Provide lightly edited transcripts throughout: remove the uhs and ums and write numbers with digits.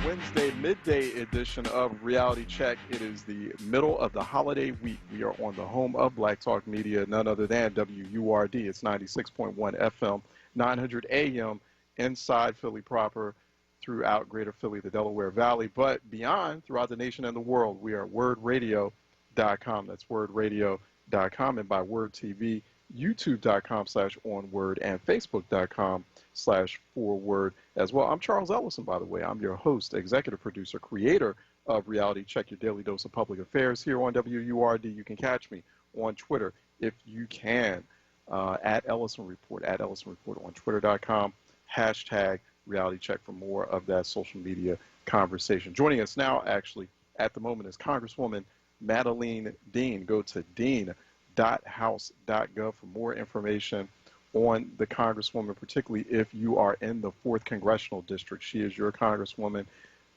Wednesday midday edition of Reality Check. It is the middle of the holiday week. We are on the home of Black Talk Media, none other than WURD. It's 96.1 FM, 900 AM inside Philly proper, throughout Greater Philly, the Delaware Valley, but beyond, throughout the nation and the world. We are WURDradio.com. That's WURDradio.com, and by WURD TV, YouTube.com/onWURD, and Facebook.com/4WURD as well. I'm Charles Ellison, by the way. I'm your host, executive producer, creator of Reality Check, your daily dose of public affairs here on WURD. You can catch me on Twitter if you can, at Ellison Report on Twitter.com, hashtag Reality Check for more of that social media conversation. Joining us now, actually, at the moment, is Congresswoman Madeleine Dean. Go to dean.house.gov for more information on the Congresswoman, particularly if you are in the 4th Congressional District. She is your Congresswoman.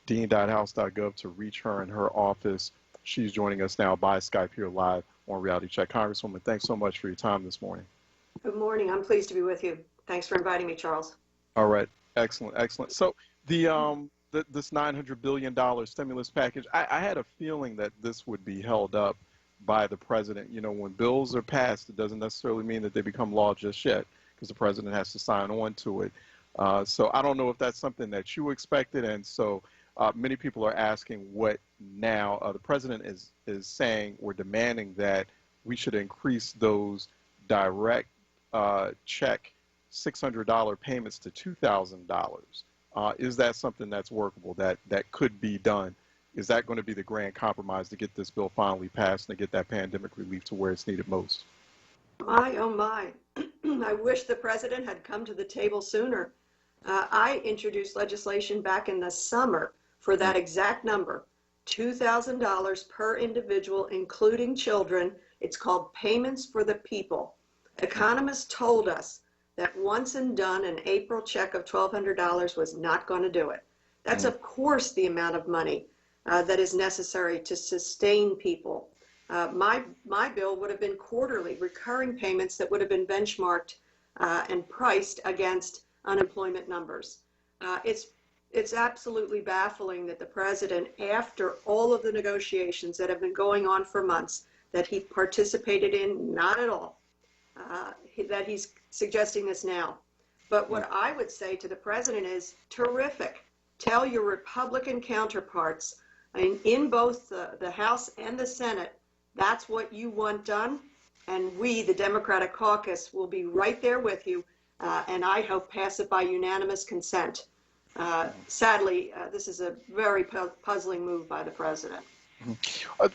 Dean.house.gov to reach her in her office. She's joining us now by Skype here live on Reality Check. Congresswoman, thanks so much for your time this morning. Good morning. I'm pleased to be with you. Thanks for inviting me, Charles. All right. Excellent. Excellent. So this $900 billion stimulus package, I had a feeling that this would be held up by the president. You know, when bills are passed, it doesn't necessarily mean that they become law just yet, because the president has to sign on to it. So I don't know if that's something that you expected. And so many people are asking what now. The president is saying or demanding that we should increase those direct check $600 payments to $2,000. Is that something that's workable, that could be done? Is that going to be the grand compromise to get this bill finally passed and to get that pandemic relief to where it's needed most? My, oh my. I wish the president had come to the table sooner. I introduced legislation back in the summer for that exact number, $2,000 per individual, including children. It's called Payments for the People. Economists told us that once and done, an April check of $1,200 was not going to do it. That's, of course, the amount of money that is necessary to sustain people. My bill would have been quarterly, recurring payments that would have been benchmarked and priced against unemployment numbers. It's absolutely baffling that the president, after all of the negotiations that have been going on for months, that he participated in, not at all, that he's suggesting this now. But what I would say to the president is, terrific. Tell your Republican counterparts in both the House and the Senate, that's what you want done. And we, the Democratic caucus, will be right there with you. And I hope pass it by unanimous consent. Sadly, this is a very puzzling move by the president.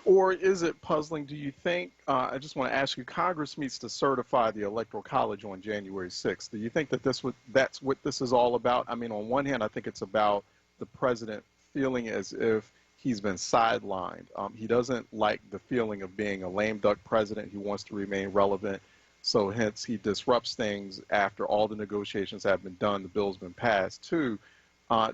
Or is it puzzling? Do you think, I just want to ask you, Congress meets to certify the Electoral College on January 6th. Do you think that that's what this is all about? I mean, on one hand, I think it's about the president feeling as if he's been sidelined. He doesn't like the feeling of being a lame duck president. He wants to remain relevant. So hence he disrupts things after all the negotiations have been done, the bill's been passed. Two,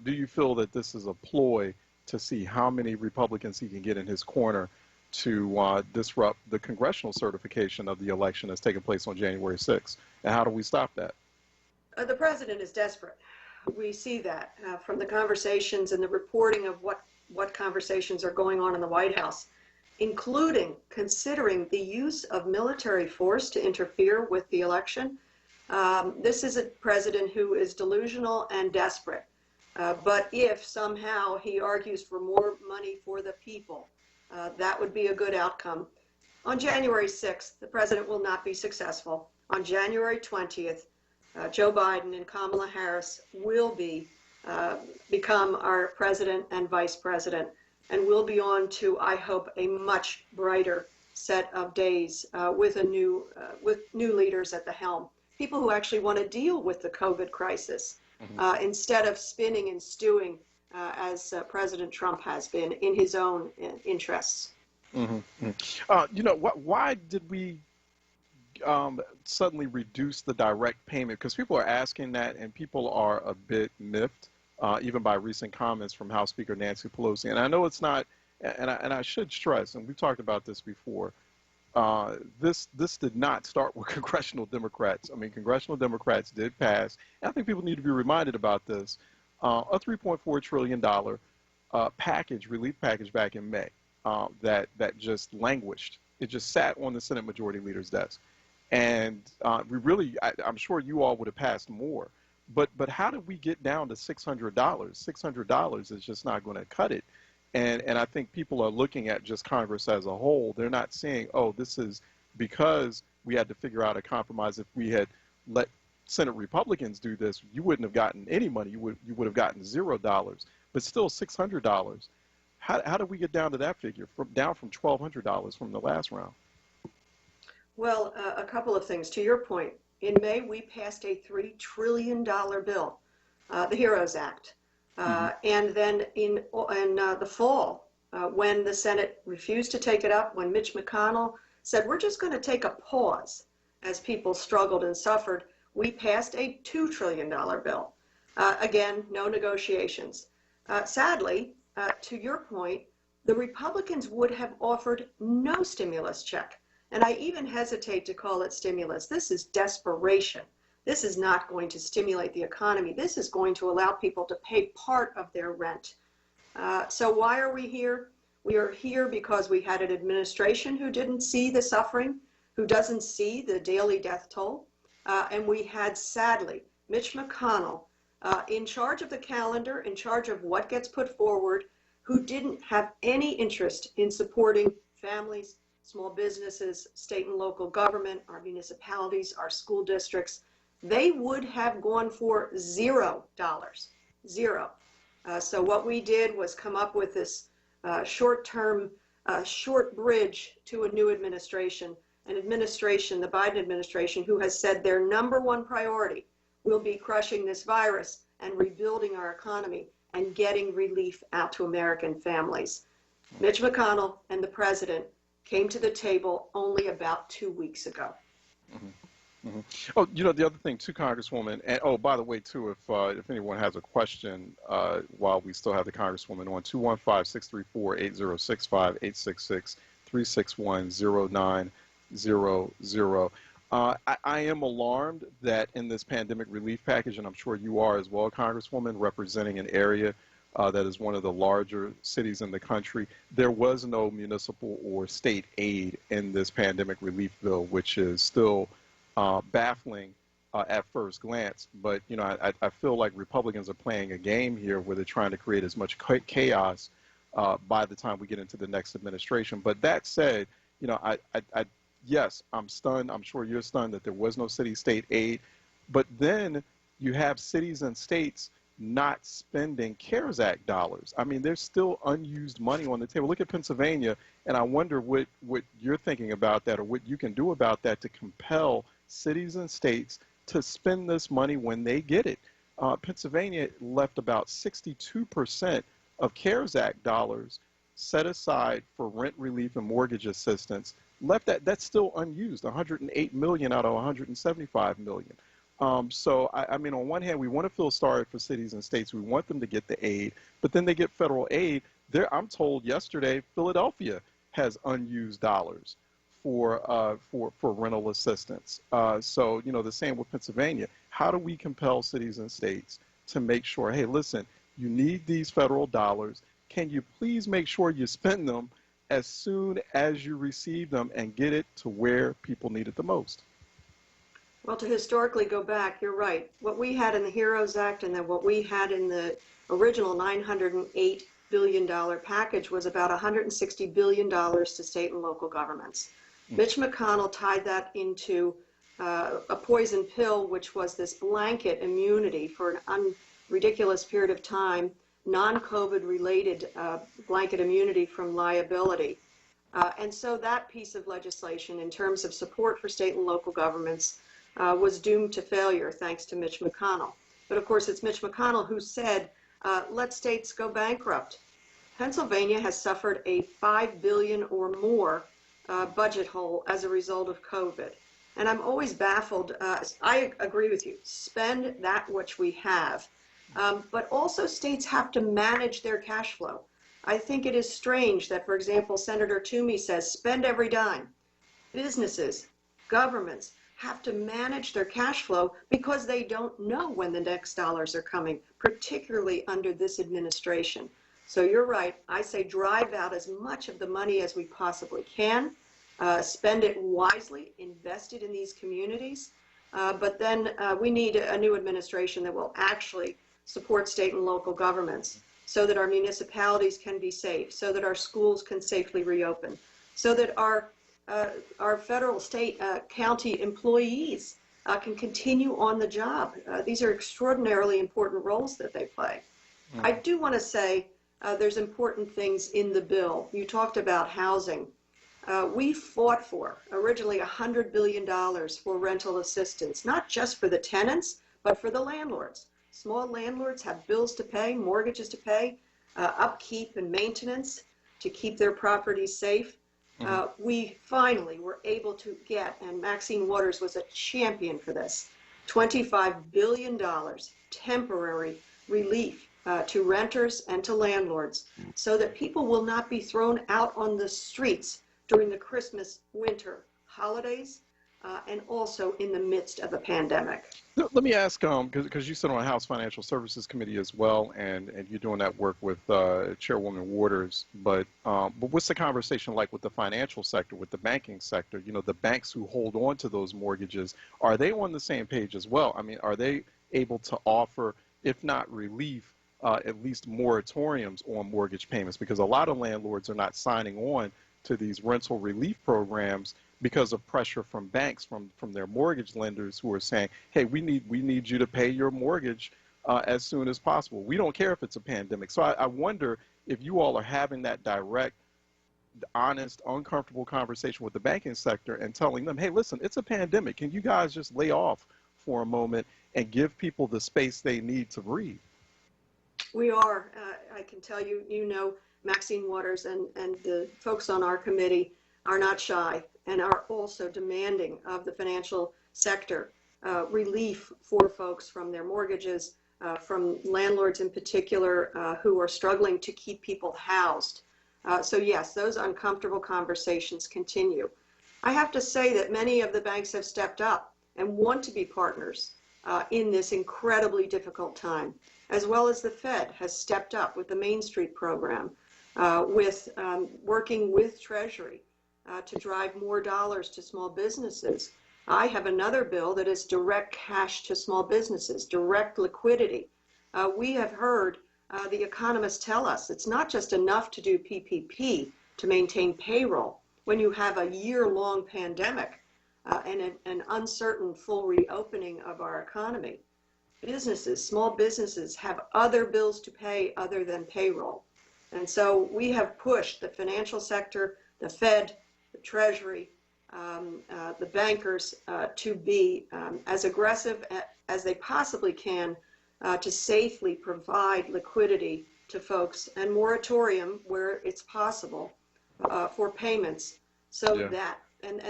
do you feel that this is a ploy to see how many Republicans he can get in his corner to disrupt the congressional certification of the election that's taking place on January 6th? And how do we stop that? The president is desperate. We see that from the conversations and the reporting of what conversations are going on in the White House, including considering the use of military force to interfere with the election. This is a president who is delusional and desperate. But if somehow he argues for more money for the people, that would be a good outcome. On January 6th, the president will not be successful. On January 20th, Joe Biden and Kamala Harris will become our president and vice president, and we'll be on to, I hope, a much brighter set of days with new leaders at the helm, people who actually want to deal with the COVID crisis. Instead of spinning and stewing as President Trump has been in his own interests. You know, why did we suddenly reduce the direct payment? Because people are asking that, and people are a bit miffed, even by recent comments from House Speaker Nancy Pelosi. And I know it's not, and I should stress, and we've talked about this before, this did not start with congressional Democrats. I mean, congressional Democrats did pass, and I think people need to be reminded about this, a $3.4 trillion relief package back in May, that just languished. It just sat on the Senate Majority Leader's desk. And I'm sure you all would have passed more. But how did we get down to $600? $600 is just not going to cut it. And I think people are looking at just Congress as a whole. They're not saying, oh, this is because we had to figure out a compromise. If we had let Senate Republicans do this, you wouldn't have gotten any money. You would have gotten $0, but still $600. How did we get down to that figure, down from $1,200 from the last round? Well, a couple of things. To your point, in May, we passed a $3 trillion bill, the HEROES Act. And then in the fall, when the Senate refused to take it up, when Mitch McConnell said, we're just going to take a pause as people struggled and suffered, we passed a $2 trillion bill. Again, no negotiations. Sadly, to your point, the Republicans would have offered no stimulus check. And I even hesitate to call it stimulus. This is desperation. This is not going to stimulate the economy. This is going to allow people to pay part of their rent. So why are we here? We are here because we had an administration who didn't see the suffering, who doesn't see the daily death toll. And we had, sadly, Mitch McConnell in charge of the calendar, in charge of what gets put forward, who didn't have any interest in supporting families, small businesses, state and local government, our municipalities, our school districts. They would have gone for $0, zero. So what we did was come up with this short-term, short bridge to a new administration, an administration, the Biden administration, who has said their number one priority will be crushing this virus and rebuilding our economy and getting relief out to American families. Mitch McConnell and the president came to the table only about 2 weeks ago. Mm-hmm. Mm-hmm. Oh, the other thing too, Congresswoman, and oh, by the way, too, if anyone has a question while we still have the Congresswoman on, 215-634-8065, 866-361-0900. I am alarmed that in this pandemic relief package, and I'm sure you are as well, Congresswoman, representing an area that is one of the larger cities in the country, there was no municipal or state aid in this pandemic relief bill, which is still baffling at first glance. But, I feel like Republicans are playing a game here where they're trying to create as much chaos by the time we get into the next administration. But that said, yes, I'm stunned. I'm sure you're stunned that there was no city-state aid. But then you have cities and states not spending CARES Act dollars. I mean, there's still unused money on the table. Look at Pennsylvania, and I wonder what you're thinking about that, or what you can do about that to compel cities and states to spend this money when they get it. Pennsylvania left about 62% of CARES Act dollars set aside for rent relief and mortgage assistance. That's still unused, 108 million out of 175 million. So, I mean, on one hand, we want to feel sorry for cities and states. We want them to get the aid, but then they get federal aid. I'm told yesterday, Philadelphia has unused dollars for rental assistance. So, the same with Pennsylvania. How do we compel cities and states to make sure, hey, listen, you need these federal dollars. Can you please make sure you spend them as soon as you receive them and get it to where people need it the most? Well, to historically go back, you're right. What we had in the HEROES Act and then what we had in the original $908 billion package was about $160 billion to state and local governments. Mitch McConnell tied that into a poison pill, which was this blanket immunity for an ridiculous period of time, non-COVID related blanket immunity from liability. And so that piece of legislation in terms of support for state and local governments was doomed to failure thanks to Mitch McConnell. But of course, it's Mitch McConnell who said, let states go bankrupt. Pennsylvania has suffered a $5 billion or more budget hole as a result of COVID. And I'm always baffled. I agree with you. Spend that which we have. But also states have to manage their cash flow. I think it is strange that, for example, Senator Toomey says, spend every dime. Businesses, governments have to manage their cash flow because they don't know when the next dollars are coming, particularly under this administration. So you're right. I say drive out as much of the money as we possibly can, spend it wisely, invest it in these communities. But then we need a new administration that will actually support state and local governments so that our municipalities can be safe, so that our schools can safely reopen, so that our federal, state, county employees can continue on the job. These are extraordinarily important roles that they play. I do want to say there's important things in the bill. You talked about housing. We fought for originally $100 billion for rental assistance, not just for the tenants, but for the landlords. Small landlords have bills to pay, mortgages to pay, upkeep and maintenance to keep their properties safe. We finally were able to get, and Maxine Waters was a champion for this, $25 billion temporary relief to renters and to landlords so that people will not be thrown out on the streets during the Christmas, winter holidays, and also in the midst of a pandemic. Let me ask, because you sit on a House Financial Services Committee as well, and you're doing that work with Chairwoman Waters, but what's the conversation like with the financial sector, with the banking sector? You know, the banks who hold on to those mortgages, are they on the same page as well? I mean, are they able to offer, if not relief, at least moratoriums on mortgage payments? Because a lot of landlords are not signing on to these rental relief programs because of pressure from banks, from their mortgage lenders who are saying, hey, we need you to pay your mortgage as soon as possible. We don't care if it's a pandemic. So I wonder if you all are having that direct, honest, uncomfortable conversation with the banking sector and telling them, hey, listen, it's a pandemic. Can you guys just lay off for a moment and give people the space they need to breathe? We are. I can tell you, you know, Maxine Waters and the folks on our committee are not shy and are also demanding of the financial sector relief for folks from their mortgages, from landlords in particular who are struggling to keep people housed. So yes, those uncomfortable conversations continue. I have to say that many of the banks have stepped up and want to be partners in this incredibly difficult time, as well as the Fed has stepped up with the Main Street program, with working with Treasury to drive more dollars to small businesses. I have another bill that is direct cash to small businesses, direct liquidity. We have heard the economists tell us it's not just enough to do PPP to maintain payroll when you have a year-long pandemic and an uncertain full reopening of our economy. Businesses, small businesses have other bills to pay other than payroll. And so we have pushed the financial sector, the Fed, the Treasury, the bankers to be as aggressive as they possibly can to safely provide liquidity to folks and moratorium where it's possible for payments so that, and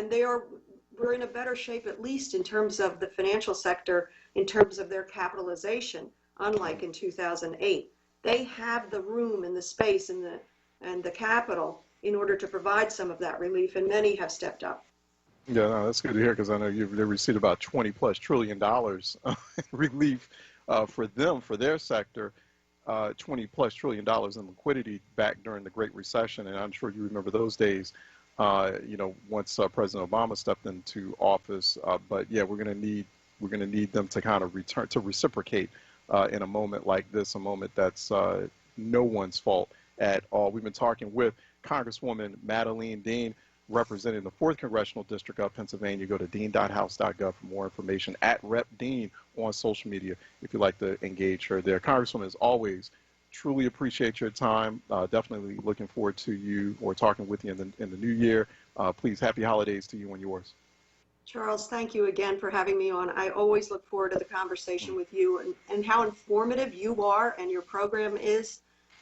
we're in a better shape at least in terms of the financial sector, in terms of their capitalization, unlike in 2008. They have the room and the space and the capital in order to provide some of that relief, and many have stepped up. Yeah, no, that's good to hear, because I know they received about $20+ trillion relief for them, for their sector, $20+ trillion in liquidity back during the Great Recession, and I'm sure you remember those days. You know, once President Obama stepped into office, but yeah, we're going to need them to kind of reciprocate in a moment like this, a moment that's no one's fault at all. We've been talking with Congresswoman Madeleine Dean, representing the 4th Congressional District of Pennsylvania. Go to dean.house.gov for more information, at Rep. Dean on social media if you'd like to engage her there. Congresswoman, as always, truly appreciate your time. Definitely looking forward to you or talking with you in the new year. Please, happy holidays to you and yours. Charles, thank you again for having me on. I always look forward to the conversation with you and how informative you are and your program is.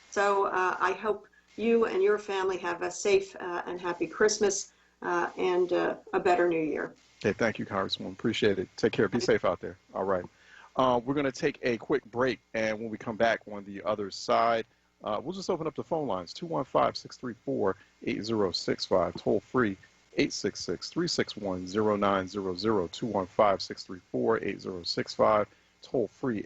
So I hope you and your family have a safe and happy Christmas and a better new year. Okay, thank you, Congresswoman. Appreciate it. Take care. Be safe out there. All right. We're going to take a quick break, and when we come back on the other side, we'll just open up the phone lines, 215-634-8065, toll free, 866-361-0900, 215-634-8065, toll free,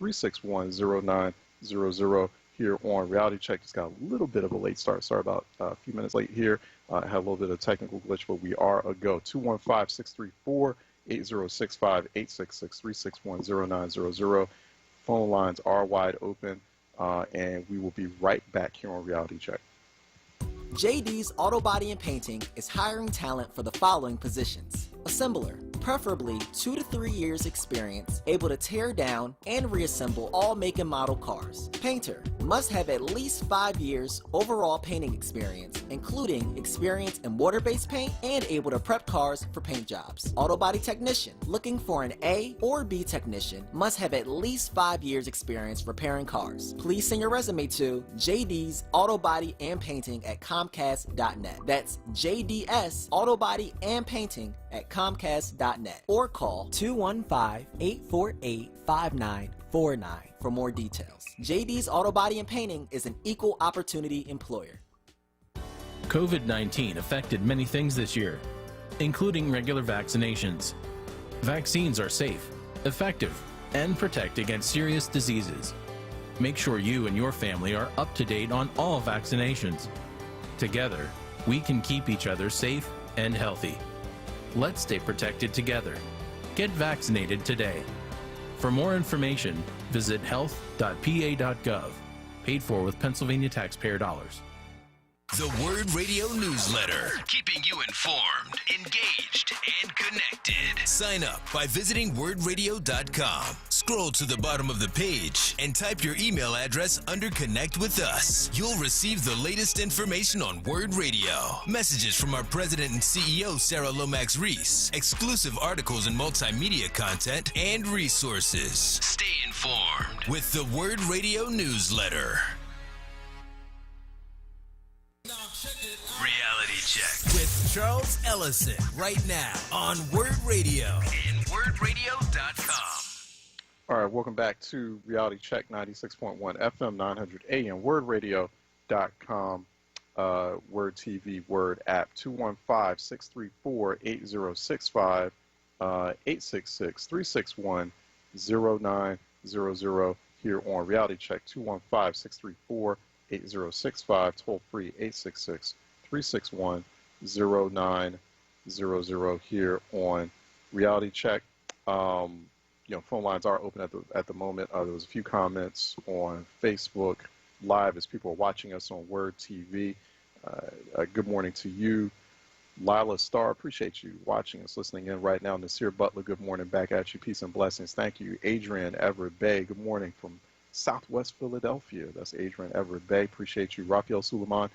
866-361-0900. here on Reality Check. Just got a little bit of a late start. Sorry about a few minutes late here. Had a little bit of technical glitch, but we are a go. 215-634-8065, 806-586-361-0900. Phone lines are wide open, and we will be right back here on Reality Check. JD's Auto Body and Painting is hiring talent for the following positions: assembler, preferably 2 to 3 years experience, able to tear down and reassemble all make and model cars. Painter, must have at least 5 years overall painting experience, including experience in water-based paint and able to prep cars for paint jobs. Auto Body Technician, looking for an A or B technician, must have at least 5 years experience repairing cars. Please send your resume to JD's Auto Body and Painting at Comcast.net. That's JDS Auto Body and Painting at Comcast.net, or call 215-848-5949 for more details. JD's Auto Body and Painting is an equal opportunity employer. COVID-19 affected many things this year, including regular vaccinations. Vaccines are safe, effective, and protect against serious diseases. Make sure you and your family are up to date on all vaccinations. Together, we can keep each other safe and healthy. Let's stay protected together. Get vaccinated today. For more information, visit health.pa.gov. Paid for with Pennsylvania taxpayer dollars. The WURD Radio Newsletter, keeping you informed, engaged, and connected. Sign up by visiting wordradio.com. Scroll to the bottom of the page and type your email address under Connect with Us. You'll receive the latest information on WURD Radio, messages from our president and CEO, Sarah Lomax-Reese, exclusive articles and multimedia content, and resources. Stay informed with the WURD Radio Newsletter. Reality Check with Charles Ellison right now on WURD Radio and wordradio.com. All right, welcome back to Reality Check 96.1 FM, 900 AM, wordradio.com, WURD TV, WURD app, 215-634-8065, 866-361-0900 here on Reality Check, 215-634-8065, toll free 866-361-0900 here on Reality Check. Phone lines are open at the moment. There was a few comments on Facebook Live as people are watching us on WURD TV. Good morning to you, Lila Starr. Appreciate you watching us, listening in right now. Nasir Butler, good morning. Back at you. Peace and blessings. Thank you. Adrian Everett Bay, good morning from Southwest Philadelphia. That's Adrian Everett Bay. Appreciate you. Rafael Suleiman,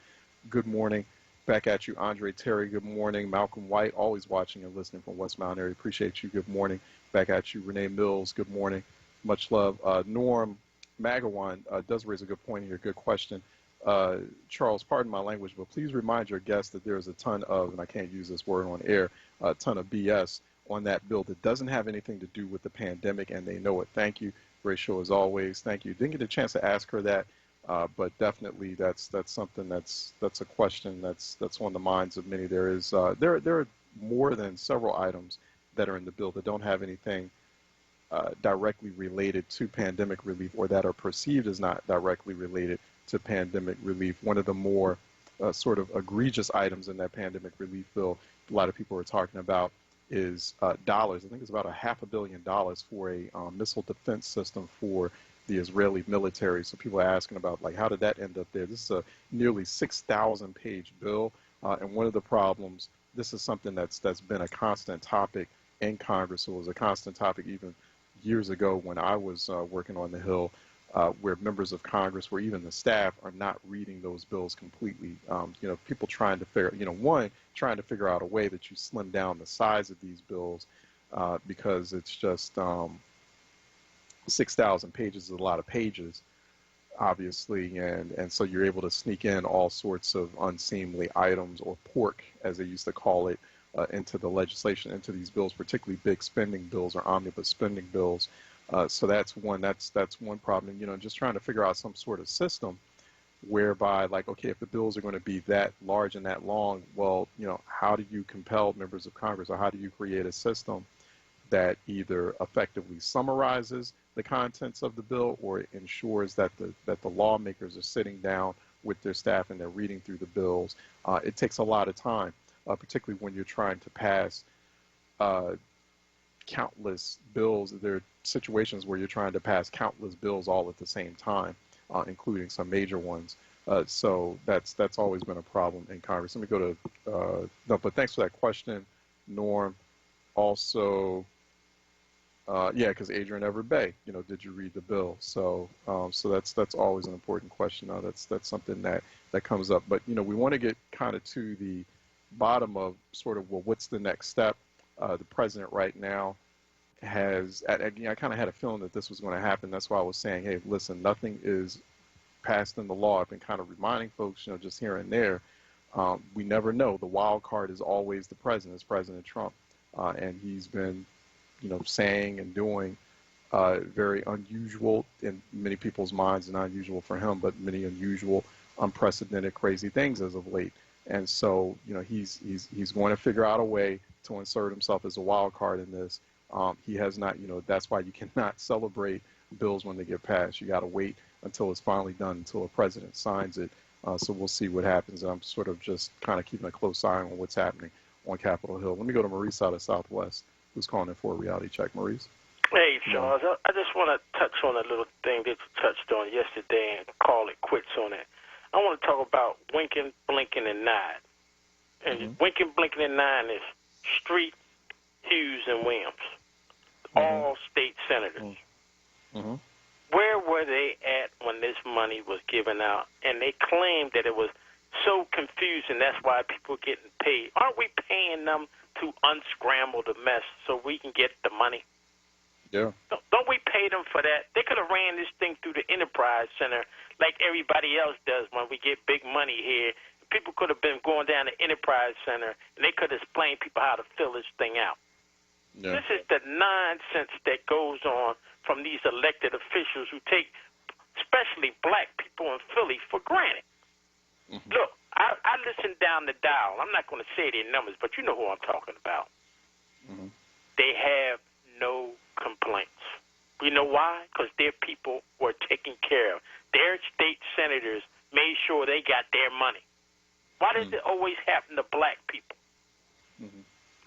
good morning. Back at you. Andre Terry, good morning. Malcolm White, always watching and listening from West Mountain area. Appreciate you. Good morning. Back at you. Renee Mills, good morning. Much love. Norm Magawan does raise a good point here. Good question. Charles, pardon my language, but please remind your guests that there is a ton of, and I can't use this word on air, a ton of BS on that bill that doesn't have anything to do with the pandemic, and they know it. Thank you. Great show as always. Thank you. Didn't get a chance to ask her that, but definitely that's something that's a question that's on the minds of many. There are more than several items that are in the bill that don't have anything directly related to pandemic relief, or that are perceived as not directly related to pandemic relief. One of the more sort of egregious items in that pandemic relief bill a lot of people are talking about is dollars. I think it's about $500 million for a missile defense system for the Israeli military. So people are asking about, like, how did that end up there? This is a nearly 6,000-page bill, and one of the problems, this is something that's been a constant topic in Congress. It was a constant topic even years ago when I was working on the Hill, where members of Congress, where even the staff, are not reading those bills completely. People trying to trying to figure out a way that you slim down the size of these bills, because it's just 6,000 pages is a lot of pages, obviously, and so you're able to sneak in all sorts of unseemly items, or pork, as they used to call it, into the legislation, into these bills, particularly big spending bills or omnibus spending bills. So that's one problem. And, just trying to figure out some sort of system whereby, like, okay, if the bills are going to be that large and that long, well, how do you compel members of Congress, or how do you create a system that either effectively summarizes the contents of the bill or ensures that the lawmakers are sitting down with their staff and they're reading through the bills. It takes a lot of time, particularly when you're trying to pass countless bills. There are situations where you're trying to pass countless bills all at the same time, including some major ones. So that's always been a problem in Congress. Let me go to, no, but thanks for that question, Norm. Also, yeah, because Adrian Everett Bay, did you read the bill? So, so that's always an important question. That's something that comes up. But we want to get kind of to the bottom of sort of, well, what's the next step? The president right now has, I kind of had a feeling that this was going to happen. That's why I was saying, hey, listen, nothing is passed in the law. I've been kind of reminding folks, just here and there. We never know. The wild card is always the president. It's President Trump, and he's been, saying and doing very unusual in many people's minds, not unusual for him, but many unusual, unprecedented, crazy things as of late. And so, he's going to figure out a way to insert himself as a wild card in this. He has not, that's why you cannot celebrate bills when they get passed. You got to wait until it's finally done, until a president signs it. So we'll see what happens. I'm sort of just kind of keeping a close eye on what's happening on Capitol Hill. Let me go to Maurice out of Southwest, who's calling in for a reality check. Maurice? Hey, Charles, I just want to touch on a little thing that you touched on yesterday and call it quits on it. I want to talk about winking, blinking, and nod. And winking, blinking, and nod is Street, Hughes, and Williams, all state senators. Where were they at when this money was given out? And they claimed that it was so confusing, that's why people are getting paid. Aren't we paying them to unscramble the mess so we can get the money? Yeah. Don't we pay them for that? They could have ran this thing through the Enterprise Center like everybody else does when we get big money here. People could have been going down to Enterprise Center, and they could explain people how to fill this thing out. Yeah. This is the nonsense that goes on from these elected officials who take, especially black people in Philly, for granted. Look, I listen down the dial. I'm not going to say their numbers, but you know who I'm talking about. They have no complaints. You know why? Because their people were taken care of. Their state senators made sure they got their money. Why does it always happen to black people?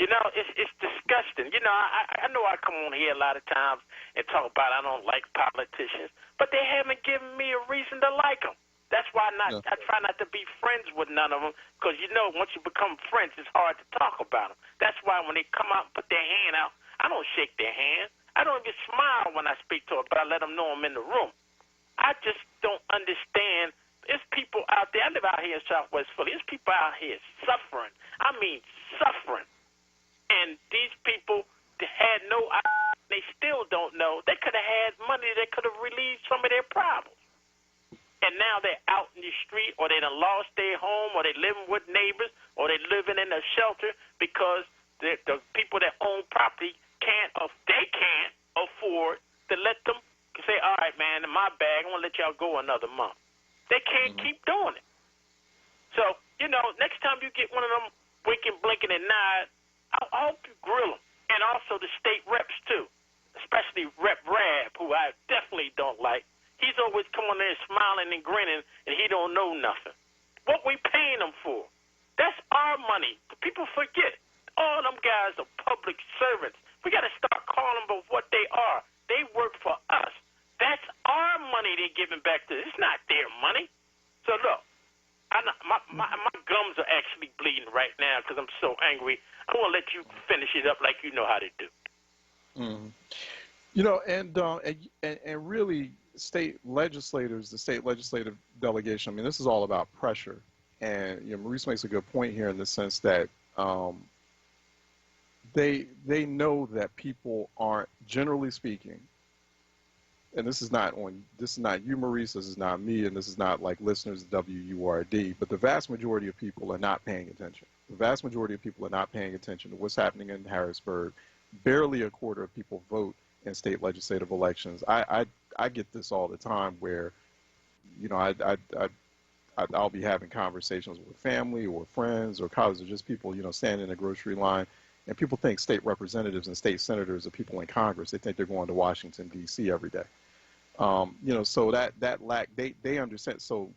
It's disgusting. I know I come on here a lot of times and talk about I don't like politicians, but they haven't given me a reason to like them. That's why I try not to be friends with none of them, because, once you become friends, it's hard to talk about them. That's why when they come out and put their hand out, I don't shake their hand. I don't even smile when I speak to them, but I let them know I'm in the room. I just don't understand. There's people out there. I live out here in Southwest Philly. There's people out here suffering. I mean, suffering. And these people had no idea. They still don't know. They could have had money that could have relieved some of their problems. And now they're out in the street, or they done lost their home, or they living with neighbors, or they living in a shelter because the people that own property can't afford to let them say, all right, man, in my bag, I'm going to let y'all go another month. They can't keep doing it. So, next time you get one of them winking, blinking, and nod, I hope you grill them. And also the state reps, too, especially Rep Rab, who I definitely don't like. He's always coming there smiling and grinning, and he don't know nothing. What we paying him for? That's our money. People forget. All them guys are public servants. We got to start calling them what they are. They work for us. That's our money they're giving back to us. It's not their money. So, look, my gums are actually bleeding right now because I'm so angry. I want to let you finish it up like you know how to do. And really, state legislators, the state legislative delegation, I mean, this is all about pressure. And Maurice makes a good point here in the sense that they know that people aren't, generally speaking, and this is not you, Maurice, this is not me, and this is not like listeners of WURD, but the vast majority of people are not paying attention. The vast majority of people are not paying attention to what's happening in Harrisburg. Barely a quarter of people vote in state legislative elections. I get this all the time where, I'll be having conversations with family or friends or colleagues or just people, standing in a grocery line, And people think state representatives and state senators are people in Congress. They think they're going to Washington, D.C. every day. So that lack, they understand. So,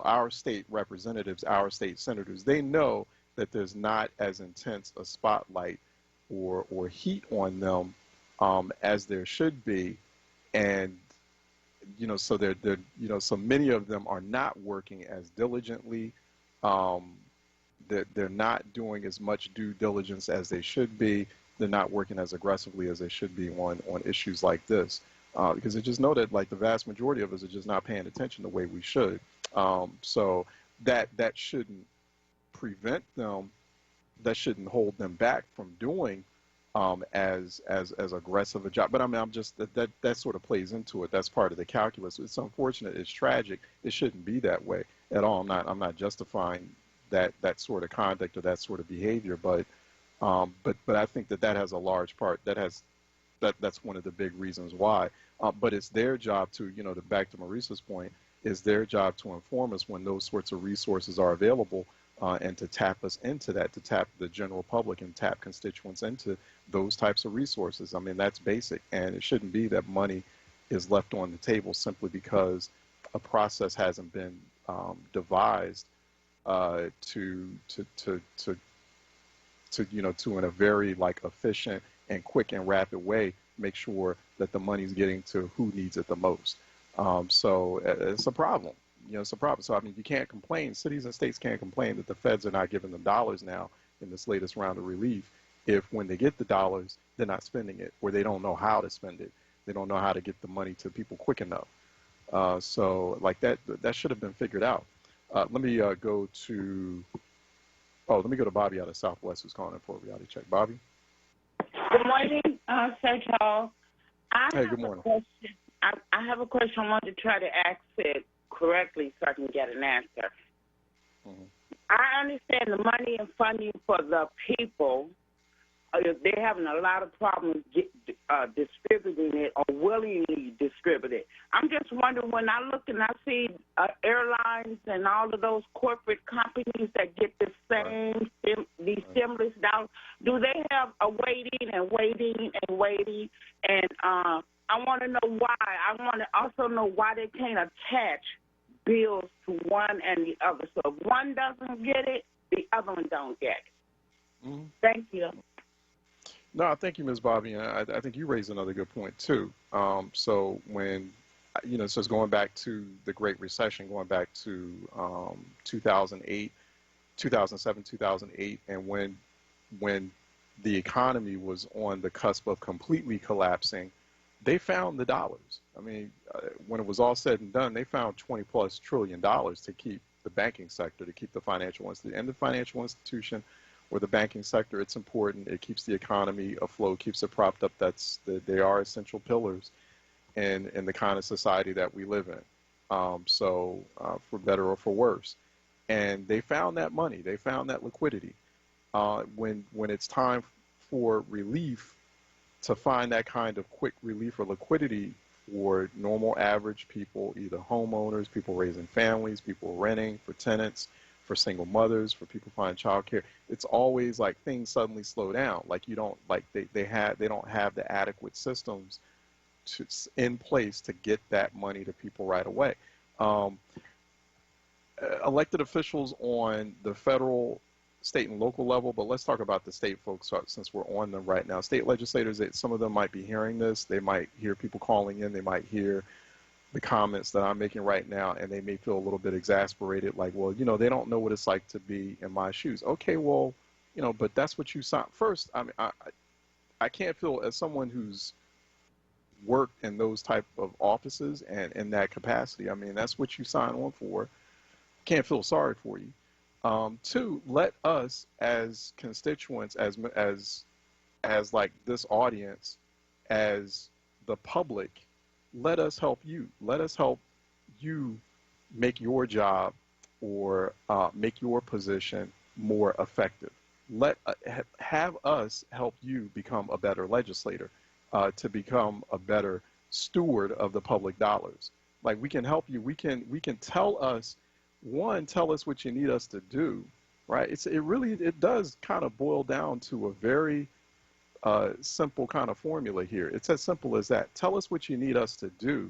our state representatives, our state senators, they know that there's not as intense a spotlight or heat on them as there should be. And, so so many of them are not working as diligently. They're not doing as much due diligence as they should be. They're not working as aggressively as they should be on issues like this. Because they just know that, like, the vast majority of us are just not paying attention the way we should. So that shouldn't prevent them, that shouldn't hold them back from doing as aggressive a job. But I mean, that sort of plays into it. That's part of the calculus. It's unfortunate. It's tragic. It shouldn't be that way at all. I'm not justifying that sort of conduct or that sort of behavior. But I think that has a large part. That's one of the big reasons why. But it's their job to, back to Maurice's point, it's their job to inform us when those sorts of resources are available and to tap us into that, to tap the general public and tap constituents into those types of resources. I mean, that's basic. And it shouldn't be that money is left on the table simply because a process hasn't been devised to in a very efficient and quick and rapid way, make sure that the money's getting to who needs it the most. So it's a problem. It's a problem. So, I mean, you can't complain. Cities and states can't complain that the feds are not giving them dollars now in this latest round of relief if when they get the dollars, they're not spending it, or they don't know how to spend it. They don't know how to get the money to people quick enough. So like that should have been figured out. Let me go to Bobby out of Southwest who's calling in for a reality check. Bobby? Good morning, Sir Charles. Hey, good morning. I have a question. I want to try to ask it correctly so I can get an answer. Mm-hmm. I understand the money and funding for the people. They're having a lot of problems distributing it or willingly distribute it. I'm just wondering, when I look and I see airlines and all of those corporate companies that get the same these stimulus dollars, do they have a waiting and waiting and waiting? And I want to know why. I want to also know why they can't attach bills to one and the other. So if one doesn't get it, the other one don't get it. Mm-hmm. Thank you. No, thank you, Ms. Bobby. I think you raised another good point, too. So when, so it's going back to the Great Recession, going back to 2008, 2007, 2008, and when the economy was on the cusp of completely collapsing, they found the dollars. I mean, when it was all said and done, they found $20+ trillion to keep the banking sector, to keep the financial institution, and the financial institution or the banking sector. It's important. It keeps the economy afloat, keeps it propped up. They are essential pillars in the kind of society that we live in. So for better or for worse. And they found that money. They found that liquidity. When it's time for relief, to find that kind of quick relief or liquidity for normal average people, either homeowners, people raising families, people renting, for tenants, for single mothers, for people finding childcare, it's always like things suddenly slow down. Like they don't have the adequate systems in place to get that money to people right away. Elected officials on the federal, state, and local level, but let's talk about the state folks since we're on them right now. State legislators, some of them might be hearing this. They might hear people calling in. They might hear the comments that I'm making right now, and they may feel a little bit exasperated, like, well, they don't know what it's like to be in my shoes. Okay, well, but that's what you signed. First, I mean, I can't feel, as someone who's worked in those type of offices and in that capacity, I mean, that's what you sign on for. Can't feel sorry for you. Two, let us as constituents, as like this audience, as the public, let us help you. Let us help you make your job or make your position more effective. Have us help you become a better legislator, to become a better steward of the public dollars. Like, we can help you. We can tell us what you need us to do, right? It does kind of boil down to a very simple kind of formula here. It's as simple as that. Tell us what you need us to do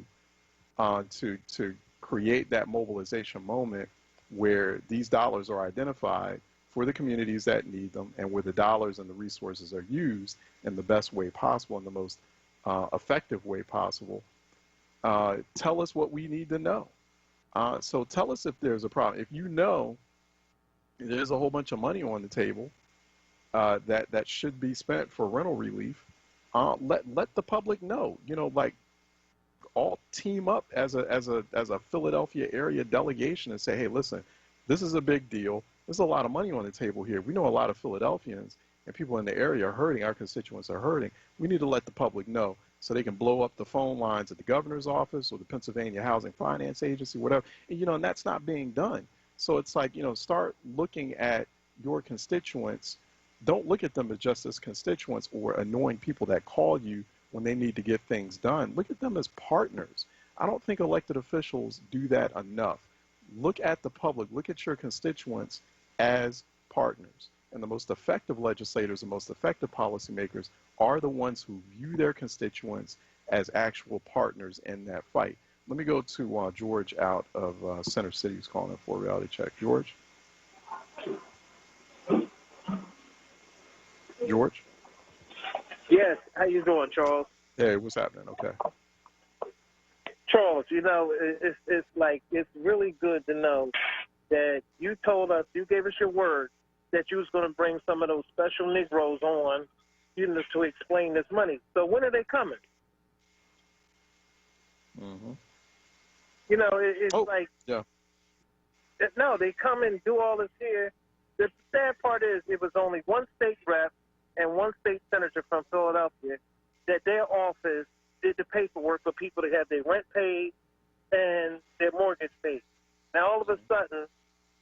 to create that mobilization moment where these dollars are identified for the communities that need them, and where the dollars and the resources are used in the best way possible, in the most effective way possible. Tell us what we need to know. So tell us if there's a problem. If you know there's a whole bunch of money on the table that should be spent for rental relief, let the public know. You know, like, all team up as a Philadelphia area delegation and say, hey, listen, this is a big deal. There's a lot of money on the table here. We know a lot of Philadelphians and people in the area are hurting. Our constituents are hurting. We need to let the public know so they can blow up the phone lines at the governor's office or the Pennsylvania Housing Finance Agency, whatever. And, you know, and that's not being done. So it's like, you know, start looking at your constituents. Don't look at them as just as constituents or annoying people that call you when they need to get things done. Look at them as partners. I don't think elected officials do that enough. Look at the public, look at your constituents as partners. And the most effective legislators, the most effective policymakers are the ones who view their constituents as actual partners in that fight. Let me go to George out of Center City, who's calling in for a reality check. George? George? Yes, how you doing, Charles? Hey, what's happening? Okay. Charles, you know, it's really good to know that you told us, you gave us your word that you was going to bring some of those special Negroes on, you know, to explain this money. So when are they coming? Mm-hmm. You know, it's like, yeah. No, they come and do all this here. The sad part is it was only one state rep and one state senator from Philadelphia that their office did the paperwork for people to have their rent paid and their mortgage paid. Now, all of a sudden,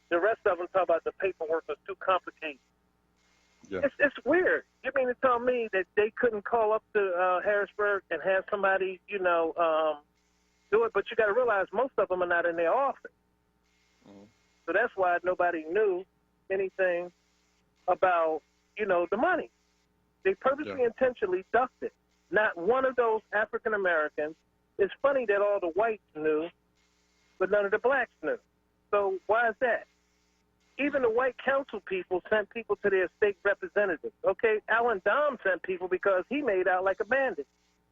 the rest of them talk about the paperwork was too complicated. Yeah. It's weird. You mean to tell me that they couldn't call up to Harrisburg and have somebody, you know, do it? But you got to realize most of them are not in their office. Mm-hmm. So that's why nobody knew anything about, you know, the money. They purposely, intentionally ducked it. Not one of those African Americans. It's funny that all the whites knew, but none of the blacks knew. So why is that? Even the white council people sent people to their state representatives. Okay, Alan Dom sent people because he made out like a bandit.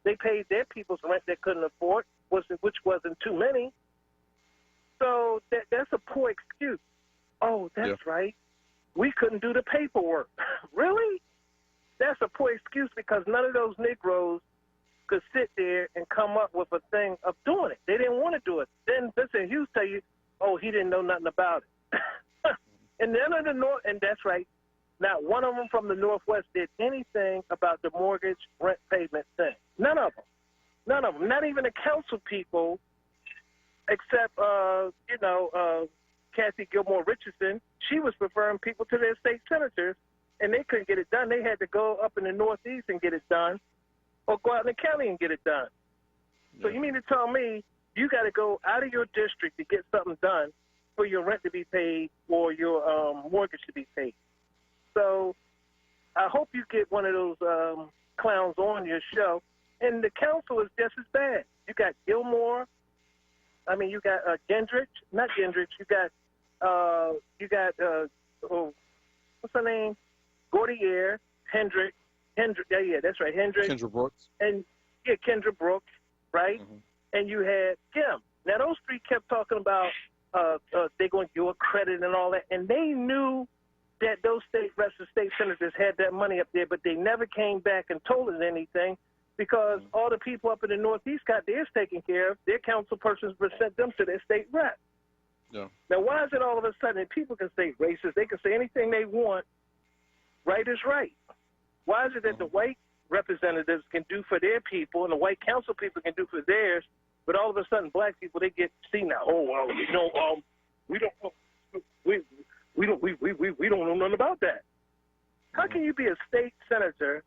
They paid their people's rent they couldn't afford, which wasn't too many. So that's a poor excuse. Oh, that's right. We couldn't do the paperwork. Really? That's a poor excuse because none of those Negroes could sit there and come up with a thing of doing it. They didn't want to do it. Then Vincent Hughes tell you, oh, he didn't know nothing about it. And none of the North, and that's right, not one of them from the Northwest did anything about the mortgage rent payment thing. None of them. None of them. Not even the council people, except, Kathy Gilmore Richardson. She was referring people to their state senators, and they couldn't get it done. They had to go up in the Northeast and get it done, or go out in the county and get it done. So you mean to tell me you got to go out of your district to get something done for your rent to be paid or your mortgage to be paid? So I hope you get one of those clowns on your show. And the council is just as bad. You got Gilmore. I mean, you got Gendrich. Not Gendrich. You got what's her name? Gordier, Hendrick. Yeah, that's right, Hendrick. Kendra Brooks. And Kendra Brooks, right? Mm-hmm. And you had Kim. Now those three kept talking about they're going to give a credit and all that, and they knew that those state reps and state senators had that money up there, but they never came back and told us anything because all the people up in the Northeast got theirs taken care of. Their council persons sent them to their state rep. Yeah. Now, why is it all of a sudden people can say racist? They can say anything they want. Right is right. Why is it that the white representatives can do for their people and the white council people can do for theirs, but all of a sudden black people, they get seen now? Oh, well, we don't know nothing about that. How can you be a state senator,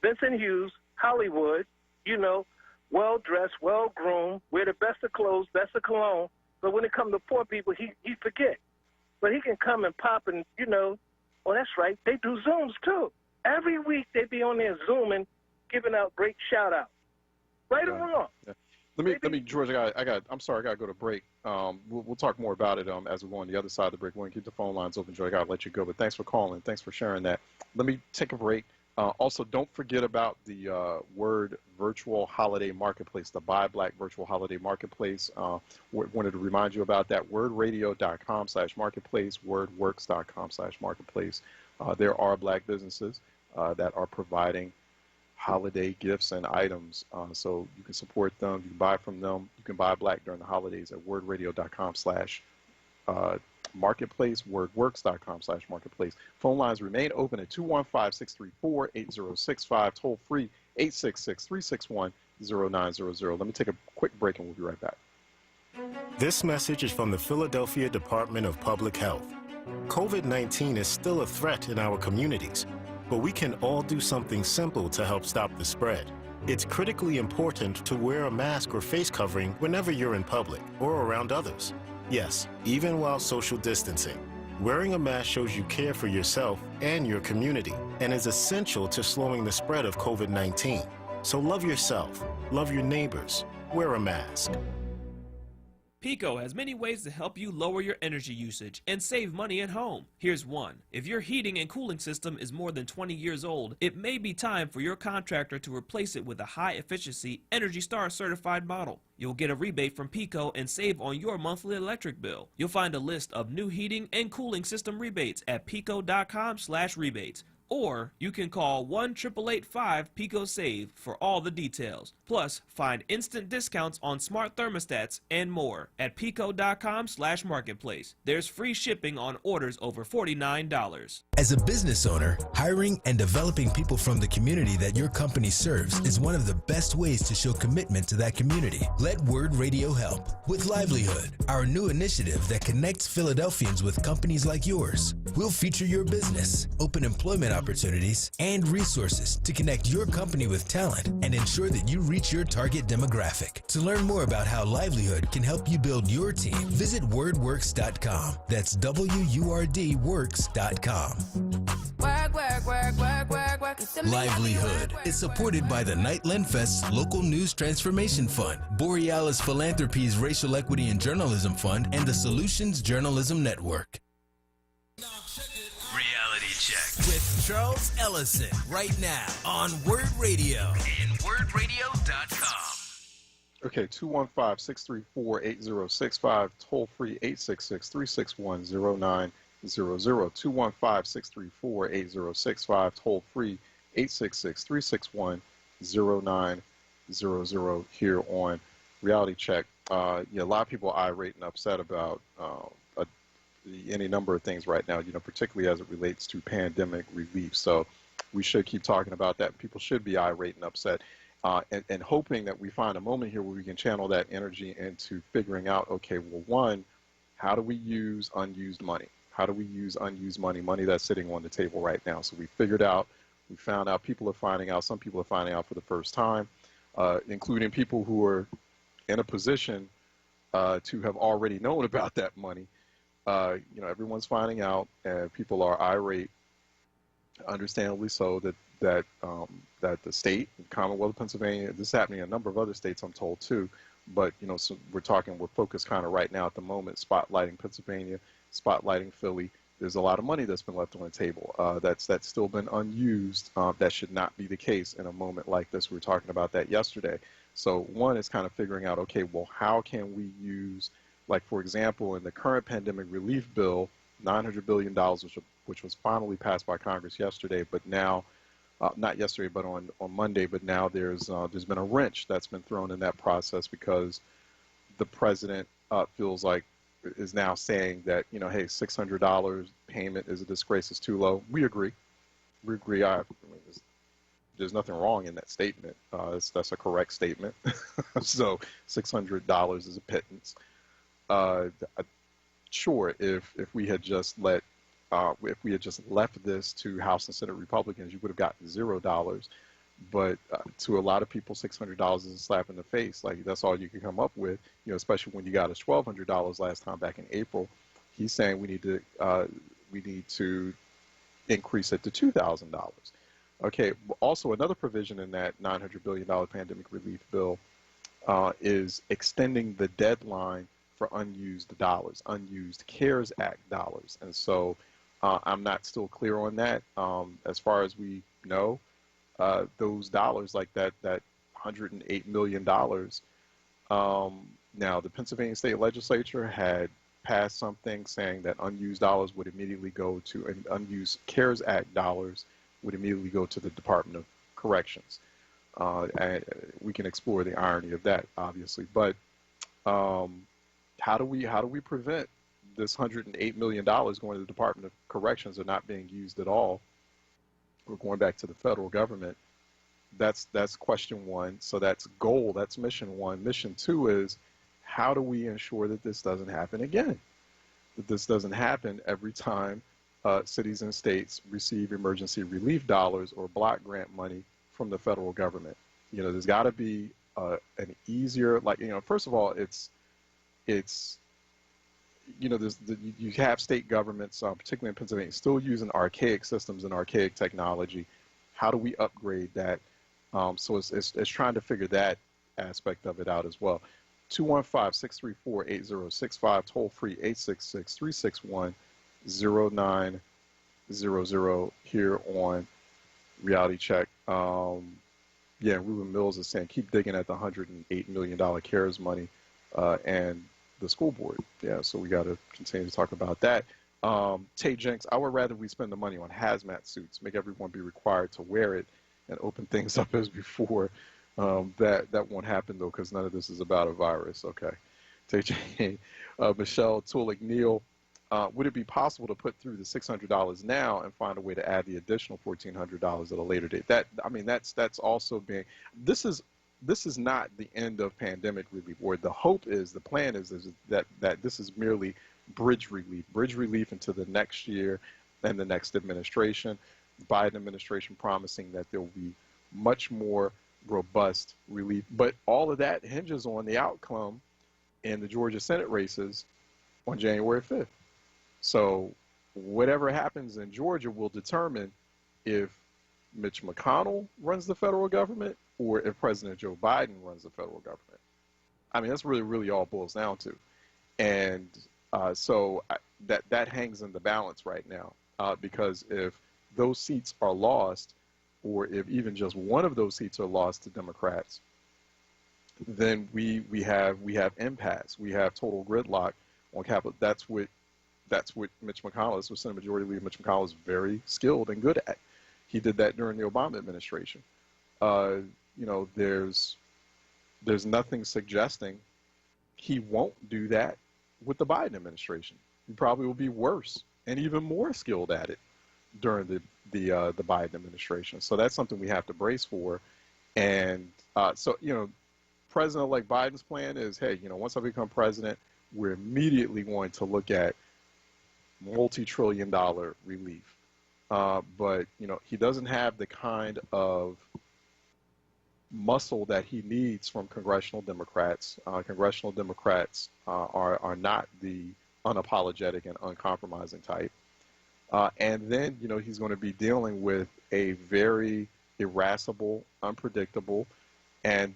Vincent Hughes, Hollywood, well-dressed, well-groomed, wear the best of clothes, best of cologne, but when it comes to poor people, he forget. but he can come and pop and, oh, that's right, they do Zooms too. Every week they be on there Zooming, giving out great shout-outs. Right or wrong? Yeah. Let me, George. I'm sorry, I gotta go to break. We'll talk more about it as we go on the other side of the break. We're gonna keep the phone lines open, George. I gotta let you go, but thanks for calling. Thanks for sharing that. Let me take a break. Also, don't forget about the WURD Virtual Holiday Marketplace, the Buy Black Virtual Holiday Marketplace. Wanted to remind you about that. WURDradio.com/marketplace, WURDworks.com/marketplace. There are black businesses that are providing holiday gifts and items, so you can support them, you can buy from them, you can buy black during the holidays at WURDradio.com/marketplace, WURDworks.com/marketplace. Phone lines remain open at 215-634-8065, toll free 866-361-0900. Let me take a quick break and we'll be right back. This message is from the Philadelphia Department of Public Health. COVID-19 is still a threat in our communities, but we can all do something simple to help stop the spread. It's critically important to wear a mask or face covering whenever you're in public or around others. Yes, even while social distancing. Wearing a mask shows you care for yourself and your community and is essential to slowing the spread of COVID-19. So love yourself, love your neighbors, wear a mask. Pico has many ways to help you lower your energy usage and save money at home. Here's one. If your heating and cooling system is more than 20 years old, it may be time for your contractor to replace it with a high-efficiency Energy Star certified model. You'll get a rebate from Pico and save on your monthly electric bill. You'll find a list of new heating and cooling system rebates at pico.com/rebates. Or you can call 1-888-5-PICO-SAVE for all the details. Plus, find instant discounts on smart thermostats and more at pico.com/marketplace. There's free shipping on orders over $49. As a business owner, hiring and developing people from the community that your company serves is one of the best ways to show commitment to that community. Let WURD Radio help with Livelihood, our new initiative that connects Philadelphians with companies like yours. We'll feature your business, open employment opportunities, and resources to connect your company with talent and ensure that you reach your target demographic. To learn more about how Livelihood can help you build your team, visit WURDworks.com. That's WURDworks.com. Livelihood is supported by the Nightland Fest's Local News Transformation Fund, Borealis Philanthropies Racial Equity and Journalism Fund, and the Solutions Journalism Network. Reality Check with Charles Ellison right now on WURD Radio and WURDradio.com. Okay, 215-634-8065, toll free 866-361-0900. 215-634-8065, toll free 866-361-0900 here on Reality Check. A lot of people are irate and upset about any number of things right now, particularly as it relates to pandemic relief. So we should keep talking about that. People should be irate and upset, and hoping that we find a moment here where we can channel that energy into figuring out, okay, well, one, how do we use unused money? How do we use unused money that's sitting on the table right now? So we found out, people are finding out, some people are finding out for the first time, including people who are in a position to have already known about that money. Everyone's finding out, and people are irate, understandably so, that the state, the Commonwealth of Pennsylvania, this is happening in a number of other states, I'm told too, but so we're focused kind of right now at the moment, spotlighting Pennsylvania, spotlighting Philly. There's a lot of money that's been left on the table that's still been unused. That should not be the case in a moment like this. We were talking about that yesterday. So one is kind of figuring out, okay, well, how can we use, like, for example, in the current pandemic relief bill, $900 billion, which was finally passed by Congress yesterday, but now, not yesterday, but on Monday, but now there's been a wrench that's been thrown in that process because the president feels like, is now saying that, hey, $600 payment is a disgrace, it's too low. We agree. There's nothing wrong in that statement. That's a correct statement. So $600 is a pittance. Sure, if we had just left this to House and Senate Republicans, you would have gotten $0. But to a lot of people, $600 is a slap in the face. Like, that's all you can come up with, especially when you got us $1,200 last time back in April He's saying we need to increase it to $2,000. Okay. Also, another provision in that $900 billion pandemic relief bill is extending the deadline for unused dollars, unused CARES Act dollars. And so I'm not still clear on that. As far as we know, those dollars, like that $108 million, now the Pennsylvania State Legislature had passed something saying that unused dollars would immediately go to, and unused CARES Act dollars would immediately go to the Department of Corrections. And we can explore the irony of that, obviously. But how do we prevent this $108 million going to the Department of Corrections or not being used at all? We're going back to the federal government. That's question one. So that's goal. That's mission one. Mission two is, how do we ensure that this doesn't happen again? That this doesn't happen every time cities and states receive emergency relief dollars or block grant money from the federal government. You know, there's got to be an easier, like, you know, first of all, it's you know, you have state governments, particularly in Pennsylvania, still using archaic systems and archaic technology. How do we upgrade that? So it's trying to figure that aspect of it out as well. 215-634-8065, toll free 866-361-0900 here on Reality Check. Yeah, Ruben Mills is saying keep digging at the $108 million CARES money and the school board. Yeah, so we got to continue to talk about that. Tay Jenks, I would rather we spend the money on hazmat suits, make everyone be required to wear it, and open things up as before. That won't happen, though, because none of this is about a virus. Okay. Tay Jenks, Michelle Tulik Neal, would it be possible to put through the $600 now and find a way to add the additional $1,400 at a later date? That's also being, this is not the end of pandemic relief, or the hope is, the plan is that this is merely bridge relief into the next year and the next administration. The Biden administration promising that there will be much more robust relief, but all of that hinges on the outcome in the Georgia Senate races on January 5th. So whatever happens in Georgia will determine if Mitch McConnell runs the federal government or if President Joe Biden runs the federal government. I mean, that's really all it boils down to. And so that hangs in the balance right now, because if those seats are lost, or if even just one of those seats are lost to Democrats, then we have impasse. We have total gridlock on Capitol. That's what Mitch McConnell, this was Senate Majority Leader Mitch McConnell, is very skilled and good at. He did that during the Obama administration. You know, there's nothing suggesting he won't do that with the Biden administration. He probably will be worse and even more skilled at it during the Biden administration. So that's something we have to brace for. And so, you know, President-elect Biden's plan is, hey, you know, once I become president, we're immediately going to look at multi-trillion-dollar relief. But, you know, he doesn't have the kind of muscle that he needs from congressional Democrats. Congressional Democrats are not the unapologetic and uncompromising type. And then, you know, he's going to be dealing with a very irascible, unpredictable, and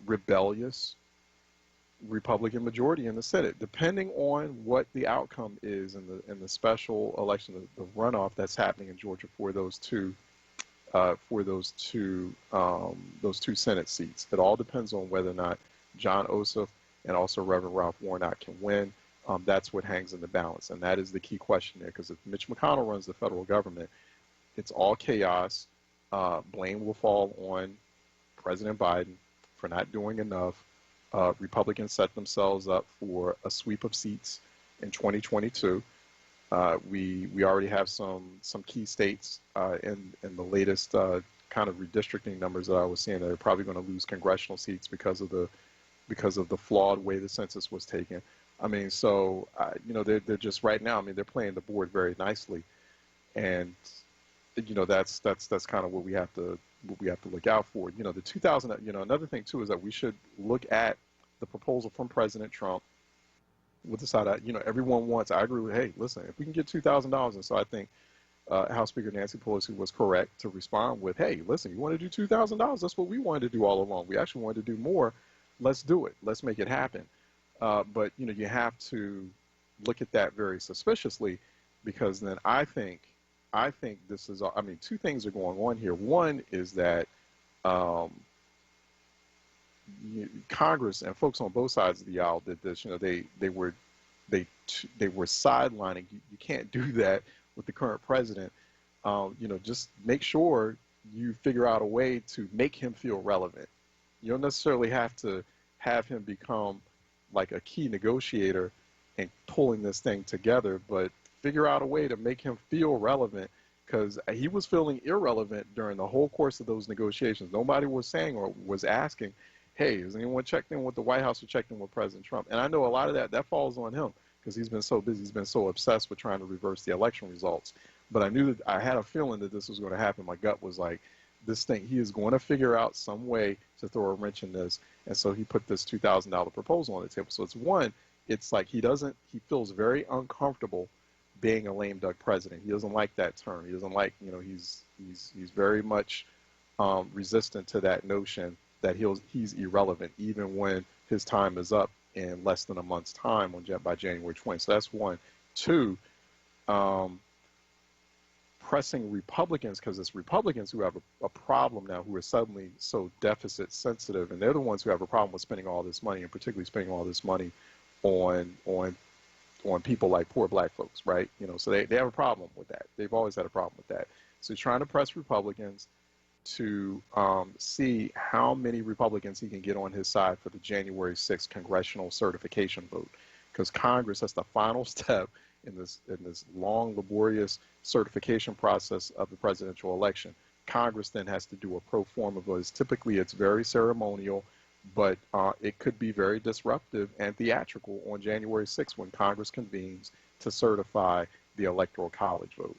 rebellious Republican majority in the Senate, depending on what the outcome is in the special election, the runoff that's happening in Georgia for those two Senate seats. It all depends on whether or not John Ossoff and also Reverend Ralph Warnock can win. That's what hangs in the balance, and that is the key question there. Because if Mitch McConnell runs the federal government, it's all chaos. Blame will fall on President Biden for not doing enough. Republicans set themselves up for a sweep of seats in 2022. We already have some key states in the latest kind of redistricting numbers that I was seeing that are probably going to lose congressional seats because of the flawed way the census was taken. I mean, so you know, they're just right now. I mean, they're playing the board very nicely, and you know, that's kind of what we have to look out for. You know, the 2000. You know, another thing too is that we should look at the proposal from President Trump with the side, everyone wants. I agree with. Hey, listen, if we can get $2,000, and so I think House Speaker Nancy Pelosi was correct to respond with, hey, listen, you want to do $2,000? That's what we wanted to do all along. We actually wanted to do more. Let's do it. Let's make it happen. But you have to look at that very suspiciously, because then I think this is. I mean, two things are going on here. One is that Congress and folks on both sides of the aisle did this. They were sidelining. You can't do that with the current president. Just make sure you figure out a way to make him feel relevant. You don't necessarily have to have him become like a key negotiator and pulling this thing together, but figure out a way to make him feel relevant, because he was feeling irrelevant during the whole course of those negotiations. Nobody was saying or was asking, hey, has anyone checked in with the White House or checked in with President Trump? And I know a lot of that falls on him, because he's been so busy, he's been so obsessed with trying to reverse the election results. But I knew that I had a feeling that this was going to happen. My gut was like, this thing, he is going to figure out some way to throw a wrench in this. And so he put this $2,000 proposal on the table. So it's like he feels very uncomfortable being a lame duck president. He doesn't like that term. He doesn't like, he's very much resistant to that notion that he's irrelevant, even when his time is up in less than a month's time by January 20th. So that's one. Two, pressing Republicans, because it's Republicans who have a problem now, who are suddenly so deficit sensitive, and they're the ones who have a problem with spending all this money, and particularly spending all this money on people like poor black folks, right? So they have a problem with that. They've always had a problem with that. So he's trying to press Republicans to see how many Republicans he can get on his side for the January 6th congressional certification vote, because Congress, that's the final step in this long, laborious certification process of the presidential election. Congress then has to do a pro forma vote. Typically, it's very ceremonial, but it could be very disruptive and theatrical on January 6th when Congress convenes to certify the Electoral College vote.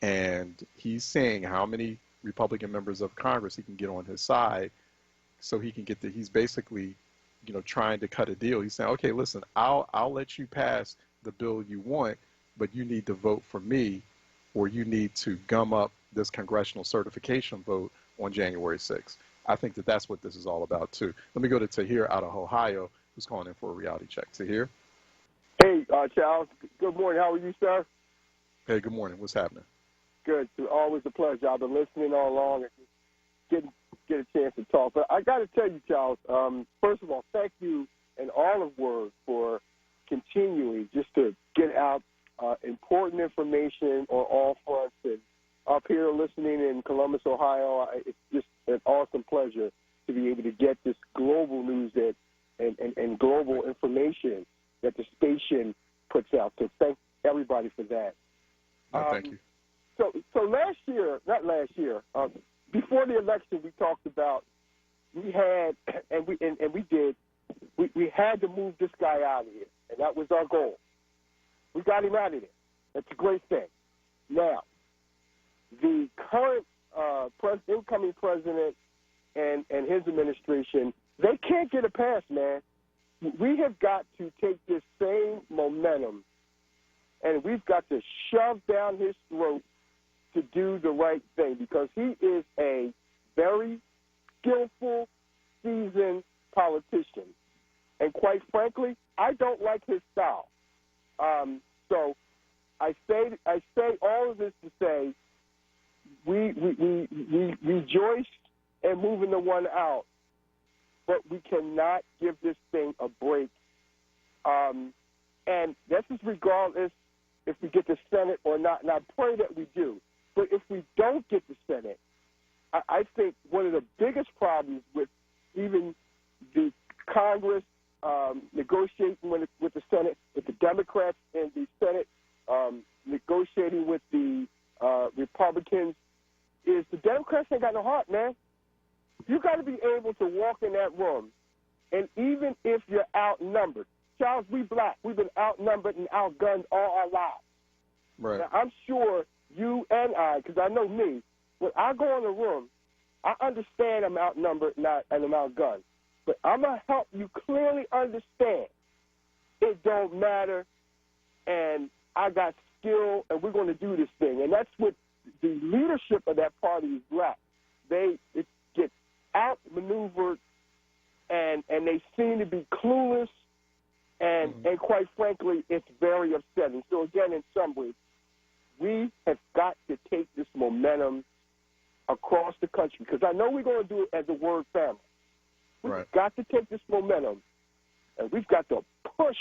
And he's saying how many Republican members of Congress he can get on his side, so he can get he's basically, trying to cut a deal. He's saying, okay, listen, I'll let you pass the bill you want, but you need to vote for me, or you need to gum up this congressional certification vote on January 6th. I think that's what this is all about too. Let me go to Tahir out of Ohio, who's calling in for a reality check. Tahir? Hey, Charles. Good morning. How are you, sir? Hey, good morning. What's happening? Good. Always a pleasure. I've been listening all along and didn't get a chance to talk. But I got to tell you, Charles, first of all, thank you and all of WURD for continuing just to get out important information on all fronts. And up here listening in Columbus, Ohio, it's just an awesome pleasure to be able to get this global news and global information that the station puts out. So thank everybody for that. Thank you. So before the election, we talked about we had to move this guy out of here, and that was our goal. We got him out of there. That's a great thing. Now, the current incoming president and his administration, they can't get a pass, man. We have got to take this same momentum, and we've got to shove down his throat to do the right thing, because he is a very skillful, seasoned politician. And quite frankly, I don't like his style. So I say all of this to say we rejoiced in moving the one out, but we cannot give this thing a break. And this is regardless if we get the Senate or not, and I pray that we do. But if we don't get the Senate, I think one of the biggest problems with even the Congress negotiating with the Senate, with the Democrats in the Senate negotiating with the Republicans, is the Democrats ain't got no heart, man. You got to be able to walk in that room, and even if you're outnumbered, Charles, we black, we've been outnumbered and outgunned all our lives. Right. Now, I'm sure you and I, because I know me, when I go in a room, I understand I'm outnumbered and I'm outgunned. But I'm going to help you clearly understand, it don't matter, and I got skill, and we're going to do this thing. And that's what the leadership of that party is lack. It gets outmaneuvered, and they seem to be clueless, and quite frankly, it's very upsetting. So again, in summary, we have got to take this momentum across the country, because I know we're going to do it as a WURD family. We've got to take this momentum, and we've got to push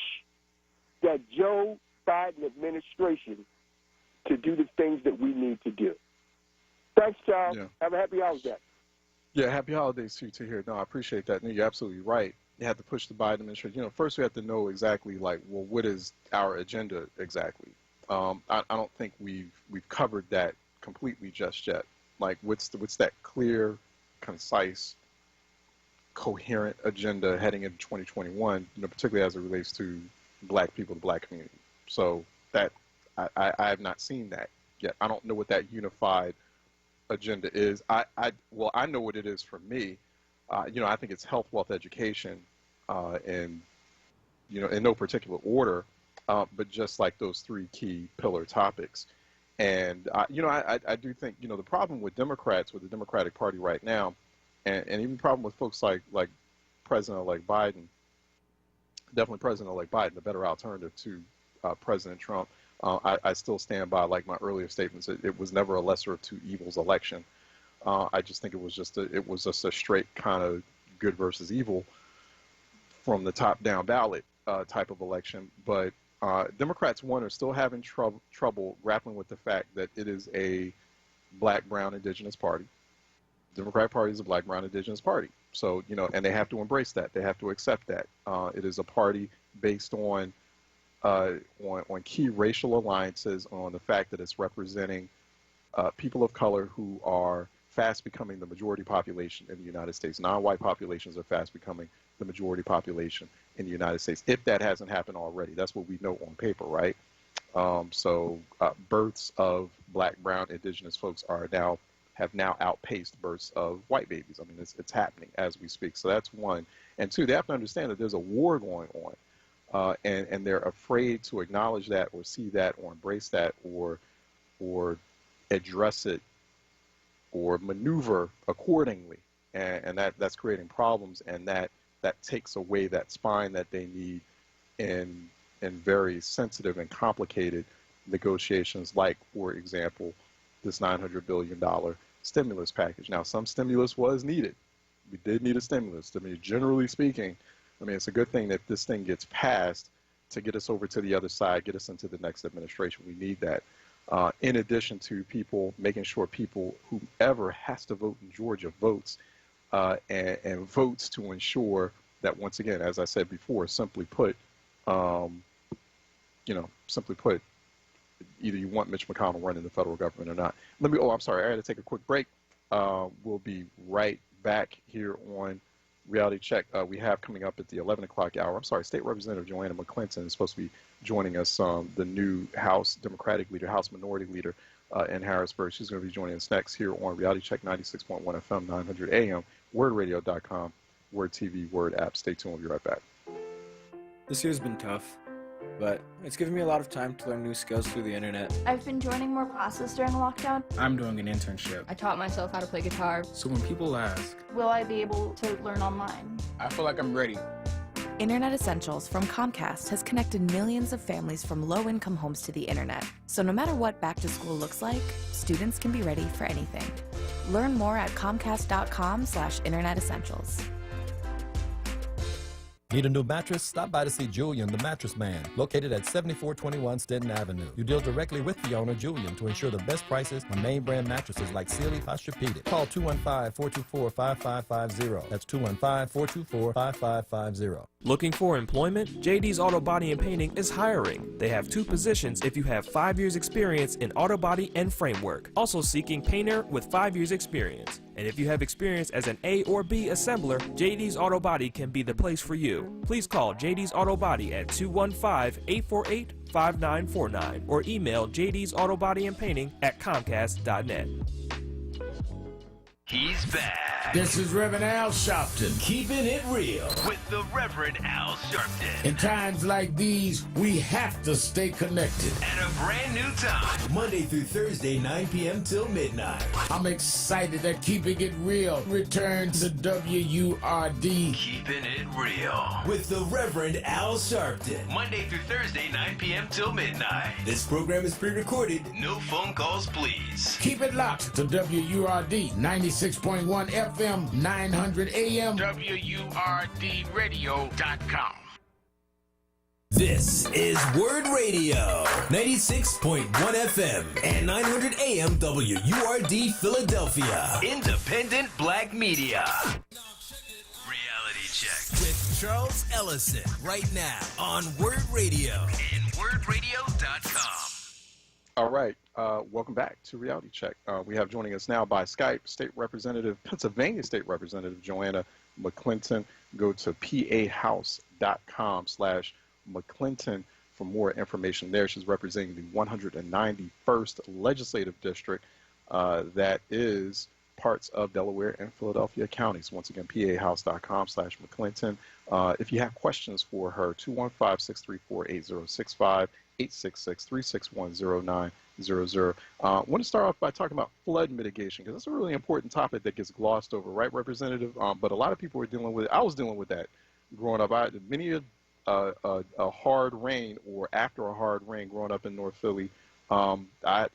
that Joe Biden administration to do the things that we need to do. Thanks, Charles. Yeah. Have a happy holiday. Yeah, happy holidays to you too here. No, I appreciate that. No, you're absolutely right. You have to push the Biden administration. First we have to know exactly, like, well, what is our agenda exactly? I don't think we've covered that completely just yet. Like, what's that clear, concise, coherent agenda heading into 2021? Particularly as it relates to Black people, the Black community. So that I have not seen that yet. I don't know what that unified agenda is. I know what it is for me. I think it's health, wealth, education, and in no particular order, but just like those three key pillar topics. And I do think the problem with Democrats, with the Democratic Party right now, and even the problem with folks like President-elect Biden, definitely President-elect Biden, the better alternative to President Trump. I still stand by, like, my earlier statements. It was never a lesser of two evils election. I just think it was just a straight kind of good versus evil from the top down ballot type of election. But Democrats, one, are still having trouble grappling with the fact that it is a Black, brown, indigenous party. The Democratic Party is a Black, brown, indigenous party. So, and they have to embrace that. They have to accept that. It is a party based on key racial alliances, on the fact that it's representing people of color who are fast becoming the majority population in the United States. Non-white populations are fast becoming the majority population in the United States, if that hasn't happened already. That's what we know on paper, right? So births of Black, brown, indigenous folks have now outpaced births of white babies. I mean, it's happening as we speak. So that's one. And two, they have to understand that there's a war going on. And they're afraid to acknowledge that, or see that, or embrace that, or address it, or maneuver accordingly. And that's creating problems, and that takes away that spine that they need in very sensitive and complicated negotiations, like, for example, this $900 billion stimulus package. Now, some stimulus was needed. We did need a stimulus. I mean, generally speaking, it's a good thing that this thing gets passed to get us over to the other side, get us into the next administration. We need that. In addition to making sure people, whoever has to vote in Georgia, votes, and votes to ensure that, once again, as I said before, simply put, either you want Mitch McConnell running the federal government or not. I'm sorry, I had to take a quick break. We'll be right back here on Reality Check. We have coming up at the 11 o'clock hour. I'm sorry, State Representative Joanna McClinton is supposed to be joining us, the new House Democratic leader, House Minority Leader in Harrisburg. She's going to be joining us next here on Reality Check 96.1 FM, 900 AM, WURDradio.com, WURD TV, WURD app. Stay tuned. We'll be right back. This year's been tough, but it's given me a lot of time to learn new skills through the internet. I've been joining more classes during lockdown. I'm doing an internship. I taught myself how to play guitar. So when people ask, will I be able to learn online? I feel like I'm ready. Internet Essentials from Comcast has connected millions of families from low-income homes to the internet. So no matter what back to school looks like, students can be ready for anything. Learn more at comcast.com/Internet Essentials. Need a new mattress? Stop by to see Julian, the Mattress Man, located at 7421 Stenton Avenue. You deal directly with the owner, Julian, to ensure the best prices on name brand mattresses like Sealy, Posturepedic. Call 215-424-5550. That's 215-424-5550. Looking for employment? JD's Auto Body and Painting is hiring. They have 2 positions if you have 5 years experience in auto body and framework. Also seeking painter with 5 years experience. And if you have experience as an A or B assembler, JD's Auto Body can be the place for you. Please call JD's Auto Body at 215-848-5949 or email JD's Auto Body and Painting at Comcast.net. He's back. This is Reverend Al Sharpton. Keeping it real with the Reverend Al Sharpton. In times like these, we have to stay connected. At a brand new time, Monday through Thursday, 9 p.m. till midnight. I'm excited that Keeping It Real returns to WURD. Keeping it real with the Reverend Al Sharpton. Monday through Thursday, 9 p.m. till midnight. This program is pre-recorded. No phone calls, please. Keep it locked to WURD 96.1 FM, 900 AM. WURDradio.com. This is WURD Radio, 96.1 FM and 900 AM WURD Philadelphia. Independent Black Media. Reality Check with Charles Ellison right now on WURD Radio and WURDradio.com. All right, welcome back to Reality Check. We have joining us now by Skype, Pennsylvania State Representative Joanna McClinton. Go to pahouse.com/McClinton for more information there. She's representing the 191st Legislative District that is parts of Delaware and Philadelphia counties. Once again, pahouse.com/McClinton. If you have questions for her, 215-634-8065. 866-361-0900. I want to start off by talking about flood mitigation, because that's a really important topic that gets glossed over, right, Representative? But a lot of people are dealing with it. I was dealing with that growing up. Many a hard rain, or after a hard rain growing up in North Philly, I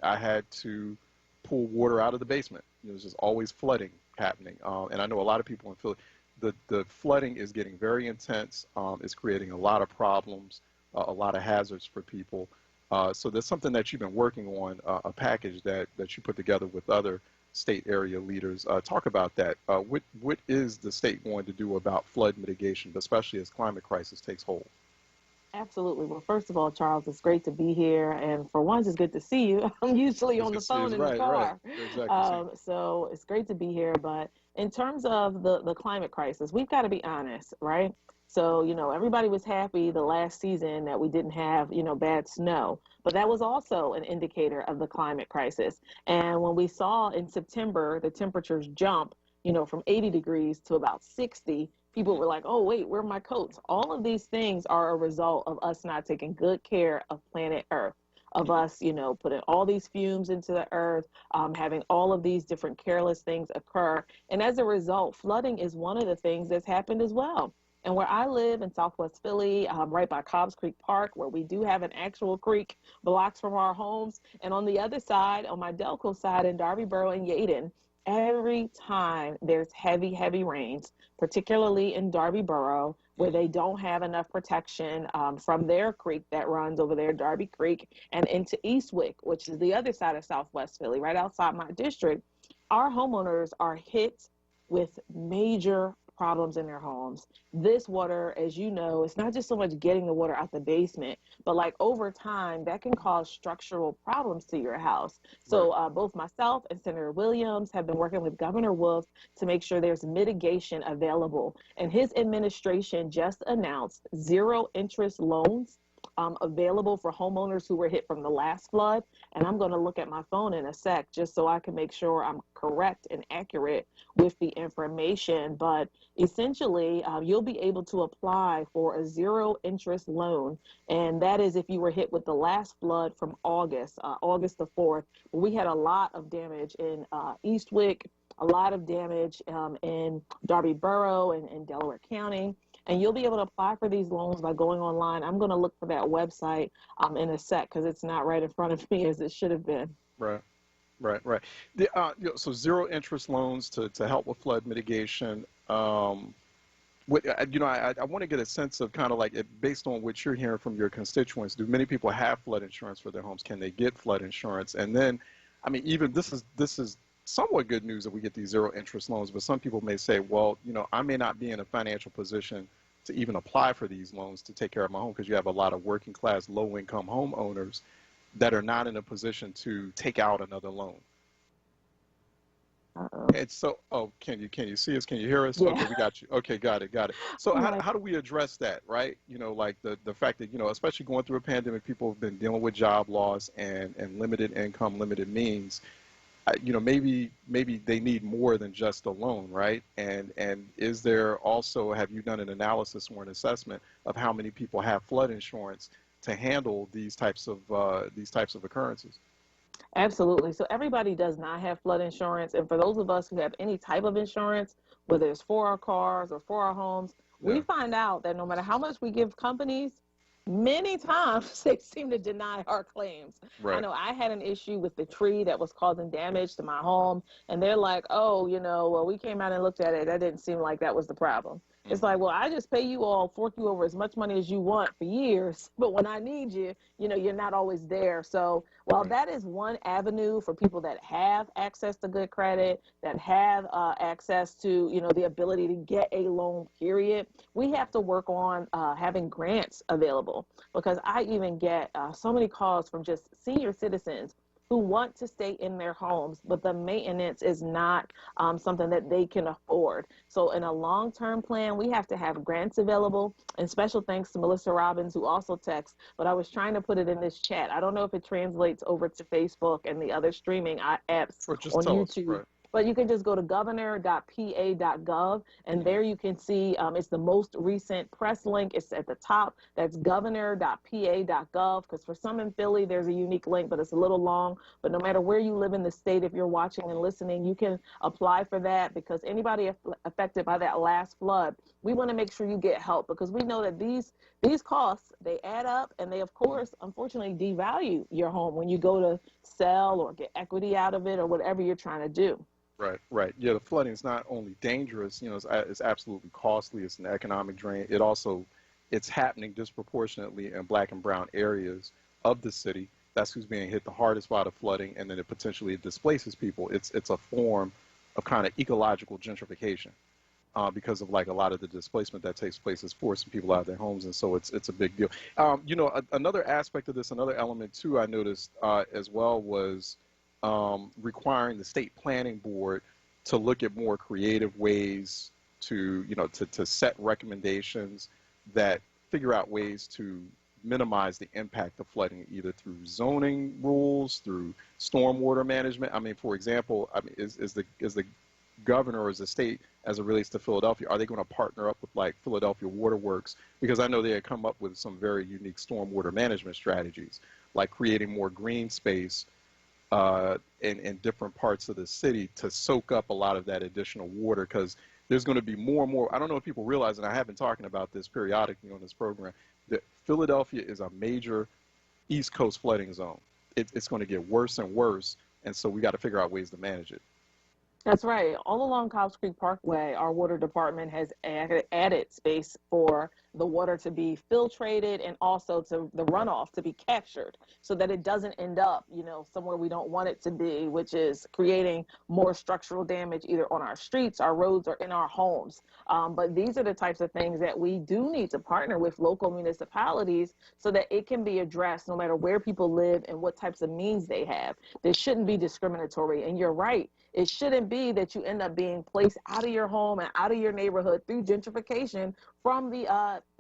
had to pull water out of the basement. It was just always flooding happening. And I know a lot of people in Philly, the flooding is getting very intense. It's creating a lot of problems, a lot of hazards for people. So there's something that you've been working on, a package that you put together with other state area leaders. Talk about that. What is the state going to do about flood mitigation, especially as climate crisis takes hold? Absolutely. Well, first of all, Charles, it's great to be here. And for once, it's good to see you. I'm usually on the phone in the car. Right. Exactly. So it's great to be here. But in terms of the climate crisis, we've got to be honest, right? So, everybody was happy the last season that we didn't have, bad snow. But that was also an indicator of the climate crisis. And when we saw in September the temperatures jump, from 80 degrees to about 60, people were like, oh, wait, where are my coats? All of these things are a result of us not taking good care of planet Earth, of us, putting all these fumes into the earth, having all of these different careless things occur. And as a result, flooding is one of the things that's happened as well. And where I live in Southwest Philly, right by Cobbs Creek Park, where we do have an actual creek blocks from our homes. And on the other side, on my Delco side in Darby Borough and Yaden, every time there's heavy, heavy rains, particularly in Darby Borough, where they don't have enough protection from their creek that runs over there, Darby Creek, and into Eastwick, which is the other side of Southwest Philly, right outside my district, our homeowners are hit with major problems in their homes. This water, as you know, it's not just so much getting the water out the basement, but like over time, that can cause structural problems to your house. So both myself and Senator Williams have been working with Governor Wolf to make sure there's mitigation available. And his administration just announced zero interest loans available for homeowners who were hit from the last flood. And I'm going to look at my phone in a sec just so I can make sure I'm correct and accurate with the information. But essentially, you'll be able to apply for a zero interest loan. And that is if you were hit with the last flood from August the 4th. We had a lot of damage in Eastwick, a lot of damage in Darby Borough and Delaware County. And you'll be able to apply for these loans by going online. I'm going to look for that website in a sec because it's not right in front of me as it should have been. Right. So zero interest loans to help with flood mitigation. I want to get a sense of kind of like, based on what you're hearing from your constituents, do many people have flood insurance for their homes? Can they get flood insurance? And then, even this is somewhat good news that we get these zero interest loans, but some people may say, well, I may not be in a financial position to even apply for these loans to take care of my home, because you have a lot of working class, low income homeowners that are not in a position to take out another loan. And so, can you see us? Can you hear us? Yeah. Okay, we got you. Okay, got it. So how do we address that, right? Like the fact that, especially going through a pandemic, people have been dealing with job loss and limited income, limited means. maybe they need more than just a loan, right? And is there also, have you done an analysis or an assessment of how many people have flood insurance to handle these types of occurrences? Absolutely. So everybody does not have flood insurance. And for those of us who have any type of insurance, whether it's for our cars or for our homes, we find out that no matter how much we give companies, many times they seem to deny our claims. Right. I know I had an issue with the tree that was causing damage to my home, and they're like, oh, well, we came out and looked at it. That didn't seem like that was the problem. It's like, well, I just pay you all, fork you over as much money as you want for years, but when I need you, you're not always there. So while that is one avenue for people that have access to good credit, that have access to, the ability to get a loan, period, we have to work on having grants available, because I even get so many calls from just senior citizens who want to stay in their homes, but the maintenance is not something that they can afford. So in a long-term plan, we have to have grants available, and special thanks to Melissa Robbins, who also texts, but I was trying to put it in this chat. I don't know if it translates over to Facebook and the other streaming apps on YouTube. Right. But you can just go to governor.pa.gov, and there you can see it's the most recent press link. It's at the top. That's governor.pa.gov, because for some in Philly, there's a unique link, but it's a little long. But no matter where you live in the state, if you're watching and listening, you can apply for that, because anybody affected by that last flood, we want to make sure you get help, because we know that these costs, they add up, and they, of course, unfortunately, devalue your home when you go to sell or get equity out of it or whatever you're trying to do. Right. Yeah, the flooding is not only dangerous, it's absolutely costly. It's an economic drain. It's happening disproportionately in black and brown areas of the city. That's who's being hit the hardest by the flooding, and then it potentially displaces people. It's a form of kind of ecological gentrification because of, like, a lot of the displacement that takes place is forcing people out of their homes, and so it's a big deal. Another aspect of this, another element too, I noticed as well was requiring the state planning board to look at more creative ways to set recommendations that figure out ways to minimize the impact of flooding, either through zoning rules, through stormwater management. I mean, for example, is the governor or is the state, as it relates to Philadelphia, are they going to partner up with, like, Philadelphia Waterworks? Because I know they had come up with some very unique stormwater management strategies, like creating more green space in different parts of the city to soak up a lot of that additional water, because there's going to be more and more. I don't know if people realize, and I have been talking about this periodically on this program, that Philadelphia is a major East Coast flooding zone. It's going to get worse and worse, and so we got to figure out ways to manage it. That's right. All along Cobbs Creek Parkway, our water department has added space for the water to be filtrated and also to the runoff to be captured, so that it doesn't end up, somewhere we don't want it to be, which is creating more structural damage either on our streets, our roads, or in our homes. But these are the types of things that we do need to partner with local municipalities so that it can be addressed no matter where people live and what types of means they have. This shouldn't be discriminatory. And you're right. It shouldn't be that you end up being placed out of your home and out of your neighborhood through gentrification from the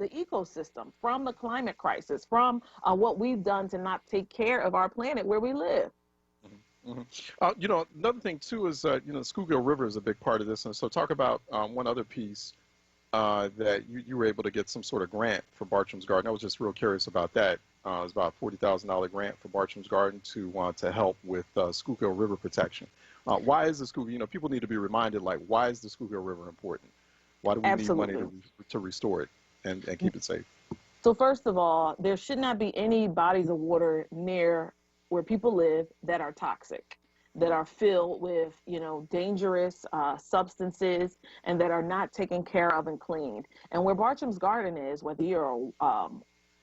ecosystem, from the climate crisis, from what we've done to not take care of our planet where we live. Another thing too is, the Schuylkill River is a big part of this. And so talk about one other piece that you were able to get some sort of grant for Bartram's Garden. I was just real curious about that. It was about a $40,000 grant for Bartram's Garden to help with Schuylkill River protection. Why is the Schuylkill, people need to be reminded, like, why is the Schuylkill River important? Why do we need money to restore it and keep it safe? So first of all, there should not be any bodies of water near where people live that are toxic, that are filled with, dangerous substances, and that are not taken care of and cleaned. And where Bartram's Garden is, whether you're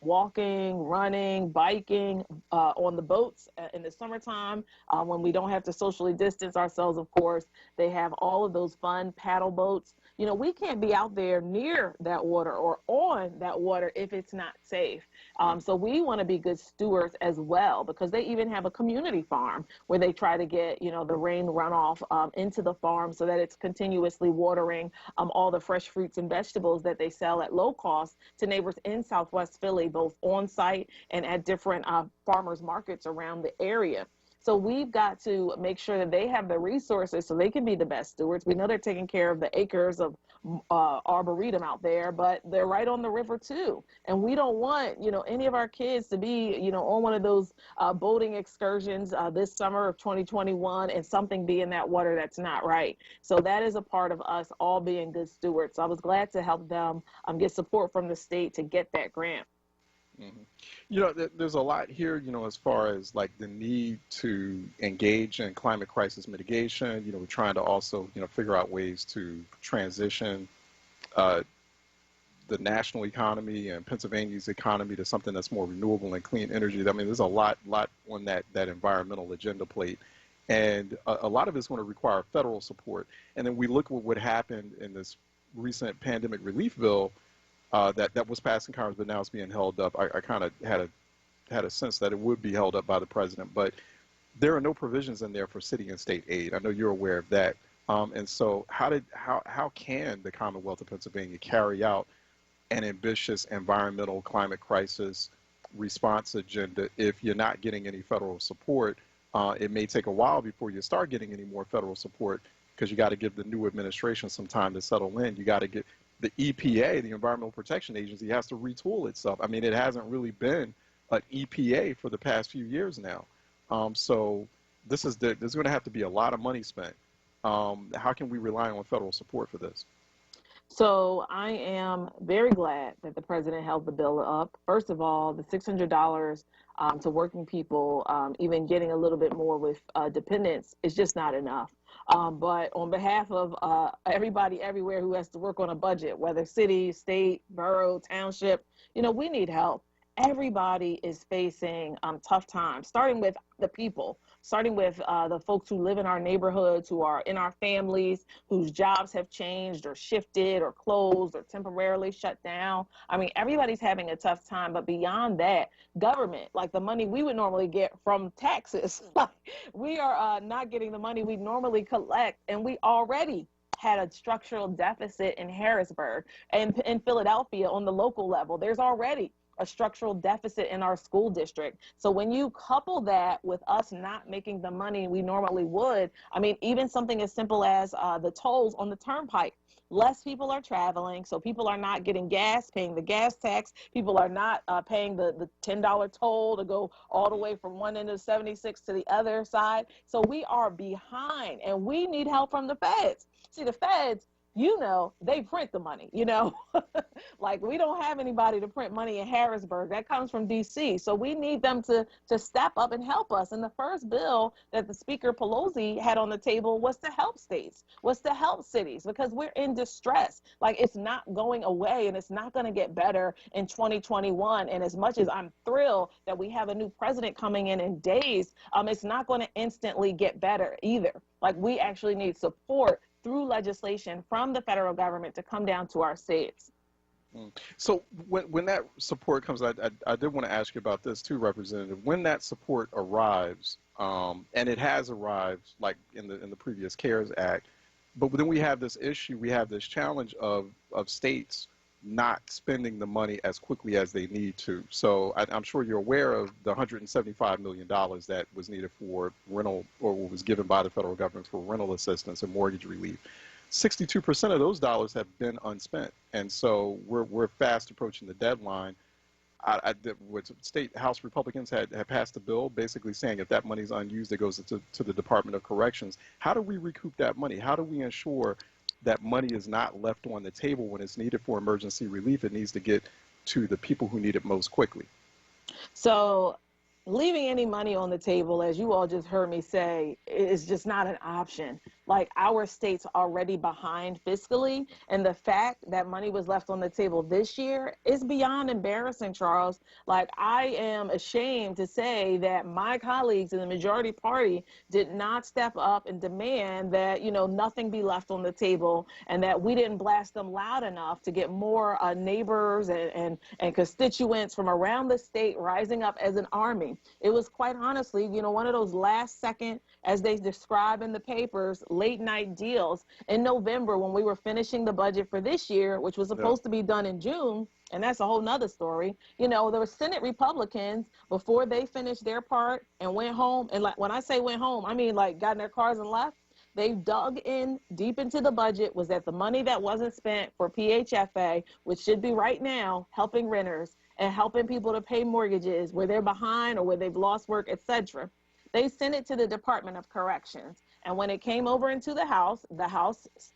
walking, running, biking, on the boats in the summertime, when we don't have to socially distance ourselves, of course, they have all of those fun paddle boats. We can't be out there near that water or on that water if it's not safe. So we want to be good stewards as well, because they even have a community farm where they try to get, the rain runoff into the farm so that it's continuously watering all the fresh fruits and vegetables that they sell at low cost to neighbors in Southwest Philly, both on site and at different farmers markets around the area. So we've got to make sure that they have the resources so they can be the best stewards. We know they're taking care of the acres of arboretum out there, but they're right on the river too. And we don't want, any of our kids to be, on one of those boating excursions this summer of 2021 and something be in that water that's not right. So that is a part of us all being good stewards. So I was glad to help them get support from the state to get that grant. Mm-hmm. There's a lot here, as far as like the need to engage in climate crisis mitigation. We're trying to also, figure out ways to transition the national economy and Pennsylvania's economy to something that's more renewable and clean energy. I mean, there's a lot on that environmental agenda plate. And a lot of it's going to require federal support. And then we look at what happened in this recent pandemic relief bill that was passed in Congress, but now it's being held up. I kind of had a sense that it would be held up by the president, but there are no provisions in there for city and state aid. I know you're aware of that. And so how can the Commonwealth of Pennsylvania carry out an ambitious environmental climate crisis response agenda if you're not getting any federal support? It may take a while before you start getting any more federal support because you got to give the new administration some time to settle in. You got to get the EPA, the Environmental Protection Agency, has to retool itself. I mean, it hasn't really been an EPA for the past few years now. So there's going to have to be a lot of money spent. How can we rely on federal support for this? So I am very glad that the president held the bill up. First of all, the $600 to working people, even getting a little bit more with dependents is just not enough. But on behalf of everybody everywhere who has to work on a budget, whether city, state, borough, township, we need help. Everybody is facing tough times, starting with the people, starting with the folks who live in our neighborhoods, who are in our families, whose jobs have changed or shifted or closed or temporarily shut down. I mean, everybody's having a tough time. But beyond that, government, like the money we would normally get from taxes, we are not getting the money we normally collect. And we already had a structural deficit in Harrisburg and in Philadelphia on the local level. There's already a structural deficit in our school district. So when you couple that with us not making the money we normally would, I mean, even something as simple as the tolls on the turnpike, less people are traveling, so people are not getting gas, paying the gas tax. People are not paying the $10 toll to go all the way from one end of 76 to the other side. So we are behind, and we need help from the feds. See, the feds, they print the money, like we don't have anybody to print money in Harrisburg. That comes from DC. So we need them to step up and help us. And the first bill that the Speaker Pelosi had on the table was to help states, was to help cities, because we're in distress. Like, it's not going away, and it's not going to get better in 2021. And as much as I'm thrilled that we have a new president coming in days, it's not going to instantly get better either. Like, we actually need support through legislation from the federal government to come down to our states. So when that support comes, I did want to ask you about this too, Representative. When that support arrives, and it has arrived, like in the previous CARES Act, but then we have this issue, we have this challenge of states not spending the money as quickly as they need to. So I'm sure you're aware of the $175 million that was needed for rental, or was given by the federal government for rental assistance and mortgage relief. 62% of those dollars have been unspent. And so we're fast approaching the deadline. State House Republicans had passed a bill basically saying if that money is unused, it goes to the Department of Corrections. How do we recoup that money? How do we ensure that money is not left on the table when it's needed for emergency relief? It needs to get to the people who need it most quickly. So leaving any money on the table, as you all just heard me say, is just not an option. Like, our state's already behind fiscally, and the fact that money was left on the table this year is beyond embarrassing, Charles. Like, I am ashamed to say that my colleagues in the majority party did not step up and demand that, nothing be left on the table, and that we didn't blast them loud enough to get more neighbors and constituents from around the state rising up as an army. It was quite honestly, one of those last second, as they describe in the papers, late night deals in November when we were finishing the budget for this year, which was supposed to be done in June. And that's a whole nother story. You know, there were Senate Republicans before they finished their part and went home. And like, when I say went home, I mean like got in their cars and left. They dug in deep into the budget, was that the money that wasn't spent for PHFA, which should be right now helping renters and helping people to pay mortgages where they're behind or where they've lost work, etc. They sent it to the Department of Corrections. And when it came over into the House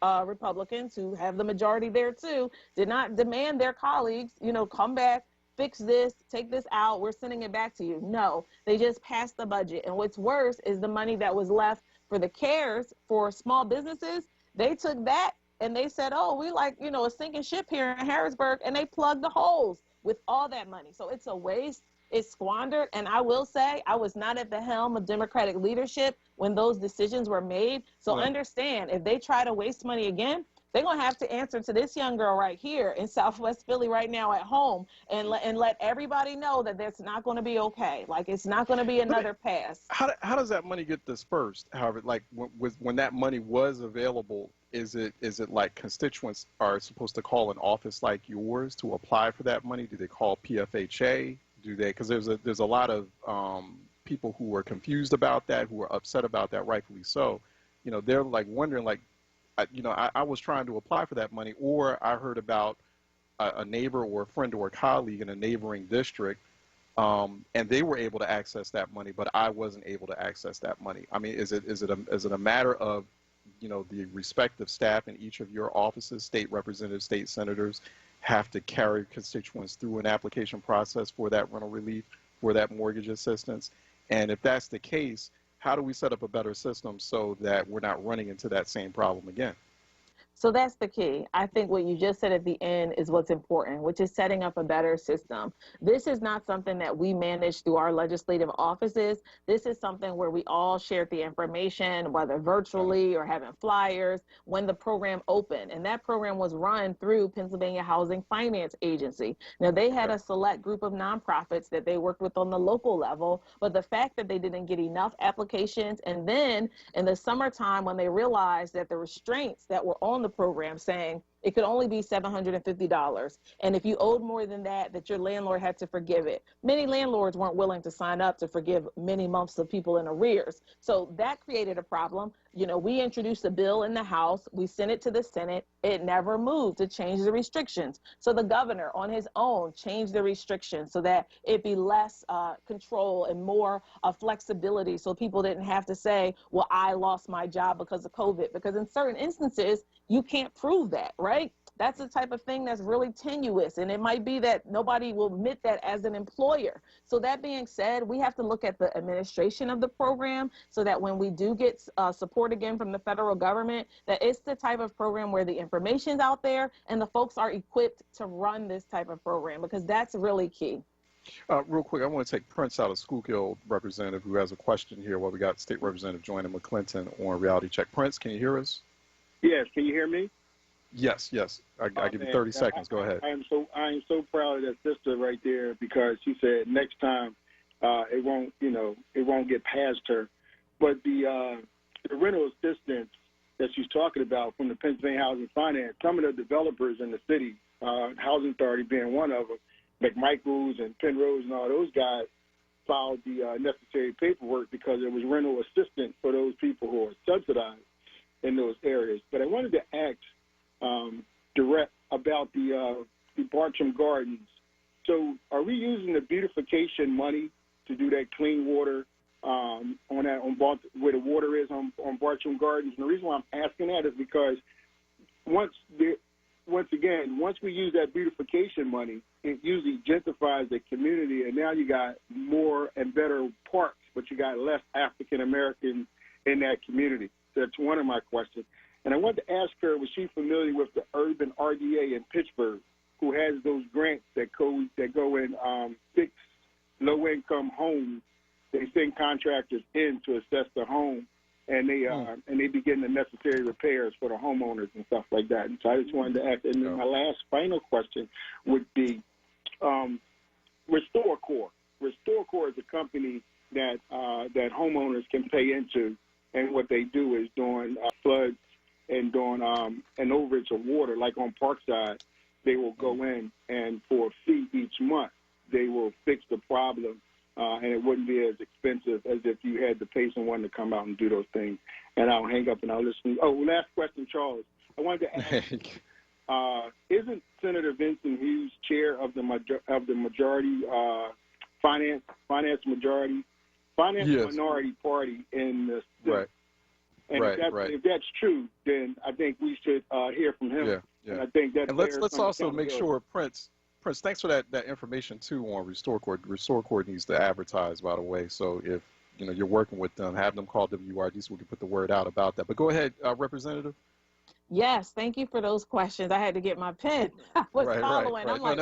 Republicans, who have the majority there too, did not demand their colleagues, you know, come back, fix this, take this out, we're sending it back to you. No, they just passed the budget. And what's worse is the money that was left for the CARES for small businesses. They took that and they said, oh, we like, you know, a sinking ship here in Harrisburg, and they plugged the holes with all that money. So it's a waste. It's squandered. And I will say, I was not at the helm of Democratic leadership when those decisions were made. So understand, if they try to waste money again, they're going to have to answer to this young girl right here in Southwest Philly right now at home and let everybody know that that's not going to be okay. Like, it's not going to be another pass. How does that money get dispersed? However, like when that money was available, is it like constituents are supposed to call an office like yours to apply for that money? Do they call PFHA? Do they? Because there's a lot of people who are confused about that, who are upset about that, rightfully so. You know, they're like wondering, like, you know, I was trying to apply for that money, or I heard about a neighbor or a friend or a colleague in a neighboring district, and they were able to access that money, but I wasn't able to access that money. I mean, is it a matter of, you know, the respective staff in each of your offices, state representatives, state senators, have to carry constituents through an application process for that rental relief, for that mortgage assistance? And if that's the case, how do we set up a better system so that we're not running into that same problem again? So that's the key. I think what you just said at the end is what's important, which is setting up a better system. This is not something that we manage through our legislative offices. This is something where we all shared the information, whether virtually or having flyers, when the program opened. And that program was run through Pennsylvania Housing Finance Agency. Now, they had a select group of nonprofits that they worked with on the local level, but the fact that they didn't get enough applications, and then in the summertime when they realized that the restraints that were on the program saying it could only be $750, and if you owed more than that, that your landlord had to forgive it. Many landlords weren't willing to sign up to forgive many months of people in arrears. So that created a problem. You know, we introduced a bill in the House, we sent it to the Senate, it never moved to change the restrictions. So the governor on his own changed the restrictions so that it be less control and more flexibility, so people didn't have to say, well, I lost my job because of COVID, because in certain instances, you can't prove that, right? That's the type of thing that's really tenuous, and it might be that nobody will admit that as an employer. So that being said, we have to look at the administration of the program so that when we do get support again from the federal government, that it's the type of program where the information's out there and the folks are equipped to run this type of program, because that's really key. Real quick, I want to take Prince out of Schuylkill representative who has a question here while we got State Representative Joanna McClinton on Reality Check. Prince, can you hear us? Yes, can you hear me? Yes. I'll give you 30 seconds. Go ahead. I am so proud of that sister right there, because she said next time it won't get past her. But the rental assistance that she's talking about from the Pennsylvania Housing Finance, some of the developers in the city, Housing Authority being one of them, McMichaels and Penrose and all those guys, filed the necessary paperwork because there was rental assistance for those people who are subsidized in those areas. But I wanted to ask direct about the Bartram Gardens. So are we using the beautification money to do that clean water where the water is on Bartram Gardens? And the reason why I'm asking that is because once we use that beautification money, it usually gentrifies the community, and now you got more and better parks, but you got less African Americans in that community. That's one of my questions. And I wanted to ask her, was she familiar with the Urban RDA in Pittsburgh, who has those grants that go in fix low-income homes? They send contractors in to assess the home, and they begin the necessary repairs for the homeowners and stuff like that. And so I just wanted to ask. And then my last final question would be RestoreCore. RestoreCore is a company that homeowners can pay into and what they do is during floods and during an overage of water, like on Parkside, they will go in and for a fee each month, they will fix the problem, and it wouldn't be as expensive as if you had to pay someone to come out and do those things. And I'll hang up and I'll listen. Oh, last question, Charles. I wanted to ask, isn't Senator Vincent Hughes chair of the majority finance minority party in the Senate? Right. And if that's true, then I think we should hear from him. Yeah. And I think that. And let's also make sure, Prince, thanks for that information too on Restore Court. Restore Court needs to advertise, by the way. So if you're working with them, have them call WURD so we can put the word out about that. But go ahead, Representative. Yes, thank you for those questions. I had to get my pen. I was following. Right. I'm like,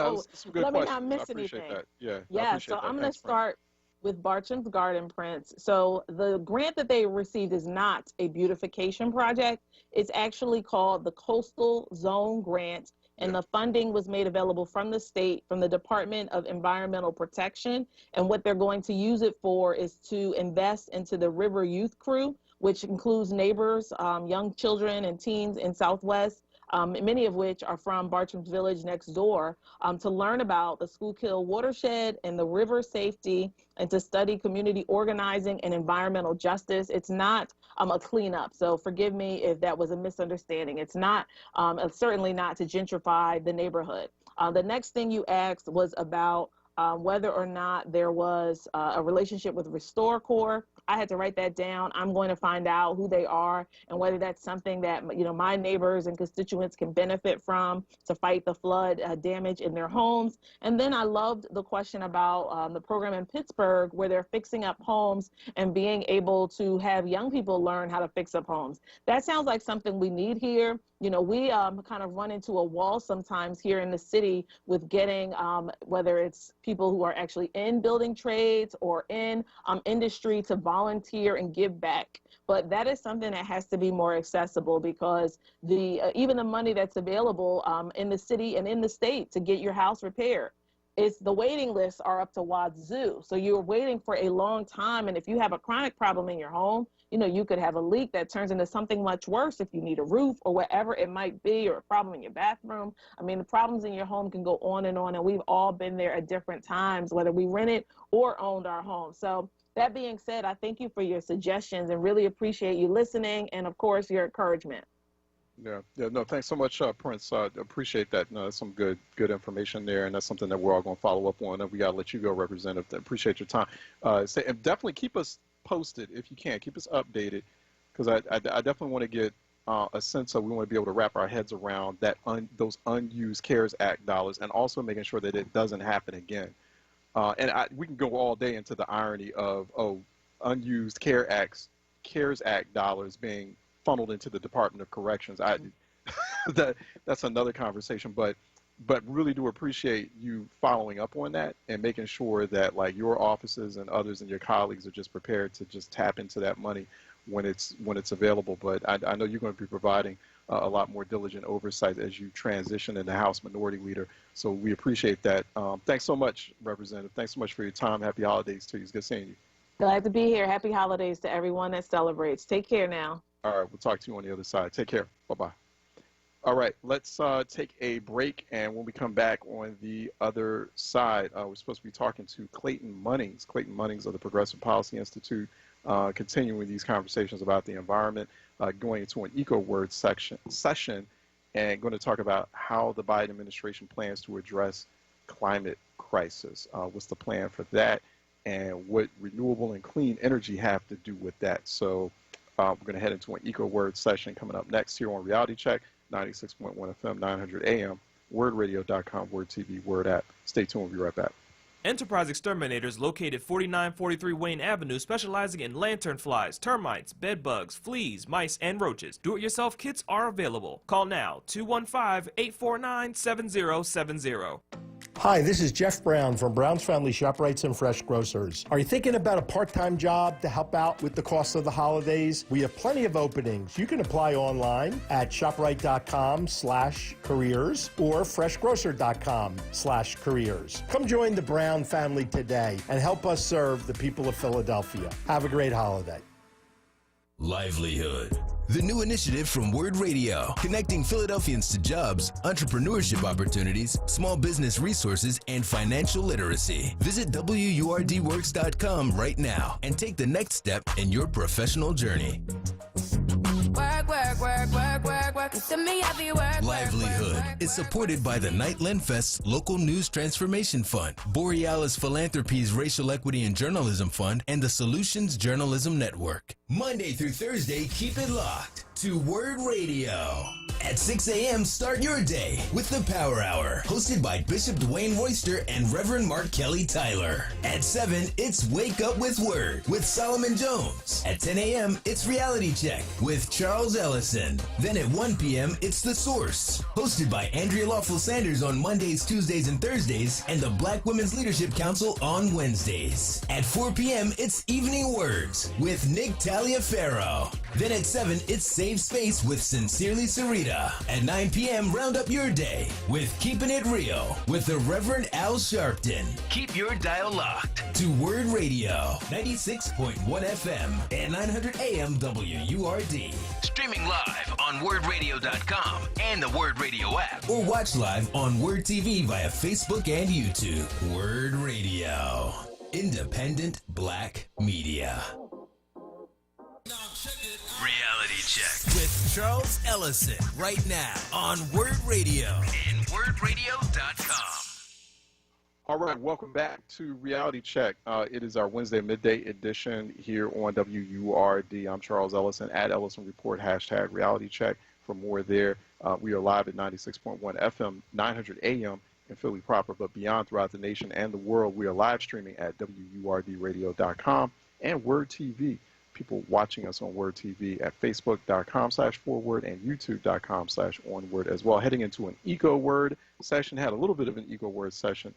let me not miss anything. That. Yeah. Yeah. So I'm going to start with Bartram's Garden, Prince. So the grant that they received is not a beautification project. It's actually called the Coastal Zone Grant, and the funding was made available from the state, from the Department of Environmental Protection. And what they're going to use it for is to invest into the River Youth Crew, which includes neighbors, young children and teens in Southwest, many of which are from Bartram's Village next door, to learn about the Schuylkill watershed and the river safety, and to study community organizing and environmental justice. It's not a cleanup, so forgive me if that was a misunderstanding. It's not, certainly not to gentrify the neighborhood. The next thing you asked was about whether or not there was a relationship with Restore Corps. I had to write that down. I'm going to find out who they are and whether that's something that my neighbors and constituents can benefit from to fight the flood damage in their homes. And then I loved the question about the program in Pittsburgh where they're fixing up homes and being able to have young people learn how to fix up homes. That sounds like something we need here. We kind of run into a wall sometimes here in the city with getting, whether it's people who are actually in building trades or in industry to volunteer and give back. But that is something that has to be more accessible because even the money that's available in the city and in the state to get your house repaired, the waiting lists are up to wazoo. So you're waiting for a long time. And if you have a chronic problem in your home, you could have a leak that turns into something much worse if you need a roof or whatever it might be, or a problem in your bathroom. I mean, the problems in your home can go on, and we've all been there at different times, whether we rented or owned our home. So that being said, I thank you for your suggestions and really appreciate you listening and, of course, your encouragement. Yeah, no, thanks so much, Prince. Appreciate that. No, that's some good information there, and that's something that we're all going to follow up on. And we got to let you go, Representative. Appreciate your time. And definitely keep us posted if you can. Keep us updated, because I definitely want to get a sense of, we want to be able to wrap our heads around that those unused CARES Act dollars, and also making sure that it doesn't happen again. We can go all day into the irony of unused CARES Act dollars being funneled into the Department of Corrections. That's another conversation, but really do appreciate you following up on that and making sure that your offices and others and your colleagues are just prepared to just tap into that money when it's available. But I know you're going to be providing a lot more diligent oversight as you transition into House Minority Leader. So we appreciate that. Thanks so much, Representative. Thanks so much for your time. Happy holidays to you. It's good seeing you. Glad to be here. Happy holidays to everyone that celebrates. Take care now. All right, we'll talk to you on the other side. Take care. Bye-bye. All right, let's take a break, and when we come back on the other side, we're supposed to be talking to Clayton Munnings. Clayton Munnings of the Progressive Policy Institute, continuing these conversations about the environment, going into an EcoWord session, and going to talk about how the Biden administration plans to address climate crisis. What's the plan for that, and what renewable and clean energy have to do with that? So we're going to head into an EcoWord session coming up next here on Reality Check, 96.1 FM, 900 AM, WURDradio.com, WURD TV, WURD app. Stay tuned. We'll be right back. Enterprise Exterminators, located 4943 Wayne Avenue, specializing in lantern flies, termites, bed bugs, fleas, mice, and roaches. Do-it-yourself kits are available. Call now, 215-849-7070. Hi, this is Jeff Brown from Brown's Family ShopRites and Fresh Grocers. Are you thinking about a part-time job to help out with the cost of the holidays? We have plenty of openings. You can apply online at shoprite.com/careers or freshgrocer.com/careers. Come join the Brown family today and help us serve the people of Philadelphia. Have a great holiday. Livelihood, the new initiative from WURD Radio, connecting Philadelphians to jobs, entrepreneurship opportunities, small business resources, and financial literacy. Visit WURDworks.com right now and take the next step in your professional journey. Livelihood is supported by the Nightland Fest's Local News Transformation Fund, Borealis Philanthropies Racial Equity and Journalism Fund, and the Solutions Journalism Network. Monday through Thursday, keep it locked to WURD Radio. At 6 a.m., start your day with the Power Hour, hosted by Bishop Dwayne Royster and Reverend Mark Kelly Tyler. At 7, it's Wake Up with WURD with Solomon Jones. At 10 a.m., it's Reality Check with Charles Ellison. Then at 1 p.m., it's The Source, hosted by Andrea Lawful Sanders on Mondays, Tuesdays, and Thursdays, and the Black Women's Leadership Council on Wednesdays. At 4 p.m., it's Evening Words with Nick Taliaferro. Then at 7, it's Save Space with Sincerely Sarita. At 9 p.m., round up your day with Keeping It Real with the Reverend Al Sharpton. Keep your dial locked to WURD Radio, 96.1 FM and 900 AM WURD. Streaming live on WURDradio.com and the WURD Radio app. Or watch live on WURD TV via Facebook and YouTube. WURD Radio. Independent Black Media. Reality Check with Charles Ellison right now on WURD Radio and WURDradio.com. All right, welcome back to Reality Check. It is our Wednesday midday edition here on WURD. I'm Charles Ellison at Ellison Report, hashtag Reality Check. For more there, we are live at 96.1 FM, 900 AM in Philly proper, but beyond throughout the nation and the world. We are live streaming at WURDradio.com and WURD TV. People watching us on WURD TV at Facebook.com/4WURD and YouTube.com/onWURD as well. Heading into an EcoWord session, had a little bit of an EcoWord session.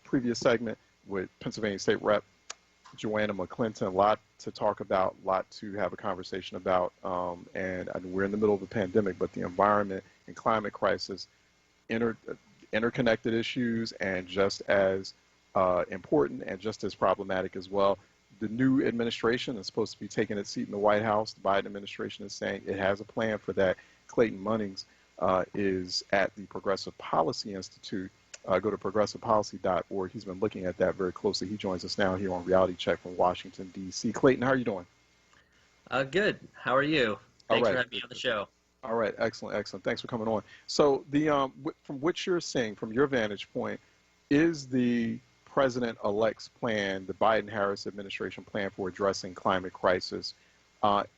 Previous segment with Pennsylvania State Rep Joanna McClinton. A lot to talk about, a lot to have a conversation about. And we're in the middle of a pandemic, but the environment and climate crisis, interconnected issues, and just as important and just as problematic as well. The new administration is supposed to be taking its seat in the White House. The Biden administration is saying it has a plan for that. Clayton Munnings is at the Progressive Policy Institute. Go to progressivepolicy.org. He's been looking at that very closely. He joins us now here on Reality Check from Washington, D.C. Clayton, how are you doing? Good. How are you? Thanks for having me on the show. All right. Excellent. Excellent. Thanks for coming on. So from what you're seeing, from your vantage point, is the President-elect's plan, the Biden-Harris administration plan for addressing climate crisis,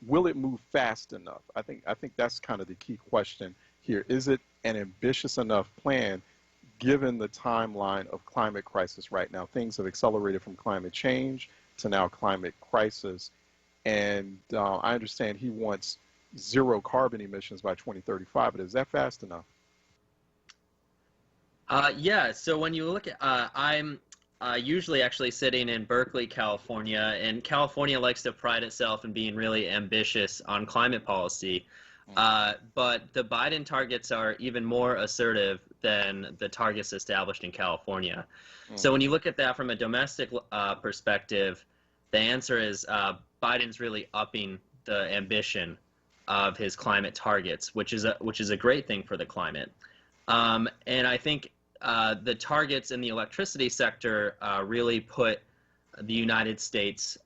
will it move fast enough? I think that's kind of the key question here. Is it an ambitious enough plan given the timeline of climate crisis right now? Things have accelerated from climate change to now climate crisis. And I understand he wants zero carbon emissions by 2035, but is that fast enough? Yeah, so when you look at, I'm usually actually sitting in Berkeley, California, and California likes to pride itself in being really ambitious on climate policy. But the Biden targets are even more assertive than the targets established in California. So when you look at that from a domestic perspective, the answer is Biden's really upping the ambition of his climate targets, which is a great thing for the climate. And I think the targets in the electricity sector really put the United States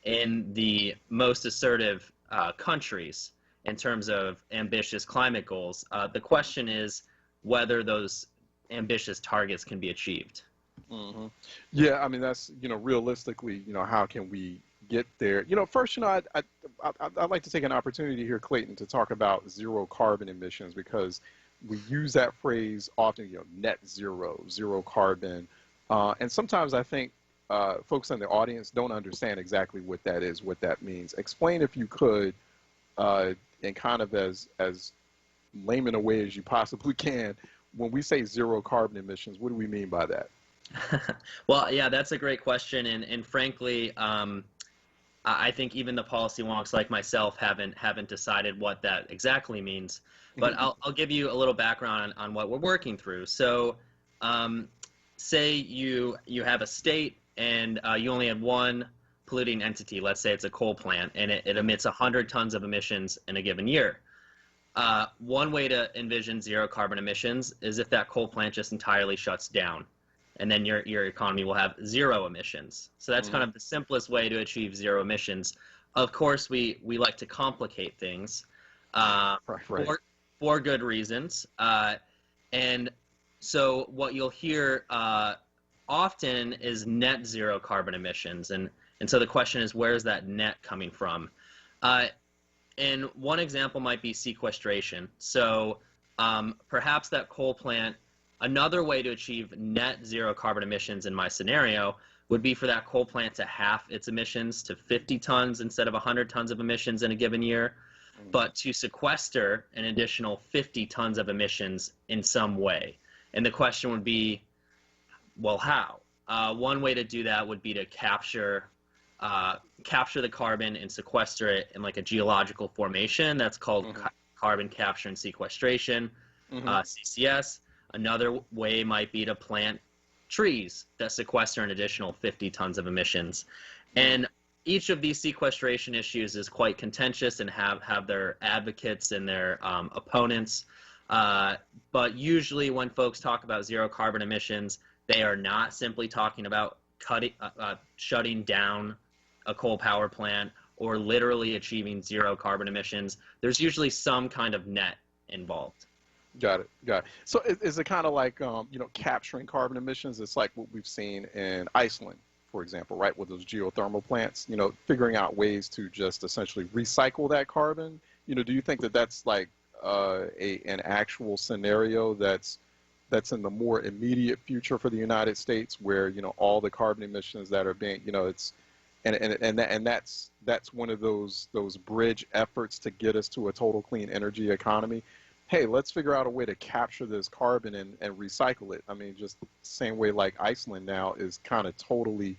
in the most assertive countries in terms of ambitious climate goals. The question is whether those ambitious targets can be achieved. Mm-hmm. Yeah, I mean, that's, realistically, how can we get there? First, I'd like to take an opportunity here, Clayton, to talk about zero carbon emissions, because we use that phrase often, net zero, zero carbon. And sometimes I think folks in the audience don't understand exactly what that is, what that means. Explain, if you could, and kind of as layman a way as you possibly can, when we say zero carbon emissions, what do we mean by that? Well, yeah, that's a great question. And frankly, I think even the policy wonks like myself haven't decided what that exactly means. But I'll give you a little background on what we're working through. So say you have a state and you only had one polluting entity, let's say it's a coal plant, and it emits 100 tons of emissions in a given year. One way to envision zero carbon emissions is if that coal plant just entirely shuts down, and then your economy will have zero emissions. So that's kind of the simplest way to achieve zero emissions. Of course, we like to complicate things for good reasons. And so what you'll hear often is net zero carbon emissions. And so the question is, where is that net coming from? And one example might be sequestration. So perhaps that coal plant, another way to achieve net zero carbon emissions in my scenario would be for that coal plant to half its emissions to 50 tons instead of 100 tons of emissions in a given year, but to sequester an additional 50 tons of emissions in some way. And the question would be, well, how? One way to do that would be to capture the carbon and sequester it in like a geological formation. That's called carbon capture and sequestration, CCS. Another way might be to plant trees that sequester an additional 50 tons of emissions. And each of these sequestration issues is quite contentious and have their advocates and their opponents. But usually when folks talk about zero carbon emissions, they are not simply talking about shutting down a coal power plant or literally achieving zero carbon emissions. There's usually some kind of net involved. Got it. So is it kind of like, capturing carbon emissions? It's like what we've seen in Iceland, for example, right, with those geothermal plants, figuring out ways to just essentially recycle that carbon. Do you think that that's like an actual scenario that's in the more immediate future for the United States, where, all the carbon emissions that are being, that's one of those bridge efforts to get us to a total clean energy economy? Hey, let's figure out a way to capture this carbon and recycle it. I mean, just the same way like Iceland now is kind of totally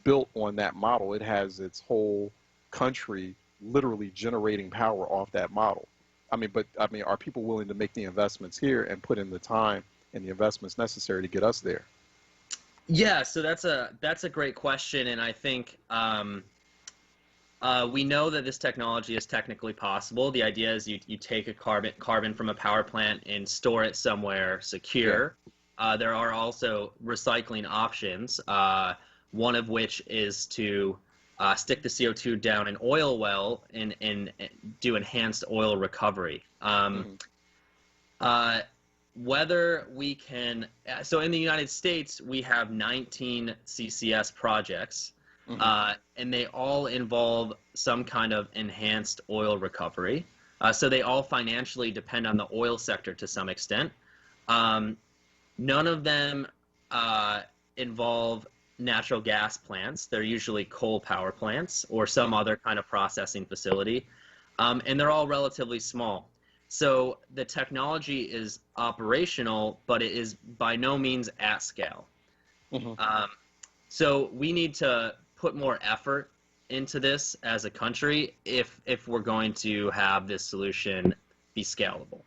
built on that model. It has its whole country literally generating power off that model. Are people willing to make the investments here and put in the time and the investments necessary to get us there? Yeah, so that's a great question, and I think we know that this technology is technically possible. The idea is you take a carbon from a power plant and store it somewhere secure. Yeah. There are also recycling options, one of which is to stick the CO2 down an oil well and do enhanced oil recovery. Whether we can, so in the United States, we have 19 CCS projects, and they all involve some kind of enhanced oil recovery. So they all financially depend on the oil sector to some extent. None of them involve natural gas plants. They're usually coal power plants or some other kind of processing facility. And they're all relatively small. So the technology is operational, but it is by no means at scale. So we need to put more effort into this as a country if we're going to have this solution be scalable.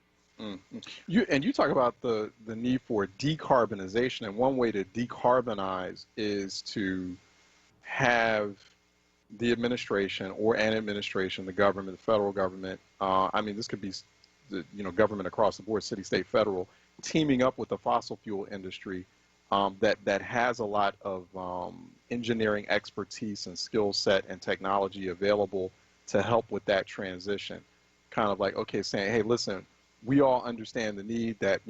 You talk about the need for decarbonization, and one way to decarbonize is to have the administration or an administration, the government, the federal government, this could be the government across the board, city, state, federal, teaming up with the fossil fuel industry that has a lot of engineering expertise and skill set and technology available to help with that transition. Kind of like, okay, saying, hey, listen, we all understand the need that,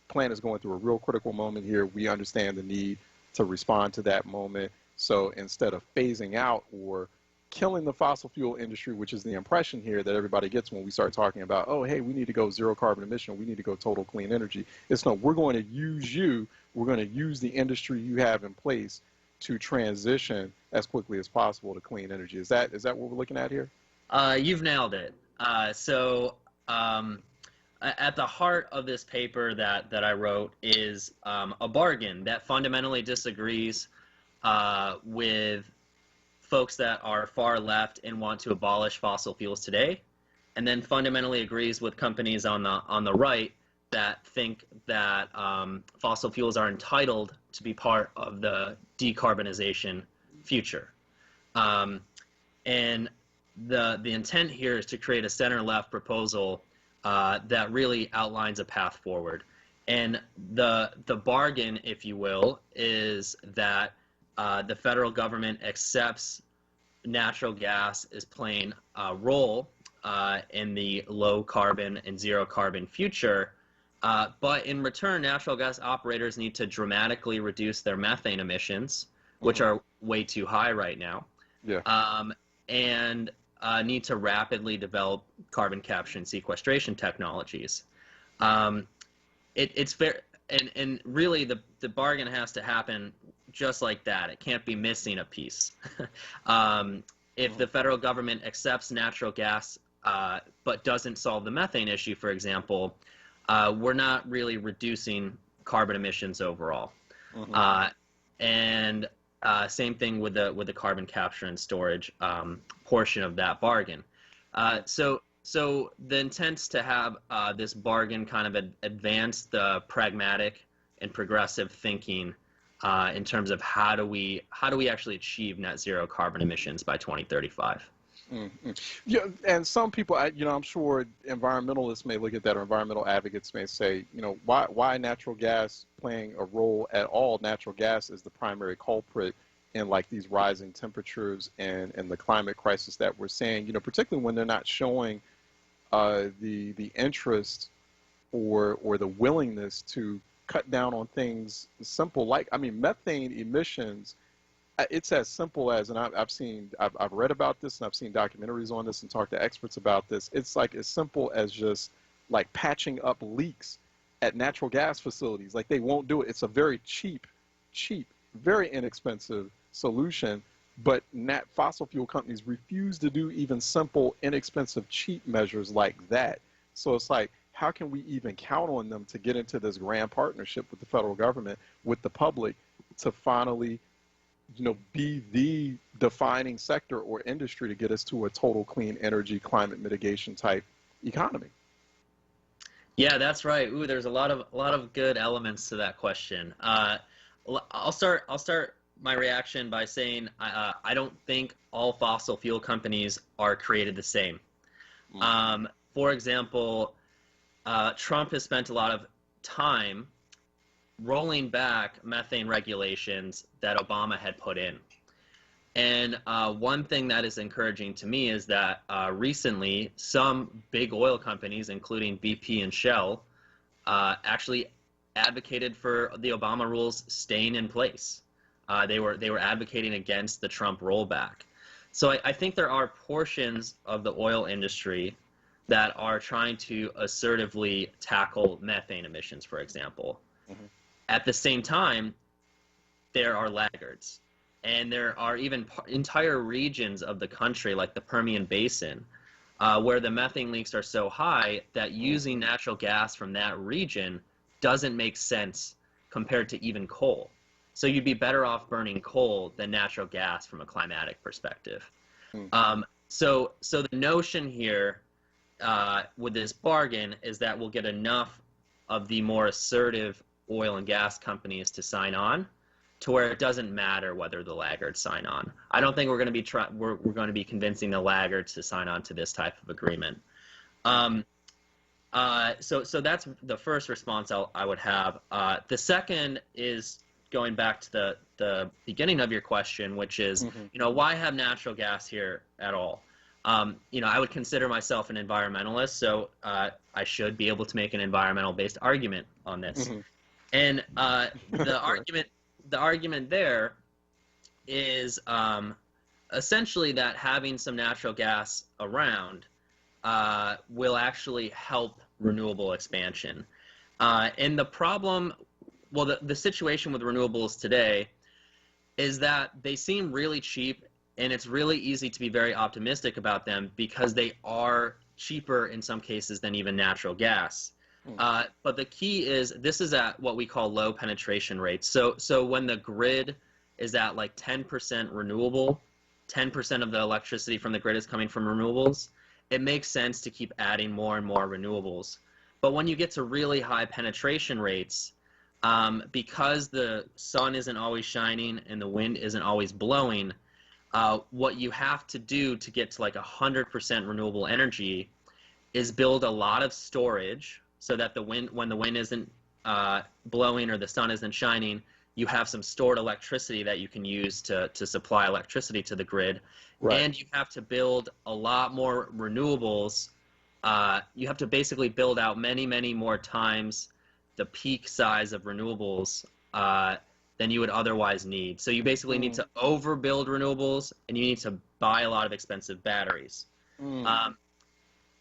plant is going through a real critical moment here. We understand the need to respond to that moment. So instead of phasing out or killing the fossil fuel industry, which is the impression here that everybody gets when we start talking about, oh, hey, we need to go zero carbon emission, we need to go total clean energy. It's no, we're going to use you, we're going to use the industry you have in place to transition as quickly as possible to clean energy. Is that what we're looking at here? You've nailed it. At the heart of this paper that I wrote is a bargain that fundamentally disagrees with folks that are far left and want to abolish fossil fuels today, and then fundamentally agrees with companies on the right that think that fossil fuels are entitled to be part of the decarbonization future. And the intent here is to create a center-left proposal that really outlines a path forward. And the bargain, if you will, is that the federal government accepts natural gas is playing a role in the low carbon and zero carbon future, but in return, natural gas operators need to dramatically reduce their methane emissions, which are way too high right now, and need to rapidly develop carbon capture and sequestration technologies. It's fair, and really the bargain has to happen just like that. It can't be missing a piece. If the federal government accepts natural gas but doesn't solve the methane issue, for example, we're not really reducing carbon emissions overall. And same thing with the carbon capture and storage portion of that bargain. So the intent's to have this bargain kind of advance the pragmatic and progressive thinking in terms of how do we actually achieve net zero carbon emissions by 2035. Yeah, and some people, I'm sure environmentalists may look at that, or environmental advocates may say, why natural gas playing a role at all? Natural gas is the primary culprit in like these rising temperatures and the climate crisis that we're seeing. Particularly when they're not showing the interest or the willingness to cut down on things simple like, methane emissions. It's as simple as, and I've read about this and I've seen documentaries on this and talked to experts about this. It's like as simple as just like patching up leaks at natural gas facilities. Like they won't do it. It's a very cheap, very inexpensive solution, but fossil fuel companies refuse to do even simple, inexpensive, cheap measures like that. So it's like, how can we even count on them to get into this grand partnership with the federal government, with the public, to finally be the defining sector or industry to get us to a total clean energy, climate mitigation type economy? Yeah, that's right. Ooh, there's a lot of good elements to that question. I'll start my reaction by saying I don't think all fossil fuel companies are created the same. For example, Trump has spent a lot of time rolling back methane regulations that Obama had put in. And one thing that is encouraging to me is that recently some big oil companies, including BP and Shell, actually advocated for the Obama rules staying in place. They were advocating against the Trump rollback. So I think there are portions of the oil industry that are trying to assertively tackle methane emissions, for example. At the same time, there are laggards. And there are even entire regions of the country, like the Permian Basin, where the methane leaks are so high that using natural gas from that region doesn't make sense compared to even coal. So you'd be better off burning coal than natural gas from a climatic perspective. So the notion here with this bargain is that we'll get enough of the more assertive oil and gas companies to sign on to where it doesn't matter whether the laggards sign on. I don't think we're going to be we're going to be convincing the laggards to sign on to this type of agreement. So that's the first response I would have. The second is going back to the beginning of your question, which is, why have natural gas here at all? I would consider myself an environmentalist, so I should be able to make an environmental-based argument on this. And the argument there is essentially that having some natural gas around will actually help renewable expansion. And the problem, the situation with renewables today is that they seem really cheap, and it's really easy to be very optimistic about them because they are cheaper in some cases than even natural gas. But the key is this is at what we call low penetration rates. So when the grid is at like 10% renewable, 10% of the electricity from the grid is coming from renewables, it makes sense to keep adding more and more renewables. But when you get to really high penetration rates, because the sun isn't always shining and the wind isn't always blowing, what you have to do to get to like 100% renewable energy is build a lot of storage so that when the wind isn't blowing or the sun isn't shining, you have some stored electricity that you can use to supply electricity to the grid. Right. And you have to build a lot more renewables. You have to basically build out many, many more times the peak size of renewables than you would otherwise need. So you basically need to overbuild renewables, and you need to buy a lot of expensive batteries.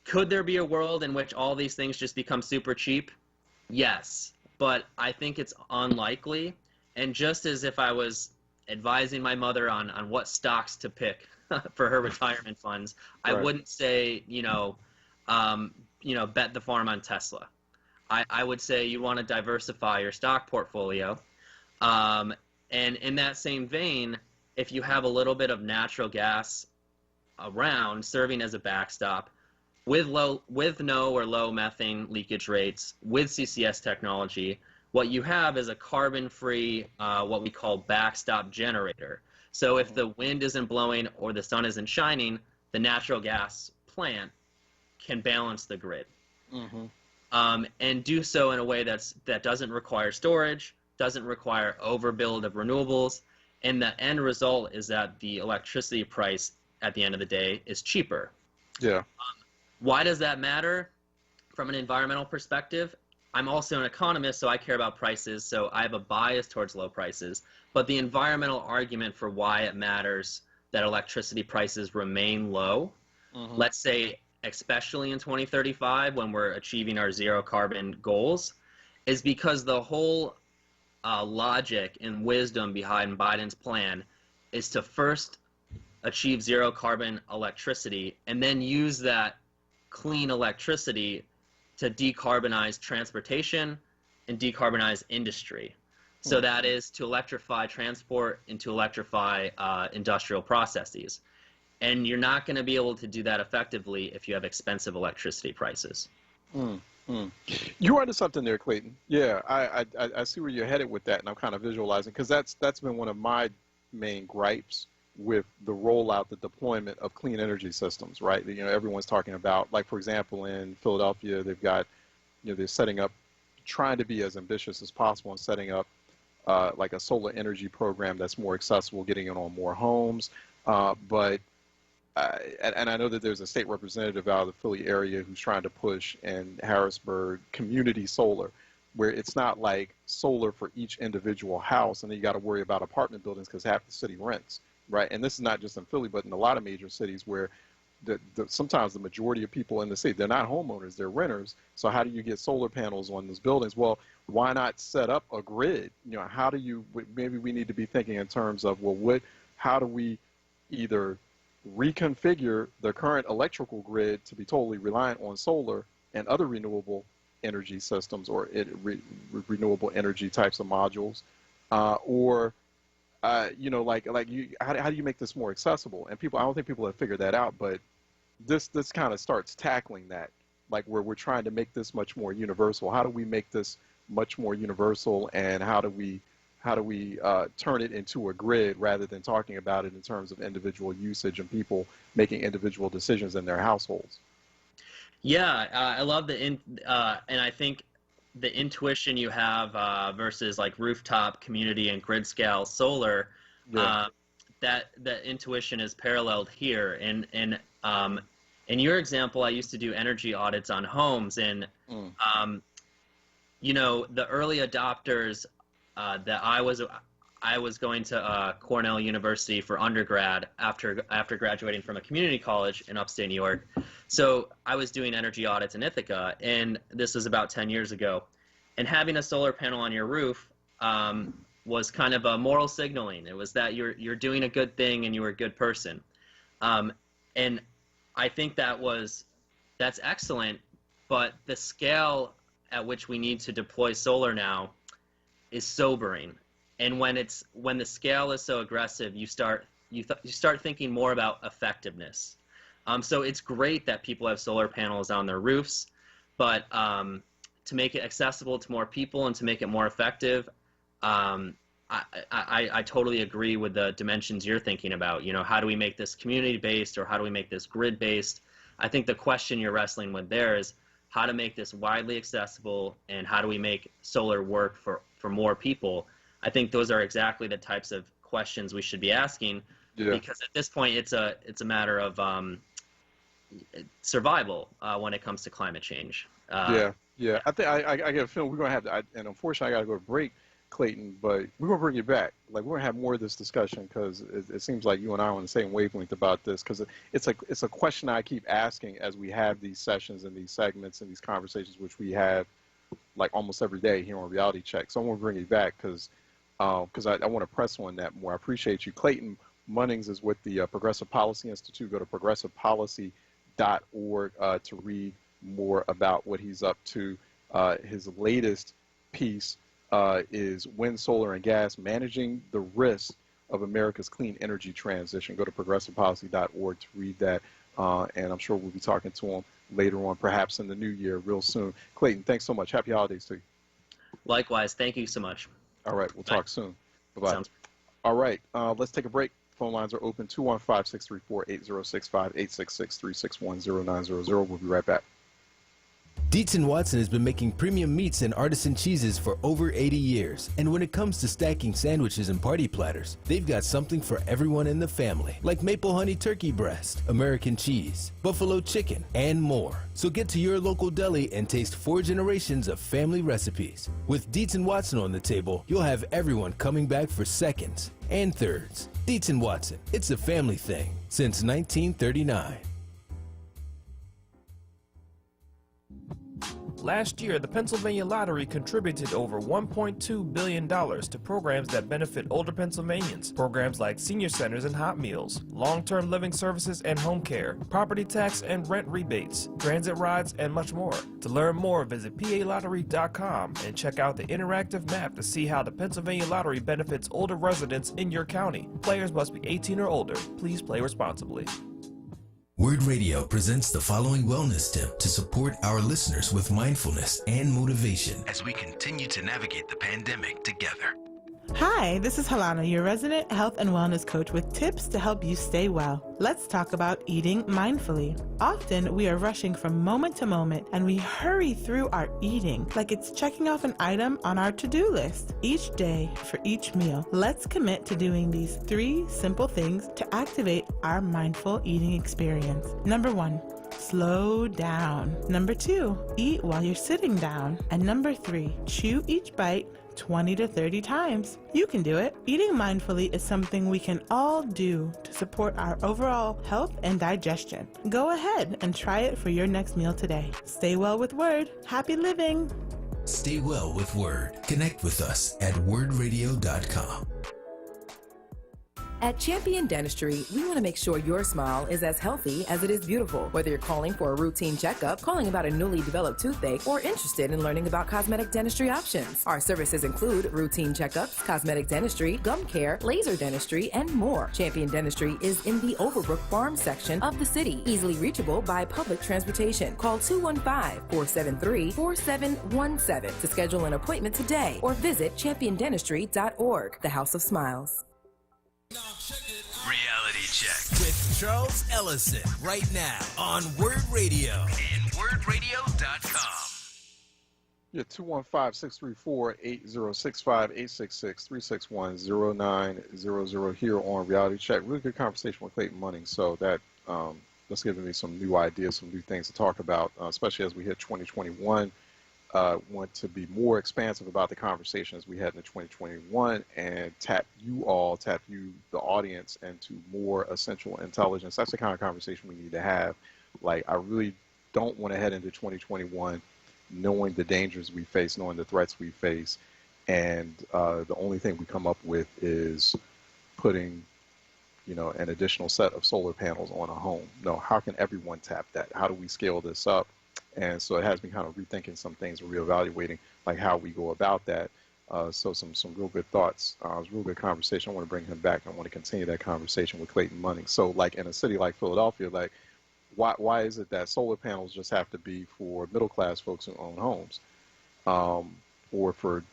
Could there be a world in which all these things just become super cheap? Yes, but I think it's unlikely. And just as if I was advising my mother on what stocks to pick for her retirement funds, I wouldn't say, bet the farm on Tesla. I would say you want to diversify your stock portfolio. And in that same vein, if you have a little bit of natural gas around serving as a backstop, with no or low methane leakage rates, with CCS technology, what you have is a carbon-free, what we call backstop generator. So if the wind isn't blowing or the sun isn't shining, the natural gas plant can balance the grid. And do so in a way that doesn't require storage, doesn't require overbuild of renewables, and the end result is that the electricity price at the end of the day is cheaper. Yeah. Why does that matter from an environmental perspective? I'm also an economist, so I care about prices, so I have a bias towards low prices. But the environmental argument for why it matters that electricity prices remain low, let's say especially in 2035 when we're achieving our zero carbon goals, is because the whole logic and wisdom behind Biden's plan is to first achieve zero carbon electricity and then use that clean electricity to decarbonize transportation and decarbonize industry. So that is to electrify transport and to electrify industrial processes. And you're not going to be able to do that effectively if you have expensive electricity prices. You're onto something there, Clayton. Yeah, I see where you're headed with that, and I'm kind of visualizing, because that's been one of my main gripes with the rollout, the deployment of clean energy systems, right? Everyone's talking about, like, for example, in Philadelphia, they've got, they're setting up, trying to be as ambitious as possible in setting up like a solar energy program that's more accessible, getting it on more homes. And I know that there's a state representative out of the Philly area who's trying to push in Harrisburg community solar, where it's not like solar for each individual house, and then you got to worry about apartment buildings because half the city rents. Right, and this is not just in Philly, but in a lot of major cities where sometimes the majority of people in the city, they're not homeowners, they're renters. So how do you get solar panels on those buildings? Well, why not set up a grid? How do you, maybe we need to be thinking in terms of, well, how do we either reconfigure the current electrical grid to be totally reliant on solar and other renewable energy systems or renewable energy types of modules, or how do you make this more accessible? And I don't think people have figured that out, but this kind of starts tackling that, like where we're trying to make this much more universal. How do we make this much more universal, and how do we turn it into a grid rather than talking about it in terms of individual usage and people making individual decisions in their households? Yeah, I love and I think the intuition you have versus like rooftop, community, and grid scale solar, that intuition is paralleled here. And in your example, I used to do energy audits on homes, and the early adopters that I was going to Cornell University for undergrad after graduating from a community college in upstate New York. So I was doing energy audits in Ithaca, and this was about 10 years ago. And having a solar panel on your roof was kind of a moral signaling. It was that you're doing a good thing and you were a good person. And I think that's excellent, but the scale at which we need to deploy solar now is sobering. And when the scale is so aggressive, you start thinking more about effectiveness. So it's great that people have solar panels on their roofs, but to make it accessible to more people and to make it more effective, I I totally agree with the dimensions you're thinking about. How do we make this community-based, or how do we make this grid-based? I think the question you're wrestling with there is how to make this widely accessible, and how do we make solar work for more people. I think those are exactly the types of questions we should be asking, because at this point it's a matter of survival when it comes to climate change. I think I get a feeling we're going to have to, and unfortunately I got to go to break, Clayton, but we're going to bring you back. Like, we're going to have more of this discussion, because it seems like you and I are on the same wavelength about this, because it's a question I keep asking as we have these sessions and these segments and these conversations, which we have like almost every day here on Reality Check. So I want to bring you back because I want to press on that more. I appreciate you. Clayton Munnings is with the Progressive Policy Institute. Go to progressivepolicy.org to read more about what he's up to. His latest piece is Wind, Solar, and Gas, Managing the Risk of America's Clean Energy Transition. Go to progressivepolicy.org to read that, and I'm sure we'll be talking to him later on, perhaps in the new year, real soon. Clayton, thanks so much. Happy holidays to you. Likewise. Thank you so much. All right. We'll talk soon. Bye-bye. All right. Let's take a break. Phone lines are open, 215-634-8065, 866-361-0900. We'll be right back. Dietz & Watson has been making premium meats and artisan cheeses for over 80 years. And when it comes to stacking sandwiches and party platters, they've got something for everyone in the family, like maple honey turkey breast, American cheese, buffalo chicken, and more. So get to your local deli and taste 4 generations of family recipes. With Dietz & Watson on the table, you'll have everyone coming back for seconds and thirds. Dietz & Watson, it's a family thing since 1939. Last year, the Pennsylvania Lottery contributed over $1.2 billion to programs that benefit older Pennsylvanians. Programs like senior centers and hot meals, long-term living services and home care, property tax and rent rebates, transit rides, and much more. To learn more, visit PALottery.com and check out the interactive map to see how the Pennsylvania Lottery benefits older residents in your county. Players must be 18 or older. Please play responsibly. WURD Radio presents the following wellness tip to support our listeners with mindfulness and motivation as we continue to navigate the pandemic together. Hi, this is Halana, your resident health and wellness coach with tips to help you stay well. Let's talk about eating mindfully. Often we are rushing from moment to moment and we hurry through our eating like it's checking off an item on our to-do list. Each day for each meal, let's commit to doing these 3 simple things to activate our mindful eating experience. Number 1, slow down. Number 2, eat while you're sitting down. And number 3, chew each bite 20 to 30 times. You can do it. Eating mindfully is something we can all do to support our overall health and digestion. Go ahead and try it for your next meal today. Stay well with WURD. Happy living. Stay well with WURD. Connect with us at wordradio.com. At Champion Dentistry, we want to make sure your smile is as healthy as it is beautiful. Whether you're calling for a routine checkup, calling about a newly developed toothache, or interested in learning about cosmetic dentistry options. Our services include routine checkups, cosmetic dentistry, gum care, laser dentistry, and more. Champion Dentistry is in the Overbrook Farm section of the city, easily reachable by public transportation. Call 215-473-4717 to schedule an appointment today, or visit championdentistry.org, the House of Smiles. Reality Check with Charles Ellison right now on WURD Radio and wordradio.com. Yeah, 215-634-8065, 866-361-0900 here on Reality Check. Really good conversation with Clayton Munnings. So that that's giving me some new ideas, some new things to talk about, especially as we hit 2021. Want to be more expansive about the conversations we had in 2021 and tap you, the audience, into more essential intelligence. That's the kind of conversation we need to have. Like, I really don't want to head into 2021 knowing the dangers we face, knowing the threats we face, and the only thing we come up with is putting, an additional set of solar panels on a home. No, how can everyone tap that? How do we scale this up? And so it has me kind of rethinking some things and reevaluating like how we go about that. So some real good thoughts. It was a real good conversation. I want to bring him back. I want to continue that conversation with Clayton Munnings. So like in a city like Philadelphia, like why is it that solar panels just have to be for middle class folks who own homes, or for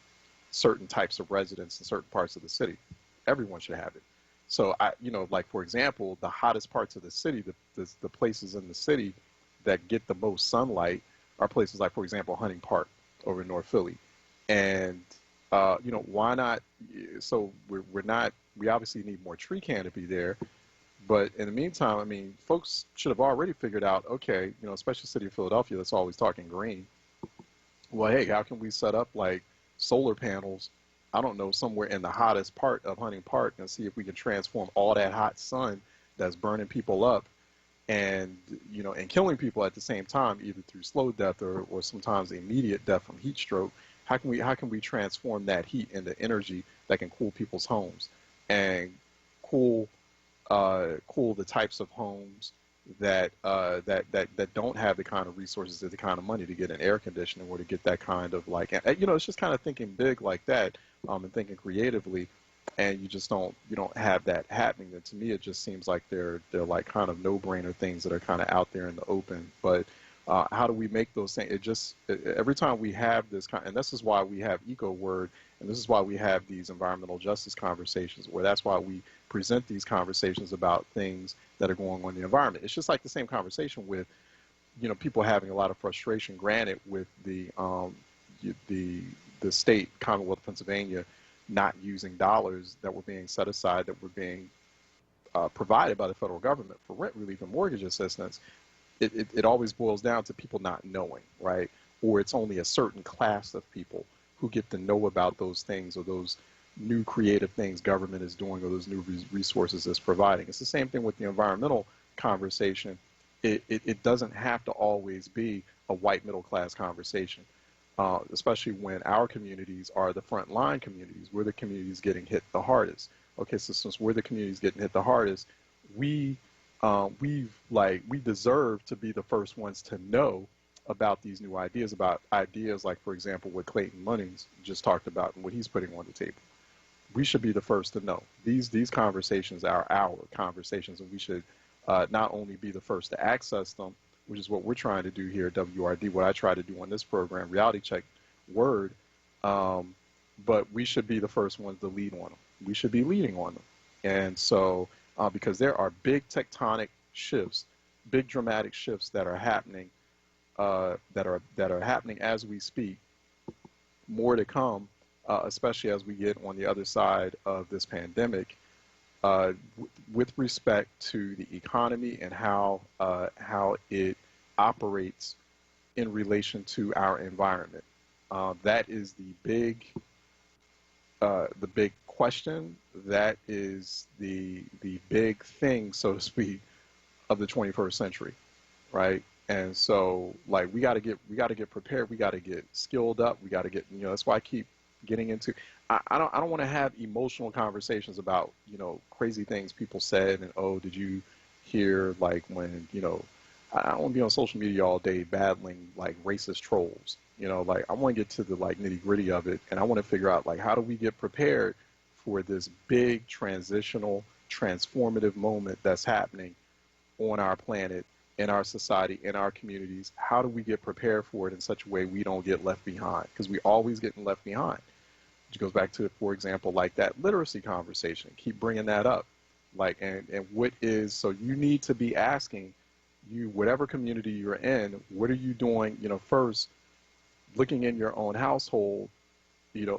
certain types of residents in certain parts of the city. Everyone should have it. So like for example, the hottest parts of the city, the places in the city that get the most sunlight are places like, for example, Hunting Park over in North Philly. And why not? So we obviously need more tree canopy there. But in the meantime, I mean, folks should have already figured out, okay, especially the city of Philadelphia that's always talking green. Well, hey, how can we set up like solar panels, I don't know, somewhere in the hottest part of Hunting Park and see if we can transform all that hot sun that's burning people up and, and killing people at the same time, either through slow death or sometimes immediate death from heat stroke. How can we transform that heat into energy that can cool people's homes and cool the types of homes that don't have the kind of resources or the kind of money to get an air conditioner or to get that kind of it's just kind of thinking big like that, and thinking creatively, and you don't have that happening. And to me, it just seems like they're like kind of no-brainer things that are kind of out there in the open. But how do we make those things? Every time we have this and this is why we have EcoWord, and this is why we have these environmental justice conversations, where that's why we present these conversations about things that are going on in the environment. It's just like the same conversation with, people having a lot of frustration, granted, with the state, Commonwealth of Pennsylvania, not using dollars that were being set aside, that were being provided by the federal government for rent relief and mortgage assistance. It always boils down to people not knowing, right? Or it's only a certain class of people who get to know about those things or those new creative things government is doing or those new resources it's providing. It's the same thing with the environmental conversation. It doesn't have to always be a white middle class conversation, especially when our communities are the front line communities. We're the communities getting hit the hardest. Okay, so since we're the communities getting hit the hardest, we deserve to be the first ones to know about these new ideas, like, for example, what Clayton Munnings just talked about and what he's putting on the table. We should be the first to know. These conversations are our conversations, and we should not only be the first to access them, which is what we're trying to do here at WURD, what I try to do on this program, Reality Check WURD, but we should be the first ones to lead on them. We should be leading on them. And so, because there are big tectonic shifts, big dramatic shifts that are happening, that are happening as we speak, more to come, especially as we get on the other side of this pandemic, with respect to the economy and how it operates in relation to our environment. That is the big question. That is the big thing, so to speak, of the 21st century, right? And so, like, we got to get prepared. We got to get skilled up. We got to get, that's why I keep getting into. I don't want to have emotional conversations about, crazy things people said and, oh, did you hear, like, when, I don't want to be on social media all day battling like racist trolls. Like, I want to get to the like nitty gritty of it, and I want to figure out, like, how do we get prepared for this big transitional, transformative moment that's happening on our planet, in our society, in our communities. How do we get prepared for it in such a way we don't get left behind? Because we always getting left behind. Which goes back to, for example, like that literacy conversation. Keep bringing that up. Like, and what is, so you need to be asking, whatever community you're in, what are you doing, first, looking in your own household,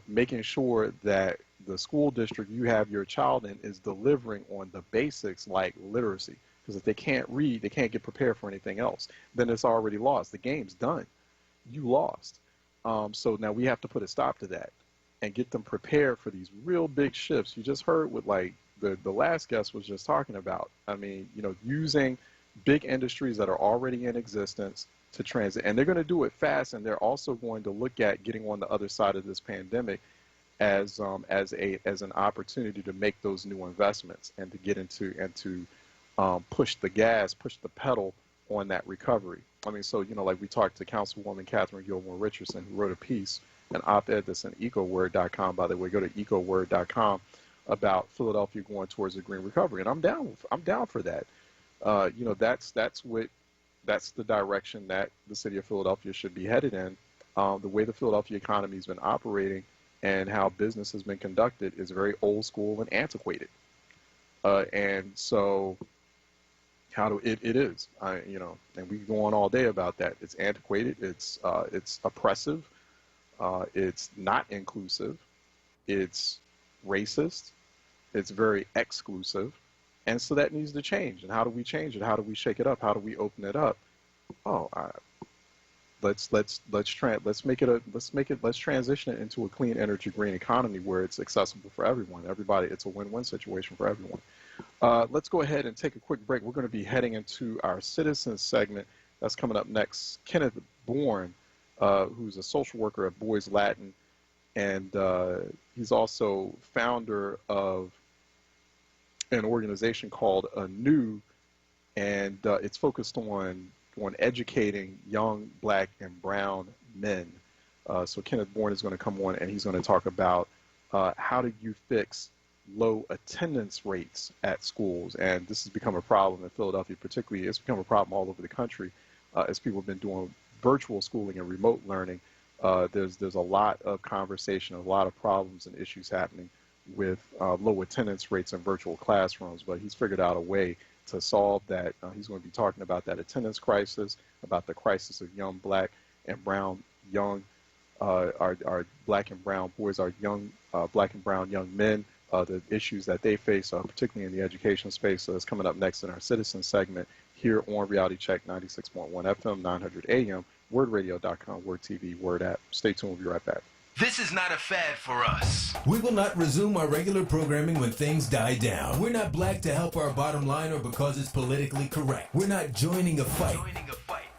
making sure that the school district you have your child in is delivering on the basics like literacy. Because if they can't read, they can't get prepared for anything else. Then it's already lost. The game's done. You lost. So now we have to put a stop to that and get them prepared for these real big shifts. You just heard what like the last guest was just talking about. I mean, using big industries that are already in existence to transit, and they're going to do it fast. And they're also going to look at getting on the other side of this pandemic as an opportunity to make those new investments and to get into and to push the gas, push the pedal on that recovery. I mean, so, like we talked to Councilwoman Catherine Gilmore Richardson, who wrote a piece, an op-ed that's in ecoword.com, by the way. Go to ecoword.com, about Philadelphia going towards a green recovery. And I'm down for that. That's the direction that the city of Philadelphia should be headed in. The way the Philadelphia economy has been operating, and how business has been conducted is very old school and antiquated. And so it is, and we can go on all day about that. It's antiquated, it's oppressive, it's not inclusive, it's racist, it's very exclusive, and so that needs to change. And how do we change it? How do we shake it up? How do we open it up? Let's transition it into a clean energy, green economy where it's accessible for everyone. It's a win-win situation for everyone. Let's go ahead and take a quick break. We're going to be heading into our citizens segment. That's coming up next. Kenneth Bourne, who's a social worker at Boys Latin, and he's also founder of an organization called onWURD, and it's focused on educating young black and brown men. So Kenneth Bourne is going to come on, and he's going to talk about how do you fix low attendance rates at schools. And this has become a problem in Philadelphia particularly. It's become a problem all over the country as people have been doing virtual schooling and remote learning. There's a lot of conversation, a lot of problems and issues happening with low attendance rates in virtual classrooms, but he's figured out a way to solve that. He's going to be talking about that attendance crisis, about the crisis of young black and brown our black and brown boys, our young black and brown young men, the issues that they face, particularly in the education space. So that's coming up next in our citizen segment here on Reality Check 96.1 FM, 900 AM, WURDradio.com, WURD TV, WURD app. Stay tuned. We'll be right back. This is not a fad for us. We will not resume our regular programming when things die down. We're not black to help our bottom line or because it's politically correct. We're not joining a fight.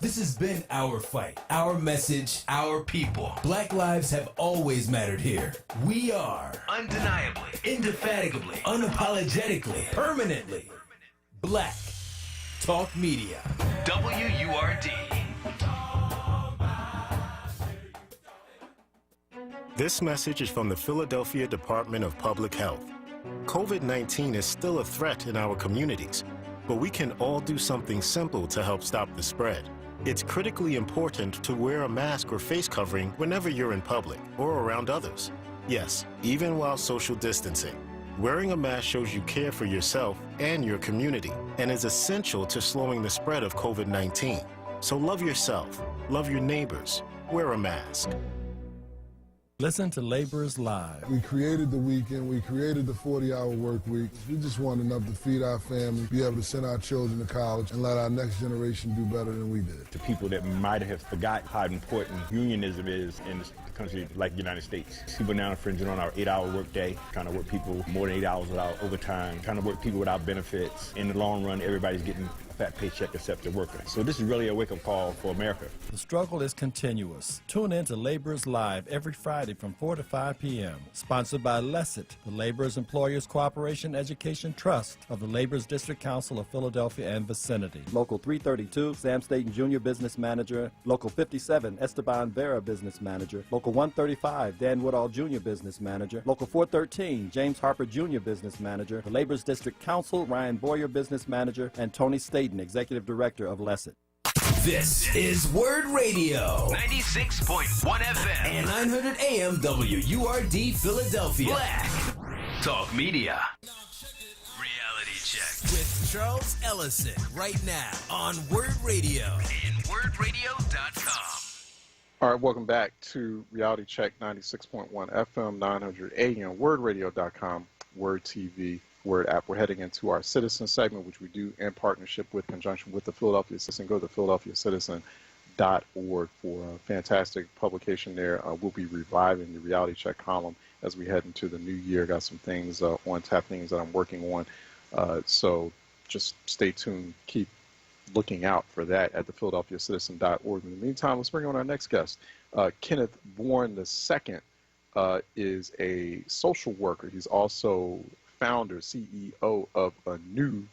This has been our fight, our message, our people. Black lives have always mattered here. We are undeniably, indefatigably, unapologetically, permanently Black Talk Media. WURD. This message is from the Philadelphia Department of Public Health. COVID-19 is still a threat in our communities, but we can all do something simple to help stop the spread. It's critically important to wear a mask or face covering whenever you're in public or around others. Yes, even while social distancing. Wearing a mask shows you care for yourself and your community and is essential to slowing the spread of COVID-19. So love yourself, love your neighbors, wear a mask. Listen to Laborers Live. We created the weekend. We created the 40-hour work week. We just want enough to feed our family, be able to send our children to college, and let our next generation do better than we did. To people that might have forgot how important unionism is in a country like the United States. People now infringing on our 8-hour work day, trying to work people more than 8 hours without overtime, trying to work people without benefits. In the long run, everybody's getting a fat paycheck except the worker. So this is really a wake-up call for America. The struggle is continuous. Tune in to Laborers Live every Friday from 4 to 5 p.m. Sponsored by LESIT, the Laborers Employers Cooperation Education Trust of the Laborers District Council of Philadelphia and vicinity. Local 332, Sam Staten Jr. Business Manager. Local 57, Esteban Vera Business Manager. Local 135, Dan Woodall Jr. Business Manager. Local 413, James Harper Jr. Business Manager. The Laborers District Council, Ryan Boyer Business Manager, and Tony Staten, Executive Director of LESIT. This is WURD Radio. 96.1 FM. And 900 AM WURD Philadelphia. Black Talk Media. Reality Check. With Charles Ellison right now on WURD Radio. And WURDradio.com. All right, welcome back to Reality Check 96.1 FM, 900 AM, WURDradio.com, WURD TV, WURD app. We're heading into our citizen segment, which we do in partnership with, conjunction with the Philadelphia Citizen. Go to philadelphiacitizen.org for a fantastic publication there. We'll be reviving the Reality Check column as we head into the new year. Got some things on tap, things that I'm working on. So just stay tuned. Keep looking out for that at the philadelphiacitizen.org. In the meantime, let's bring on our next guest. Kenneth Bourne II is a social worker. He's also founder, CEO of onWURD,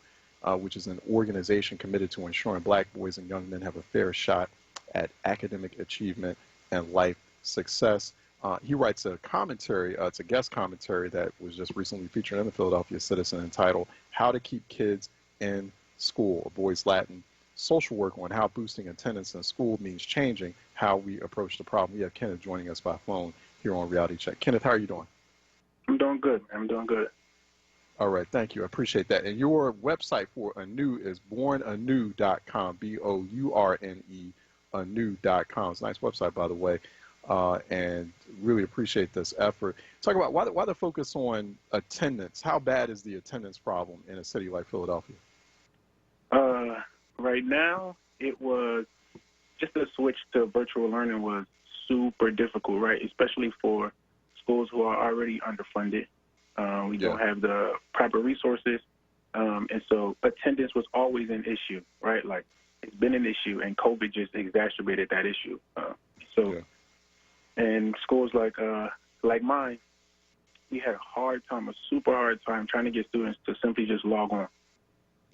which is an organization committed to ensuring black boys and young men have a fair shot at academic achievement and life success. He writes a commentary, it's a guest commentary that was just recently featured in the Philadelphia Citizen entitled How to Keep Kids in School, a Boys Latin social work on how boosting attendance in school means changing how we approach the problem. We have Kenneth joining us by phone here on Reality Check. Kenneth, how are you doing? I'm doing good. All right, thank you. I appreciate that. And your website for Anew is bornanew.com, BOURNE, anew.com. It's a nice website, by the way, and really appreciate this effort. Talk about why the focus on attendance. How bad is the attendance problem in a city like Philadelphia? Right now, it was just the switch to virtual learning was super difficult, right? Especially for schools who are already underfunded. We don't have the proper resources. And so attendance was always an issue, right? Like, it's been an issue, and COVID just exacerbated that issue. And schools like mine, we had a super hard time trying to get students to simply just log on.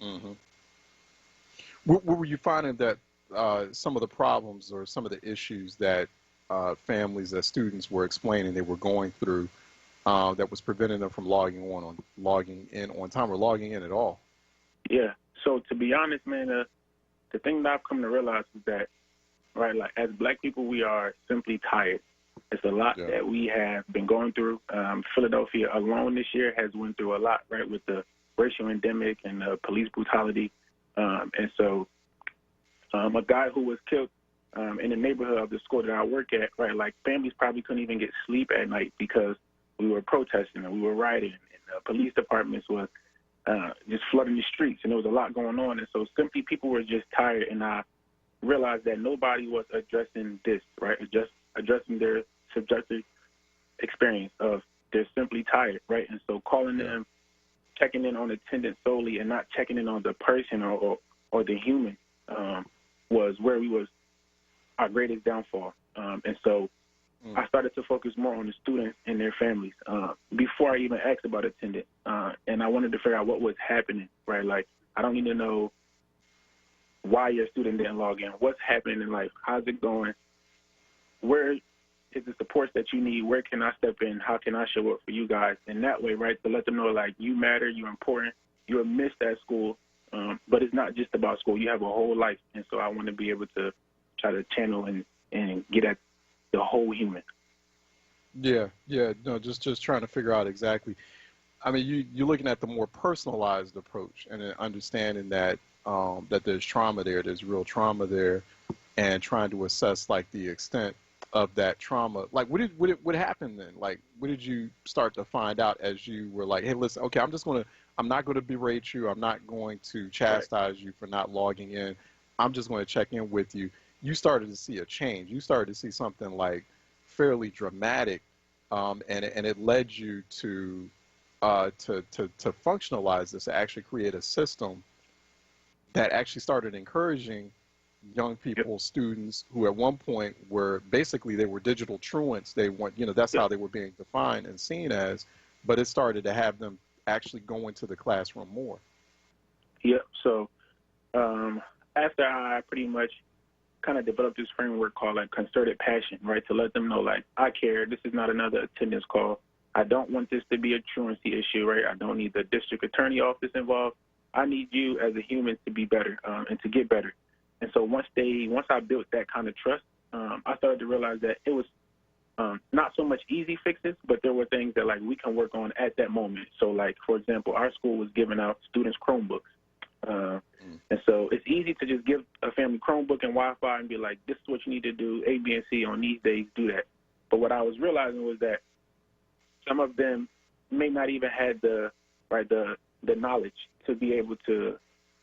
Mm-hmm. What were you finding that some of the problems or some of the issues that families, that students were explaining they were going through that was preventing them from logging in on time or logging in at all? Yeah. So to be honest, man, the thing that I've come to realize is that, right, like as Black people, we are simply tired. It's a lot that we have been going through. Philadelphia alone this year has went through a lot, right, with the racial endemic and police brutality. And so a guy who was killed in the neighborhood of the school that I work at, right, like families probably couldn't even get sleep at night because we were protesting and we were rioting, and the police departments were just flooding the streets, and there was a lot going on. And so simply people were just tired, and I realized that nobody was addressing this, right, just addressing their subjective experience of they're simply tired, right? And so calling them, checking in on attendance solely and not checking in on the person or the human was where we was our greatest downfall. And so I started to focus more on the students and their families before I even asked about attendance. And I wanted to figure out what was happening, right? Like, I don't need to know why your student didn't log in, what's happening in life, how's it going, where is the support that you need, where can I step in, how can I show up for you guys? And that way, right, to let them know, like, you matter, you're important, you're missed at school, but it's not just about school. You have a whole life, and so I want to be able to try to channel and get at the whole human. Yeah, no, just trying to figure out exactly. I mean, you're looking at the more personalized approach and understanding that that there's trauma there, there's real trauma there, and trying to assess like the extent of that trauma. Like, what happened then? Like, what did you start to find out as you were like, hey, listen, okay, I'm not going to berate you. I'm not going to chastise you for not logging in. I'm just going to check in with you. You started to see a change. You started to see something like fairly dramatic, and it led you to functionalize this, to actually create a system that actually started encouraging young people, students who at one point were basically, they were digital truants. They weren't, that's how they were being defined and seen as, but it started to have them actually go into the classroom more. Yep. So after I pretty much kind of developed this framework called like concerted passion, right, to let them know, like, I care. This is not another attendance call. I don't want this to be a truancy issue, right? I don't need the district attorney office involved. I need you as a human to be better and to get better. And so once I built that kind of trust, I started to realize that it was not so much easy fixes, but there were things that like we can work on at that moment. So like, for example, our school was giving out students Chromebooks. And so it's easy to just give a family Chromebook and Wi-Fi and be like, this is what you need to do, A, B, and C on these days, do that. But what I was realizing was that some of them may not even have the knowledge to be able to,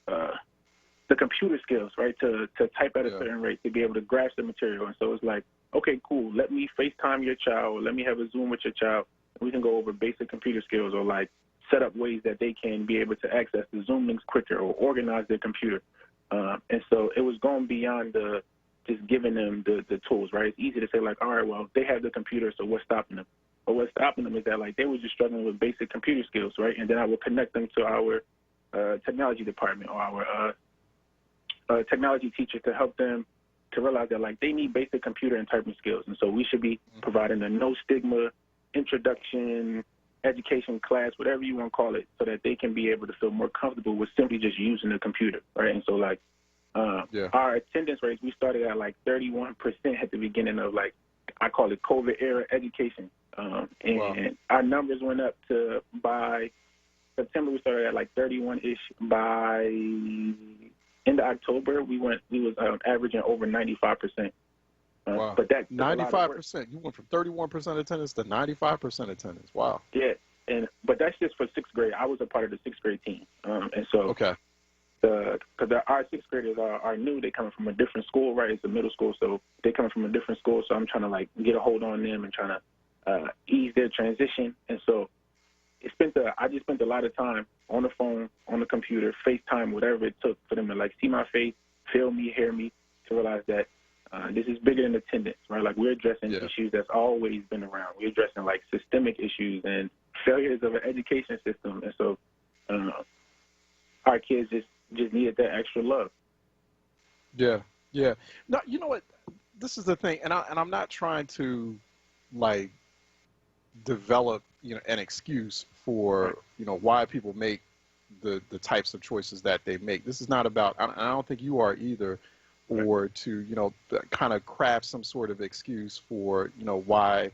the computer skills, right, to type at a certain rate, to be able to grasp the material. And so it's like, okay, cool, let me FaceTime your child, or let me have a Zoom with your child, and we can go over basic computer skills, or like set up ways that they can be able to access the Zoom links quicker or organize their computer. And so it was going beyond just giving them the tools, right? It's easy to say like, all right, well, they have the computer, so what's stopping them? But what's stopping them is that like they were just struggling with basic computer skills, right? And then I would connect them to our technology department or our technology teacher to help them to realize that like they need basic computer and typing skills. And so we should be providing a no stigma introduction education class, whatever you want to call it, so that they can be able to feel more comfortable with simply just using the computer, right? And so like our attendance rates, we started at like 31% at the beginning of like I call it COVID era education. And our numbers went up to, by September, we started at like 31-ish. By end of October, we was averaging over 95%. Wow. But that 95%. You went from 31% attendance to 95% attendance. Wow. Yeah, but that's just for sixth grade. I was a part of the sixth grade team, and so okay. Because our sixth graders are new. They coming from a different school, right? It's a middle school, so they coming from a different school. So I'm trying to like get a hold on them and trying to ease their transition. And so I just spent a lot of time on the phone, on the computer, FaceTime, whatever it took for them to like see my face, feel me, hear me, to realize that this is bigger than attendance, right? Like we're addressing issues that's always been around. We're addressing like systemic issues and failures of an education system. And so our kids just needed that extra love. Yeah. No, you know what? This is the thing, and I'm not trying to like develop an excuse for why people make the types of choices that they make. This is not about. I don't think you are either, or to kind of craft some sort of excuse for why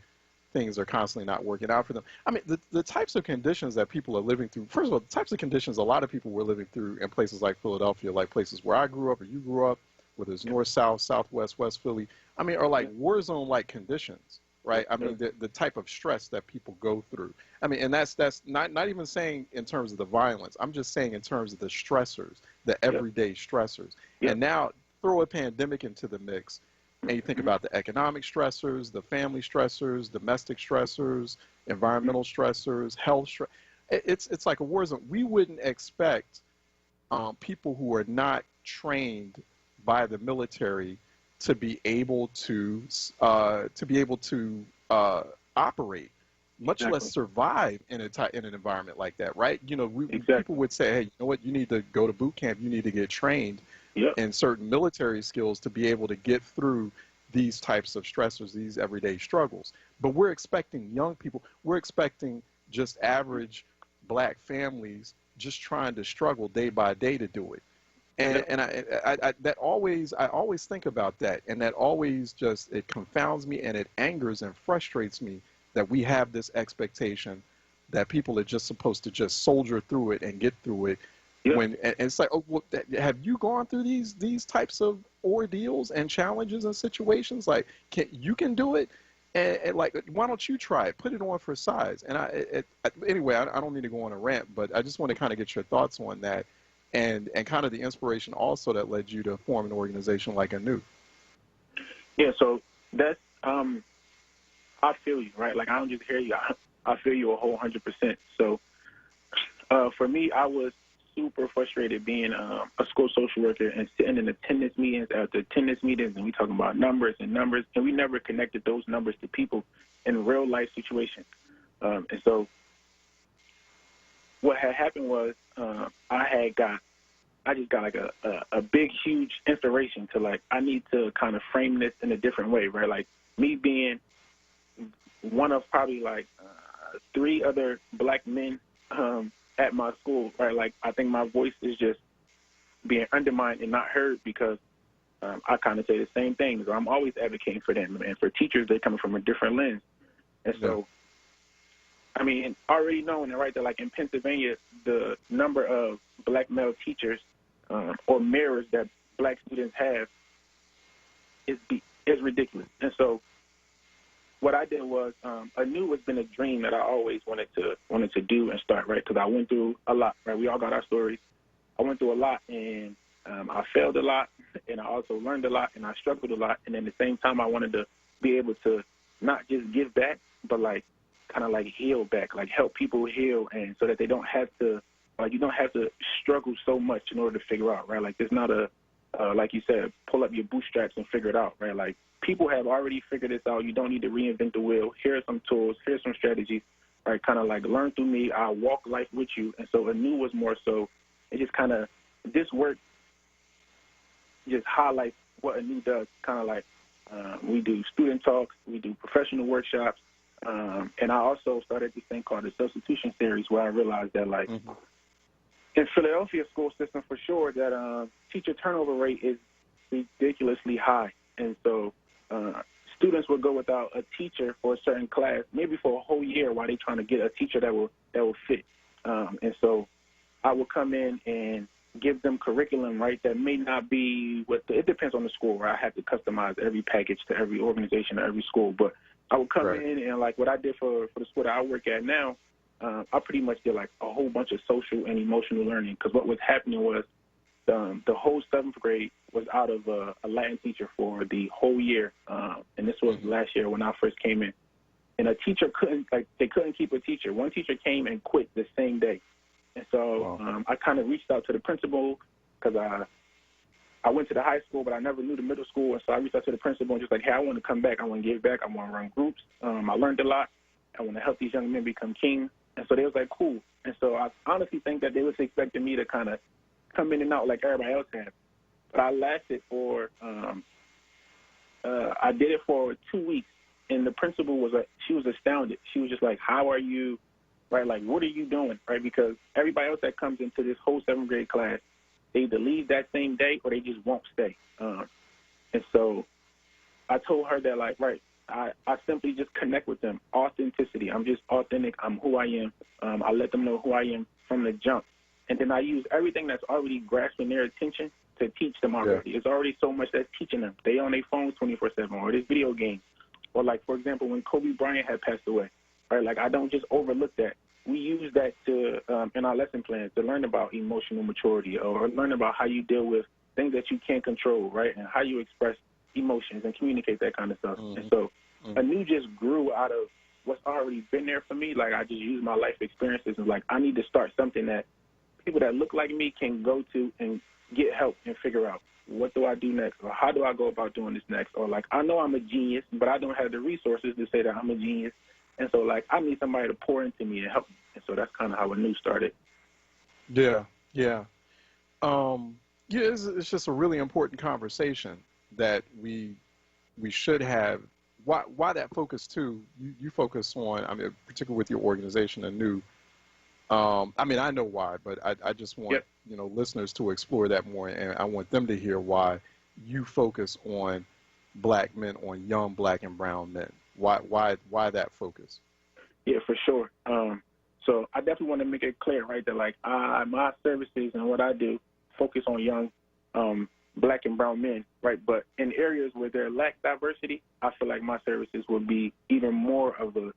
things are constantly not working out for them. I mean, the types of conditions that people are living through, first of all, the types of conditions a lot of people were living through in places like Philadelphia, like places where I grew up or you grew up, whether it's north, south, southwest, west Philly, I mean, are like war zone-like conditions, right? I mean, the type of stress that people go through. I mean, and that's not even saying in terms of the violence. I'm just saying in terms of the stressors, the everyday stressors. And now throw a pandemic into the mix, and you think about the economic stressors, the family stressors, domestic stressors, environmental stressors, health stress. It's like a war zone. We wouldn't expect people who are not trained by the military to be able to operate, much less survive in an environment like that, right? People would say, hey, you know what? You need to go to boot camp. You need to get trained in certain military skills to be able to get through these types of stressors, these everyday struggles. But we're expecting young people, we're expecting just average black families just trying to struggle day by day to do it. And I always think about that, and that always it confounds me, and it angers and frustrates me that we have this expectation that people are just supposed to just soldier through it and get through it. And it's like, oh, well, have you gone through these types of ordeals and challenges and situations? Like, you can do it, and like, why don't you try it? Put it on for size. And anyway, I don't need to go on a rant, but I just want to kind of get your thoughts on that, and kind of the inspiration also that led you to form an organization like onWURD. Yeah, so that's I feel you, right? Like, I don't just hear you. I feel you 100%. So for me, I was super frustrated being a school social worker and sitting in attendance meetings after attendance meetings, and we talking about numbers, and we never connected those numbers to people in real life situations. And so what had happened was I just got like a big, huge inspiration to like, I need to kind of frame this in a different way, right? Like, me being one of probably like 3 other black men at my school, right? Like, I think my voice is just being undermined and not heard because I kind of say the same things. I'm always advocating for them. And for teachers, they're coming from a different lens. And so, I mean, already knowing that, right, that like in Pennsylvania, the number of black male teachers or mirrors that black students have is ridiculous. And so what I did was, onWURD has been a dream that I always wanted to do and start, right? Because I went through a lot, right? We all got our stories. I went through a lot, and I failed a lot, and I also learned a lot, and I struggled a lot. And at the same time, I wanted to be able to not just give back, but like kind of like heal back, like help people heal, and so that they don't have to, like, you don't have to struggle so much in order to figure out, right? Like, there's not a, like you said, pull up your bootstraps and figure it out, right? Like, people have already figured this out. You don't need to reinvent the wheel. Here are some tools. Here's some strategies, right? Kind of like learn through me. I'll walk life with you. And so onWURD was more so, it just kind of, this work just highlights what onWURD does. Kind of like we do student talks, we do professional workshops, and I also started this thing called the Substitution Series, where I realized that, like, in Philadelphia school system, for sure, that teacher turnover rate is ridiculously high. And so students would go without a teacher for a certain class, maybe for a whole year, while they're trying to get a teacher that will fit. And so I would come in and give them curriculum, right, that may not be it depends on the school, right? I have to customize every package to every organization, to every school. But I would come in and, like, what I did for the school that I work at now, I pretty much did, like, a whole bunch of social and emotional learning, because what was happening was the whole 7th grade was out of a Latin teacher for the whole year. And this was last year when I first came in. And a teacher they couldn't keep a teacher. One teacher came and quit the same day. And so I kind of reached out to the principal, because I went to the high school, but I never knew the middle school. And so I reached out to the principal and just like, hey, I want to come back. I want to give back. I want to run groups. I learned a lot. I want to help these young men become kings. And so they was like, cool. And so I honestly think that they was expecting me to kind of come in and out like everybody else had. But I lasted for, I did it for 2 weeks. And the principal was like, she was astounded. She was just like, how are you, right? Like, what are you doing, right? Because everybody else that comes into this whole 7th grade class, they either leave that same day or they just won't stay. And so I told her that, like, right, I simply just connect with them. Authenticity. I'm just authentic. I'm who I am. I let them know who I am from the jump. And then I use everything that's already grasping their attention to teach them already. It's already so much that's teaching them. They on their phones 24/7, or this video game. Or, like, for example, when Kobe Bryant had passed away, right? Like, I don't just overlook that. We use that to in our lesson plans to learn about emotional maturity, or learn about how you deal with things that you can't control, right? And how you express emotions and communicate that kind of stuff. And so Anu just grew out of what's already been there for me. Like, I just use my life experiences and, like, I need to start something that people that look like me can go to and get help and figure out, what do I do next? Or how do I go about doing this next? Or, like, I know I'm a genius, but I don't have the resources to say that I'm a genius. And so, like, I need somebody to pour into me and help me. And so that's kind of how Anu started. Yeah. It's just a really important conversation that we should have. Why that focus, too? You focus on, I mean, particularly with your organization, Anu. I mean, I know why, but I just want listeners to explore that more, and I want them to hear why you focus on black men, on young black and brown men. Why that focus? Yeah, for sure. So I definitely want to make it clear, right, that, like, my services and what I do focus on young black and brown men, right? But in areas where there lack diversity, I feel like my services will be even more of a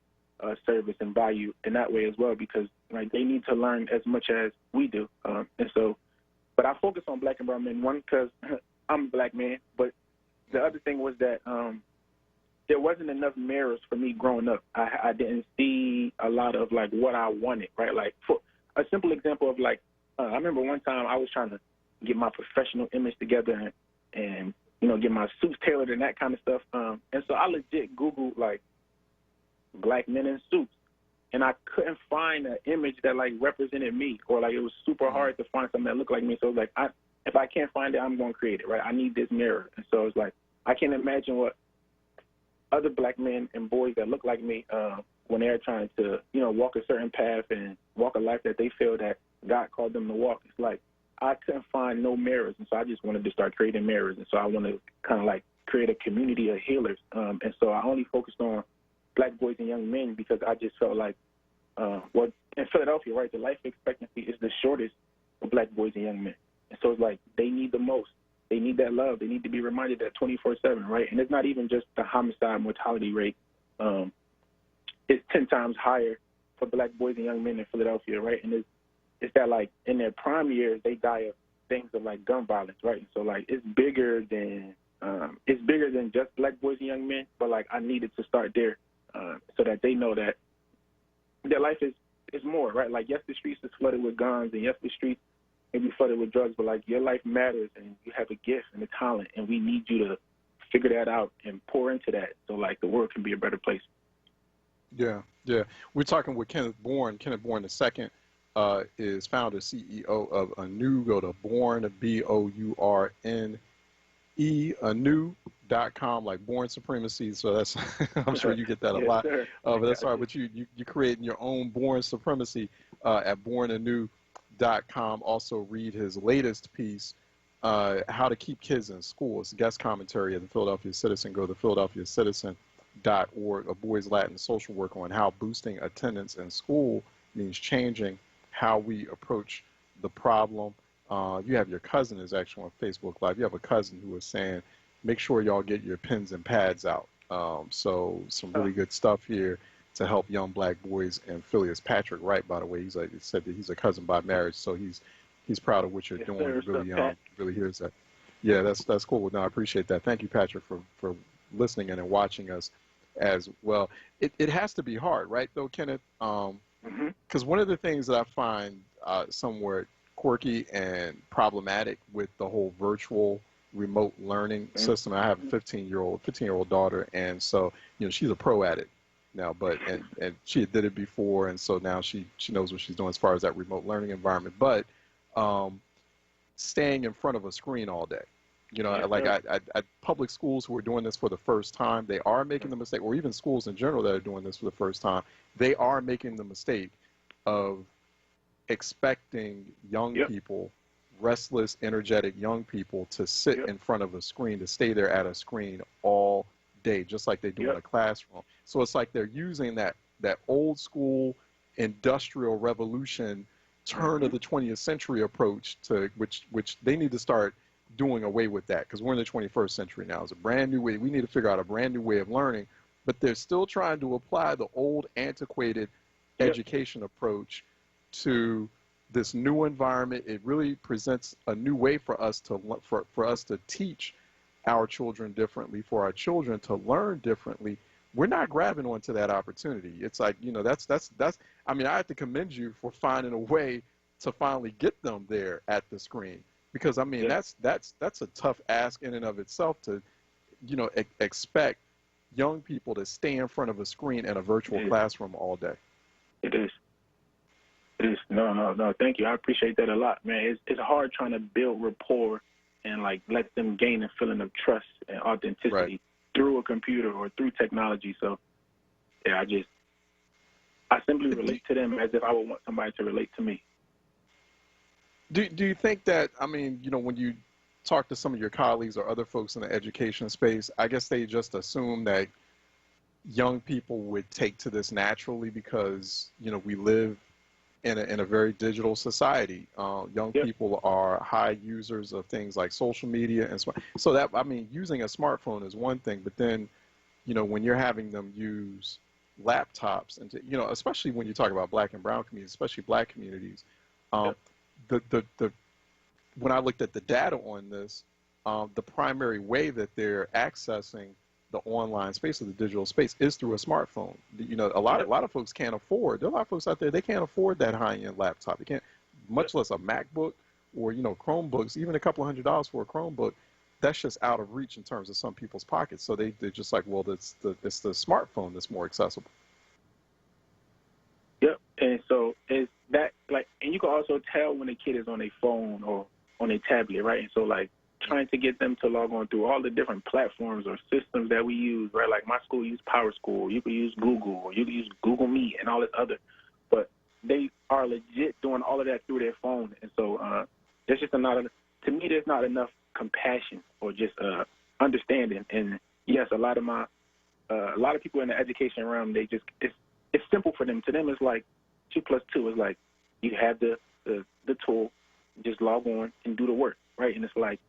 service and value in that way as well, because, right, they need to learn as much as we do. And so, but I focus on black and brown men, one, because I'm a black man, but the other thing was that there wasn't enough mirrors for me growing up. I didn't see a lot of, like, what I wanted, right? Like, for a simple example of, like, I remember one time I was trying to get my professional image together and get my suits tailored and that kind of stuff. And so I legit Googled, like, black men in suits, and I couldn't find an image that, like, represented me, or, like, it was super hard to find something that looked like me. So, like, if I can't find it, I'm going to create it, right? I need this mirror. And so it's like, I can't imagine what other black men and boys that look like me when they're trying to, walk a certain path and walk a life that they feel that God called them to walk. It's like, I couldn't find no mirrors, and so I just wanted to start creating mirrors. And so I want to kind of, like, create a community of healers. And so I only focused on black boys and young men because I just felt like, in Philadelphia, right, the life expectancy is the shortest for black boys and young men. And so it's like, they need the most. They need that love. They need to be reminded that 24/7, right? And it's not even just the homicide mortality rate. It's 10 times higher for black boys and young men in Philadelphia, right? And it's that, like, in their prime years, they die of things of, like, gun violence, right? And so, like, it's bigger than just black boys and young men, but, like, I needed to start there so that they know that their life is more, right? Like, yes, the streets is flooded with guns, and yes, the streets may be flooded with drugs, but, like, your life matters, and you have a gift and a talent, and we need you to figure that out and pour into that so, like, the world can be a better place. Yeah. We're talking with Kenneth Bourne. Kenneth Bourne II is founder, CEO of Anu. Go to Bourne, BOURNE, Anu.com, like Born Supremacy. So that's, I'm sure you get that a lot. But that's all right. But you're creating your own Born Supremacy at BourneAnu.com. Also read his latest piece, how to keep kids in school. It's a guest commentary of the Philadelphia Citizen. Go to philadelphiacitizen.org, a boys Latin social work on how boosting attendance in school means changing how we approach the problem. You have your cousin is actually on Facebook Live. You have a cousin who was saying, make sure y'all get your pens and pads out. So some really good stuff here to help young black boys in Philly. Is Patrick Wright, by the way? He said that he's a cousin by marriage, so he's proud of what you're doing. Sir, really hears that. Yeah, that's cool. No, I appreciate that. Thank you, Patrick, for listening in and watching us as well. It has to be hard, right, though, Kenneth? Because one of the things that I find somewhat quirky and problematic with the whole virtual remote learning system. I have a 15-year-old daughter, and so she's a pro at it now. But and she did it before, and so now she knows what she's doing as far as that remote learning environment. But staying in front of a screen all day, like at public schools who are doing this for the first time, they are making the mistake, or even schools in general that are doing this for the first time, they are making the mistake of expecting young people, restless, energetic young people, to sit in front of a screen, to stay there at a screen all day, just like they do in a classroom. So it's like they're using that old school industrial revolution turn of the 20th century approach to which they need to start doing away with that, because we're in the 21st century now. It's a brand new way. We need to figure out a brand new way of learning, but they're still trying to apply the old antiquated education approach to this new environment. It really presents a new way for us to teach our children differently, for our children to learn differently. We're not grabbing onto that opportunity. It's like, that's I mean, I have to commend you for finding a way to finally get them there at the screen, because I mean, that's a tough ask in and of itself to, expect young people to stay in front of a screen in a virtual classroom all day. It is. No. Thank you. I appreciate that a lot, man. It's hard trying to build rapport and let them gain a feeling of trust and authenticity through a computer or through technology. So, yeah, I simply relate to them as if I would want somebody to relate to me. Do you think that, I mean, when you talk to some of your colleagues or other folks in the education space, I guess they just assume that young people would take to this naturally because, we live in a very digital society. Young people are high users of things like social media and so that, I mean, using a smartphone is one thing, but then, when you're having them use laptops and, especially when you talk about black and brown communities, especially black communities, when I looked at the data on this, the primary way that they're accessing the online space or the digital space is through a smartphone. A lot of folks can't afford. There are a lot of folks out there, they can't afford that high-end laptop. They can't, much less a MacBook or Chromebooks. Even a couple $100s for a Chromebook, that's just out of reach in terms of some people's pockets. So they're just like, well, it's the smartphone that's more accessible. Yep, and so is that and you can also tell when a kid is on a phone or on a tablet, right? And so trying to get them to log on through all the different platforms or systems that we use, right? Like my school used Power School, you could use Google, or you could use Google Meet and all this other, but they are legit doing all of that through their phone. And so there's just to me, there's not enough compassion or just understanding. And yes, a lot of people in the education realm, it's simple for them. To them, it's like 2 + 2 is like you have the tool, just log on and do the work, right? And it's like,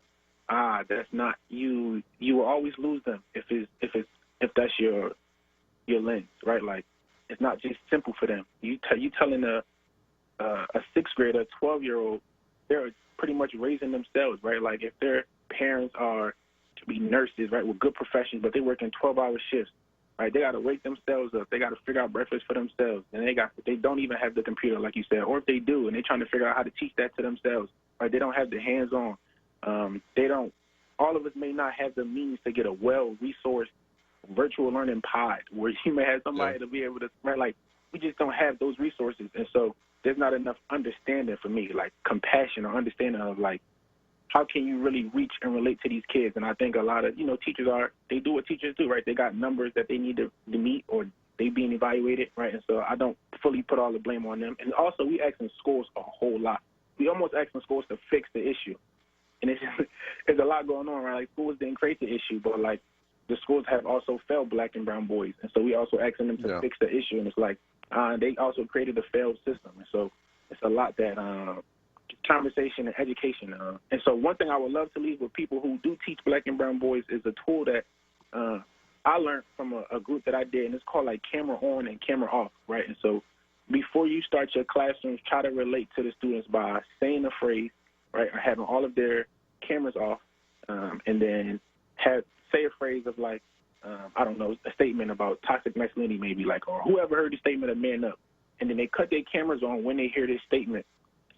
that's not you. You will always lose them if that's your lens, right? Like, it's not just simple for them. You telling a 6th grader, 12-year-old, they're pretty much raising themselves, right? Like, if their parents are to be nurses, right, with good professions, but they work in 12-hour shifts, right? They got to wake themselves up. They got to figure out breakfast for themselves, and they don't even have the computer, like you said, or if they do, and they're trying to figure out how to teach that to themselves, right? They don't have the hands-on. All of us may not have the means to get a well-resourced virtual learning pod where you may have somebody to be able to, right? Like, we just don't have those resources. And so there's not enough understanding for me, like compassion or understanding of how can you really reach and relate to these kids? And I think a lot of, teachers they do what teachers do, right? They got numbers that they need to meet, or they being evaluated, right? And so I don't fully put all the blame on them. And also, we asking schools a whole lot. We almost asking schools to fix the issue. And it's just, there's a lot going on, right? Like, schools didn't create the issue, but, like, the schools have also failed black and brown boys. And so we also asking them to fix the issue. And it's like, they also created a failed system. And so it's a lot that conversation and education. And so one thing I would love to leave with people who do teach black and brown boys is a tool that I learned from a group that I did, and it's called, like, camera on and camera off, right? And so before you start your classrooms, try to relate to the students by saying a phrase, right, or having all of their cameras off, and then say a phrase of, like, I don't know, a statement about toxic masculinity maybe, like, or whoever heard the statement of man up. And then they cut their cameras on when they hear this statement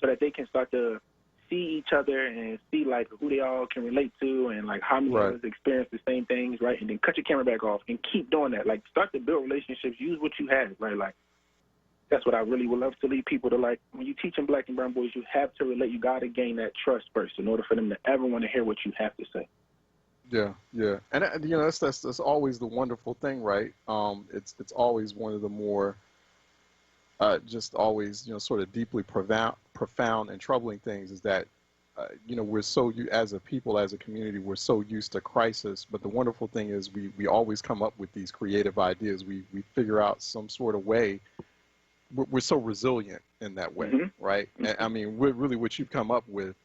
so that they can start to see each other and see, like, who they all can relate to and, like, how many of us experience the same things, right? And then cut your camera back off and keep doing that. Like, start to build relationships. Use what you have, right? Like, that's what I really would love to lead people to, like, when you're teaching black and brown boys, you have to relate. You got to gain that trust first in order for them to ever want to hear what you have to say. Yeah, yeah, and you know that's always the wonderful thing, right? It's always one of the more just always, you know, sort of deeply profound and troubling things is that you know, we're so, as a people, as a community, we're so used to crisis. But the wonderful thing is we always come up with these creative ideas. We figure out some sort of way. We're so resilient in that way, right? And, I mean, really what you've come up with.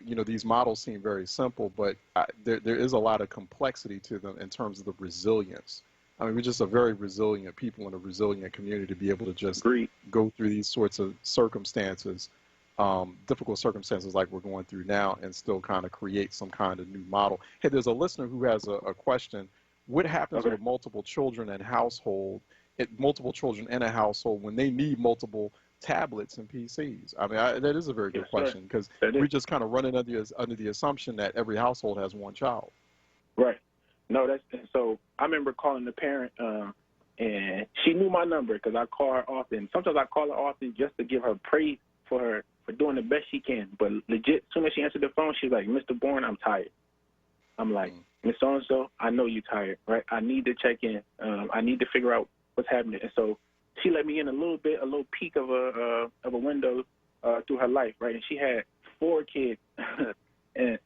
You know, these models seem very simple, but there is a lot of complexity to them in terms of the resilience. I mean, we're just a very resilient people in a resilient community to be able to just go through these sorts of circumstances, difficult circumstances like we're going through now, and still kind of create some kind of new model. Hey, there's a listener who has a question. What happens with multiple children in a household in a household when they need multiple tablets and PCs? I mean, that is a very good question, because we just kind of running under the assumption that every household has one child. Right. No, so I remember calling the parent, and she knew my number because I call her often. Sometimes I call her often just to give her praise for her for doing the best she can. But legit, as soon as she answered the phone, she's like, "Mr. Bourne, I'm tired." I'm like, "Miss So-and-so, I know you're tired, right? I need to check in. I need to figure out what's happening." And so she let me in a little peek of a window through her life, right? And she had 4 kids, and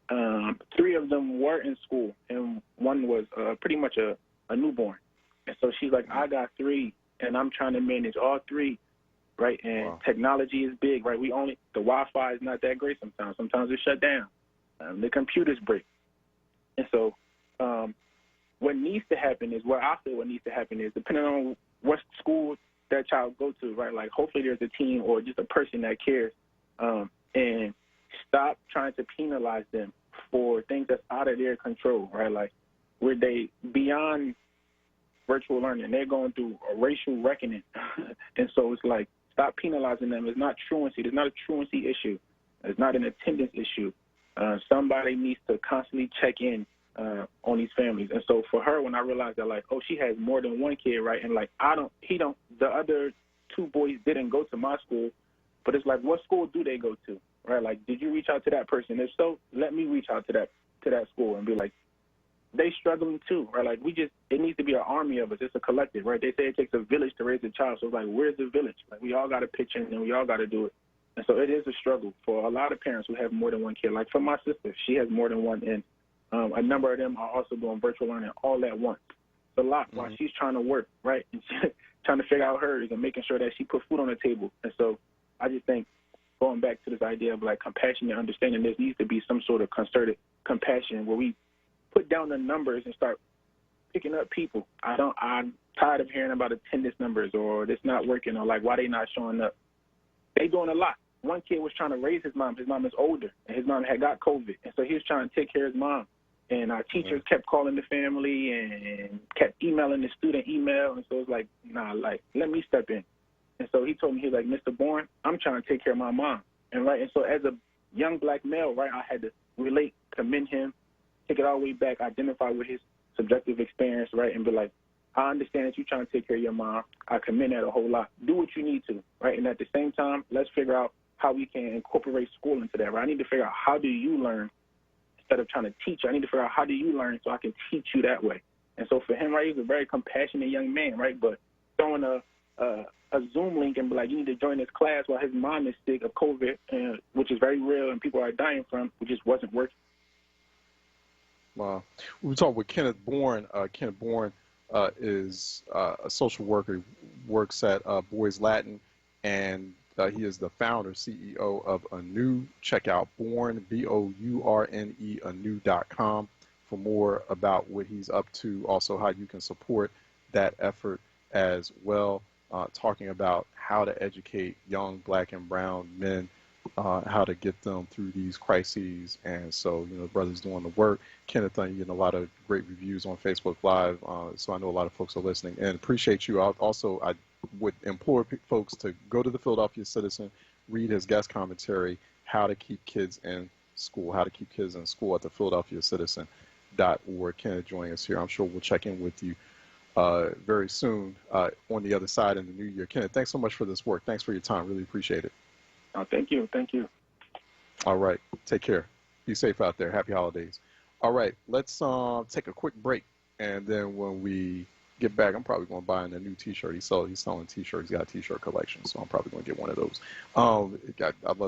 3 of them were in school, and one was pretty much a newborn. And so she's like, "I got 3, and I'm trying to manage all 3, right? And technology is big, right? The Wi-Fi is not that great sometimes. Sometimes it's shut down. The computers break. And so what needs to happen is, depending on what school that child go to, right? Like, hopefully there's a team or just a person that cares, and stop trying to penalize them for things that's out of their control, right? Like, where they beyond virtual learning, they're going through a racial reckoning, and so it's like, stop penalizing them. It's not truancy. There's not a truancy issue. It's not an attendance issue. Somebody needs to constantly check in on these families. And so for her, when I realized that, like, oh, she has more than 1 kid, right? And like, the other 2 boys didn't go to my school, but it's like, what school do they go to, right? Like, did you reach out to that person? If so, let me reach out to that school and be like, they struggling too, right? Like, it needs to be an army of us. It's a collective, right? They say it takes a village to raise a child. So it's like, where's the village? Like, we all got to pitch in and we all got to do it. And so it is a struggle for a lot of parents who have more than 1 kid. Like, for my sister, she has more than 1, and a number of them are also doing virtual learning all at once. It's a lot while she's trying to work, right? And she's trying to figure out hers and making sure that she put food on the table. And so I just think, going back to this idea of, like, compassion and understanding, there needs to be some sort of concerted compassion where we put down the numbers and start picking up people. I'm tired of hearing about attendance numbers or this not working or, like, why they not showing up. They doing a lot. 1 kid was trying to raise his mom. His mom is older, and his mom had got COVID. And so he was trying to take care of his mom. And our teachers kept calling the family and kept emailing the student email. And so it was like, nah, like, let me step in. And so he told me, he was like, "Mr. Bourne, I'm trying to take care of my mom." And right, and so as a young black male, right, I had to relate, commend him, take it all the way back, identify with his subjective experience, right, and be like, I understand that you're trying to take care of your mom. I commend that a whole lot. Do what you need to, right? And at the same time, let's figure out how we can incorporate school into that, right? I need to figure out, how do you learn instead of trying to teach you? I need to figure out, how do you learn so I can teach you that way? And so for him, right, he's a very compassionate young man, right? But throwing a a Zoom link and be like, you need to join this class while his mom is sick of COVID, which is very real and people are dying from, it just wasn't working. Wow. We were talking with Kenneth Bourne. Kenneth Bourne is a social worker, works at Boys Latin, and he is the founder, CEO of Anew. Check out Bourne, B-O-U-R-N-E, anew.com for more about what he's up to, also how you can support that effort as well, talking about how to educate young black and brown men, how to get them through these crises. And so, you know, brothers doing the work. Kenneth, you're getting a lot of great reviews on Facebook Live, so I know a lot of folks are listening, and appreciate you. I would implore folks to go to the Philadelphia Citizen, read his guest commentary, How to Keep Kids in School, at the philadelphiacitizen.org. Kenneth joining us here. I'm sure we'll check in with you very soon on the other side in the new year. Kenneth, thanks so much for this work. Thanks for your time. Really appreciate it. Oh, thank you. Thank you. All right. Take care. Be safe out there. Happy holidays. All right. Let's take a quick break. And then when we get back, I'm probably going to buy a new T-shirt. He's selling T-shirts. He's got a T-shirt collection, so I'm probably going to get one of those. I love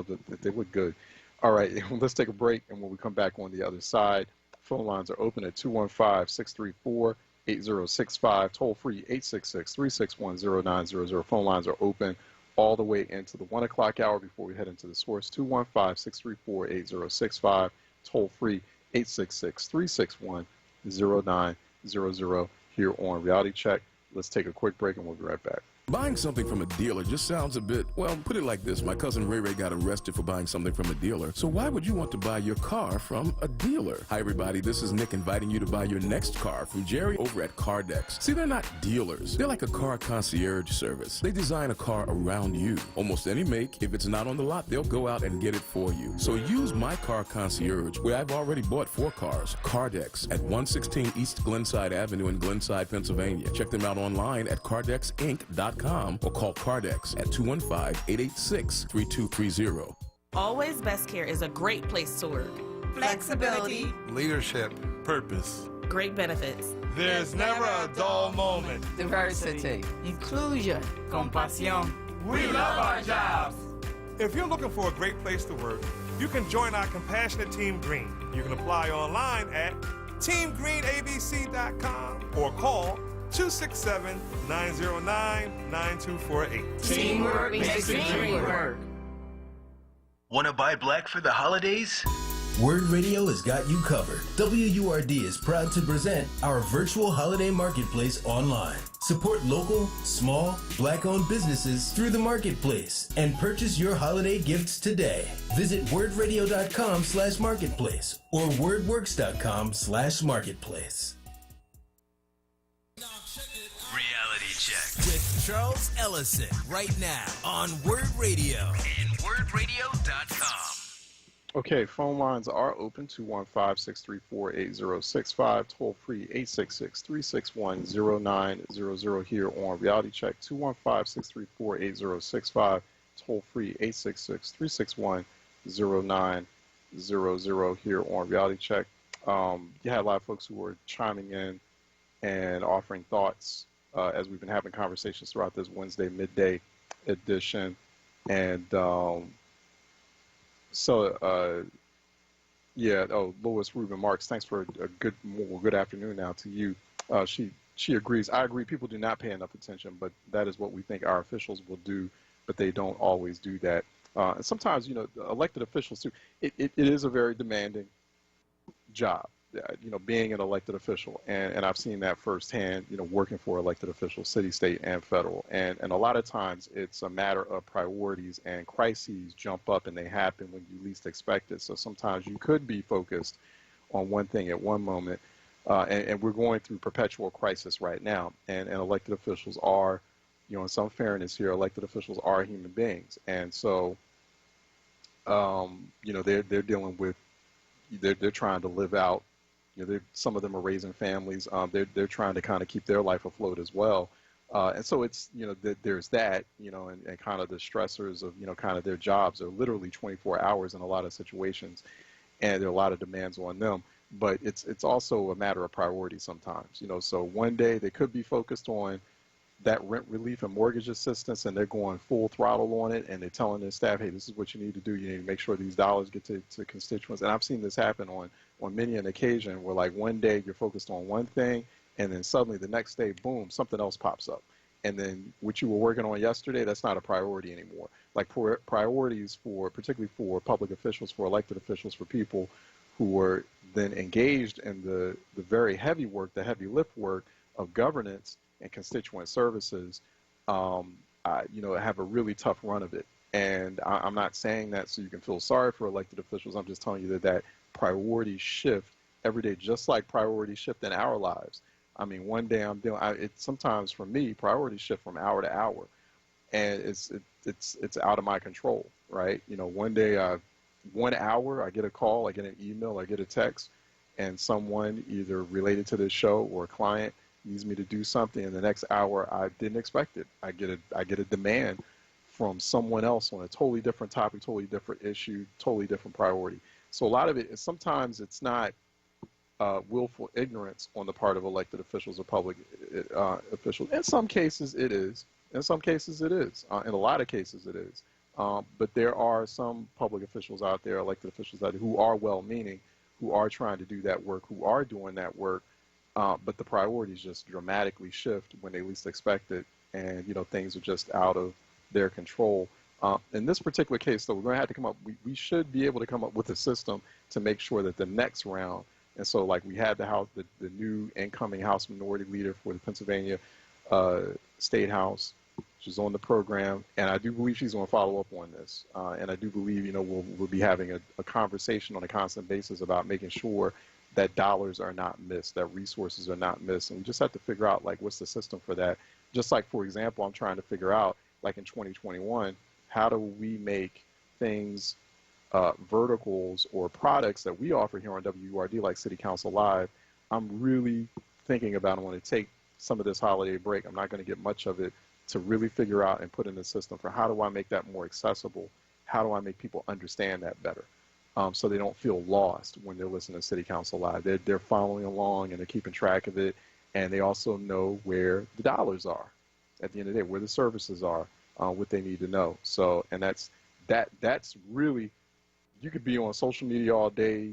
it. They look good. All right. Let's take a break. And when we come back on the other side, phone lines are open at 215-634-8065. Toll free 866-361-0900. Phone lines are open all the way into the 1 o'clock hour before we head into the source. 215-634-8065. Toll free 866-361-0900 here on Reality Check. Let's take a quick break and we'll be right back. Buying something from a dealer just sounds a bit, well, put it like this. My cousin Ray Ray got arrested for buying something from a dealer. So why would you want to buy your car from a dealer? Hi, everybody. This is Nick inviting you to buy your next car from Jerry over at Cardex. See, they're not dealers. They're like a car concierge service. They design a car around you. Almost any make. If it's not on the lot, they'll go out and get it for you. So use my car concierge, where I've already bought 4 cars. Cardex at 116 East Glenside Avenue in Glenside, Pennsylvania. Check them out online at cardexinc.com. Or call Cardex at 215-886-3230. Always Best Care is a great place to work. Flexibility, leadership, purpose, great benefits. There's never a dull moment. Diversity, inclusion, compasión. We love our jobs. If you're looking for a great place to work, you can join our compassionate Team Green. You can apply online at teamgreenabc.com or call 267-909-9248. Teamwork makes the dream work. Want to buy black for the holidays? WURD Radio has got you covered. WURD is proud to present our virtual holiday marketplace online. Support local, small, black-owned businesses through the marketplace and purchase your holiday gifts today. Visit wordradio.com/marketplace or wordworks.com/marketplace. Reality Check with Charles Ellison right now on WURD Radio and wordradio.com. Okay, phone lines are open, 215-634-8065, toll free 866-361-0900 here on Reality Check, 215-634-8065, toll free 866-361-0900 here on Reality Check. You had a lot of folks who were chiming in and offering thoughts as we've been having conversations throughout this Wednesday midday edition. And Lois Rubin Marks, thanks for a good afternoon now to you. She agrees. I agree. People do not pay enough attention, but that is what we think our officials will do, but they don't always do that. And sometimes, elected officials too, it is a very demanding job. Being an elected official, and I've seen that firsthand, working for elected officials, city, state, and federal. And a lot of times it's a matter of priorities, and crises jump up and they happen when you least expect it. So sometimes you could be focused on one thing at one moment, and we're going through perpetual crisis right now. And elected officials are, in some fairness here, elected officials are human beings. And so, they're dealing with, they're trying to live out. Some of them are raising families. They're trying to kind of keep their life afloat as well. And so it's, there's that, and kind of the stressors of, kind of their jobs are literally 24 hours in a lot of situations. And there are a lot of demands on them. But it's also a matter of priority sometimes, So one day they could be focused on, that rent relief and mortgage assistance, and they're going full throttle on it, and they're telling their staff, hey, this is what you need to do. You need to make sure these dollars get to constituents. And I've seen this happen on many an occasion where, like, one day you're focused on one thing, and then suddenly the next day, boom, something else pops up. And then what you were working on yesterday, that's not a priority anymore. Like, priorities particularly for public officials, for elected officials, for people who were then engaged in the very heavy work, the heavy lift work of governance and constituent services, have a really tough run of it. And I'm not saying that so you can feel sorry for elected officials. I'm just telling you that priorities shift every day, just like priorities shift in our lives. I mean, one day sometimes for me, priorities shift from hour to hour, and it's out of my control, right? One day, 1 hour, I get a call, I get an email, I get a text, and someone either related to this show or a client needs me to do something, and the next hour I didn't expect it. I get a demand from someone else on a totally different topic, totally different issue, totally different priority. So a lot of it is, sometimes it's not willful ignorance on the part of elected officials or public officials. In some cases it is. In some cases it is. In a lot of cases it is. But there are some public officials out there, elected officials out there, who are well-meaning, who are trying to do that work, who are doing that work, but the priorities just dramatically shift when they least expect it, and things are just out of their control. In this particular case, though, we're going to have to come up. We should be able to come up with a system to make sure that the next round. And so, like, we had the new incoming House Minority Leader for the Pennsylvania State House. She's on the program, and I do believe she's going to follow up on this. And I do believe, we'll be having a conversation on a constant basis about making sure that dollars are not missed, that resources are not missed. And we just have to figure out, like, what's the system for that? Just like, for example, I'm trying to figure out, like, in 2021, how do we make things, verticals or products that we offer here on WURD, like City Council Live. I'm really thinking about, I want to take some of this holiday break. I'm not going to get much of it, to really figure out and put in the system for how do I make that more accessible? How do I make people understand that better? So they don't feel lost when they're listening to City Council Live. They're following along and they're keeping track of it, and they also know where the dollars are at the end of the day, where the services are, what they need to know. So, and that's really, you could be on social media all day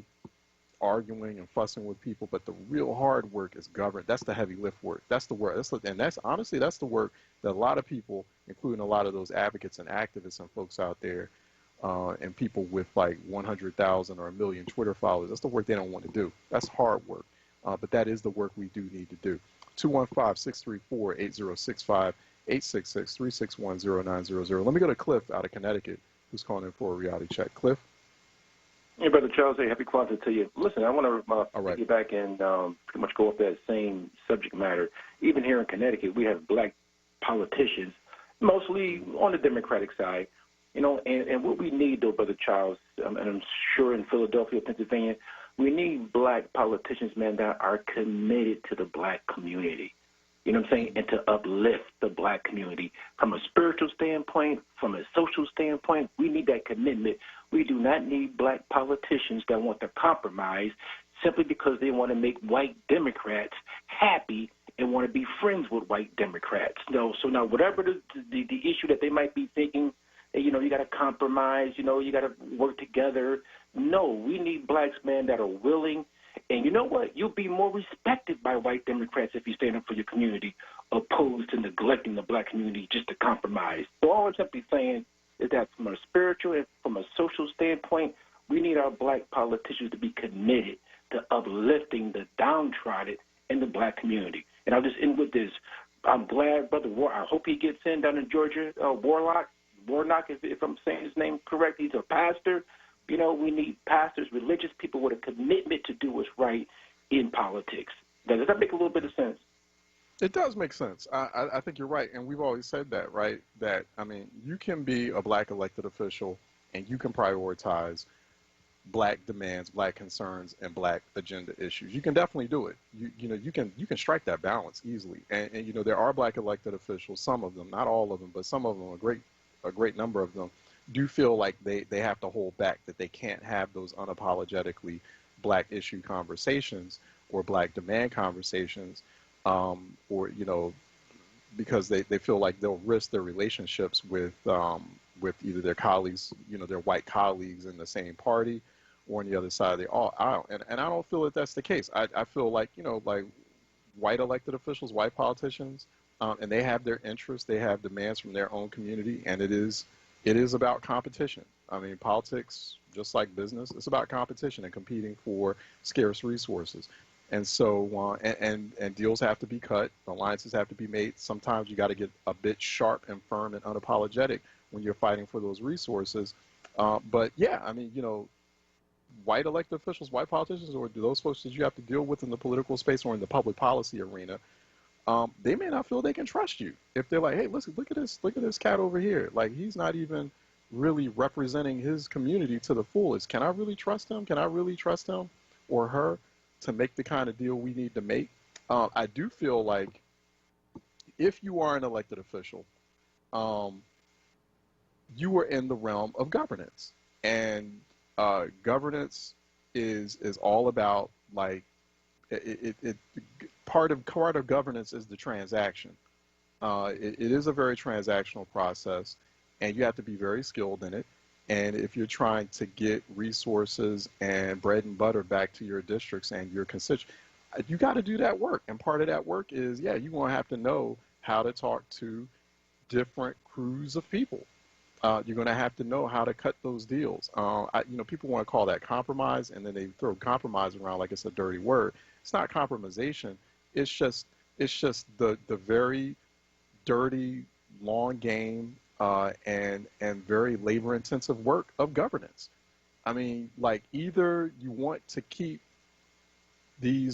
arguing and fussing with people, but the real hard work is governed. That's the heavy lift work. That's the work. That's honestly, that's the work that a lot of people, including a lot of those advocates and activists and folks out there, and people with like 100,000 or 1 million Twitter followers, that's the work they don't want to do. That's hard work. But that is the work we do need to do. 215-634-8065, 866-361-0900. Let me go to Cliff out of Connecticut, who's calling in for a reality check. Cliff? Hey, Brother Charles. Hey, happy Kwanzaa to you. Listen, I want to get back and pretty much go off that same subject matter. Even here in Connecticut, we have black politicians, mostly on the Democratic side, and what we need, though, Brother Charles, and I'm sure in Philadelphia, Pennsylvania, we need black politicians, man, that are committed to the black community. You know what I'm saying? And to uplift the black community from a spiritual standpoint, from a social standpoint. We need that commitment. We do not need black politicians that want to compromise simply because they want to make white Democrats happy and want to be friends with white Democrats. So now whatever the issue that they might be thinking, you got to compromise, you got to work together. No, we need blacks, man, that are willing. And you know what? You'll be more respected by white Democrats if you stand up for your community, opposed to neglecting the black community just to compromise. So all I'm simply saying is that from a spiritual and from a social standpoint, we need our black politicians to be committed to uplifting the downtrodden in the black community. And I'll just end with this. I'm glad, Brother I hope he gets in down in Georgia, Warnock, if I'm saying his name correct. He's a pastor. We need pastors, religious people with a commitment to do what's right in politics. Does that make a little bit of sense? It does make sense. I think you're right. And we've always said that, right? That, you can be a black elected official and you can prioritize black demands, black concerns, and black agenda issues. You can definitely do it. You can strike that balance easily. And there are black elected officials, some of them, not all of them, but some of them, a great number of them, do feel like they have to hold back, that they can't have those unapologetically black issue conversations or black demand conversations, or because they feel like they'll risk their relationships with either their colleagues, their white colleagues in the same party, or on the other side of the aisle. And I don't feel that that's the case. I feel like, like white elected officials, white politicians, and they have their interests, they have demands from their own community, and it is about competition. I mean, politics, just like business, it's about competition and competing for scarce resources. And so, and deals have to be cut, alliances have to be made. Sometimes you got to get a bit sharp and firm and unapologetic when you're fighting for those resources. But yeah, I mean, white elected officials, white politicians, or those folks that you have to deal with in the political space or in the public policy arena, they may not feel they can trust you. If they're like, hey, listen, look at this cat over here. Like, he's not even really representing his community to the fullest. Can I really trust him? Can I really trust him or her to make the kind of deal we need to make? I do feel like if you are an elected official, you are in the realm of governance. And governance is all about, like, part of governance is the transaction. It is a very transactional process, and you have to be very skilled in it. And if you're trying to get resources and bread and butter back to your districts and your constituents, you got to do that work. And part of that work is, yeah, you're going to have to know how to talk to different crews of people. You're going to have to know how to cut those deals. People want to call that compromise, and then they throw compromise around like it's a dirty word. It's not compromisation. It's just the very dirty, long game and very labor-intensive work of governance. I mean, like, either you want to keep you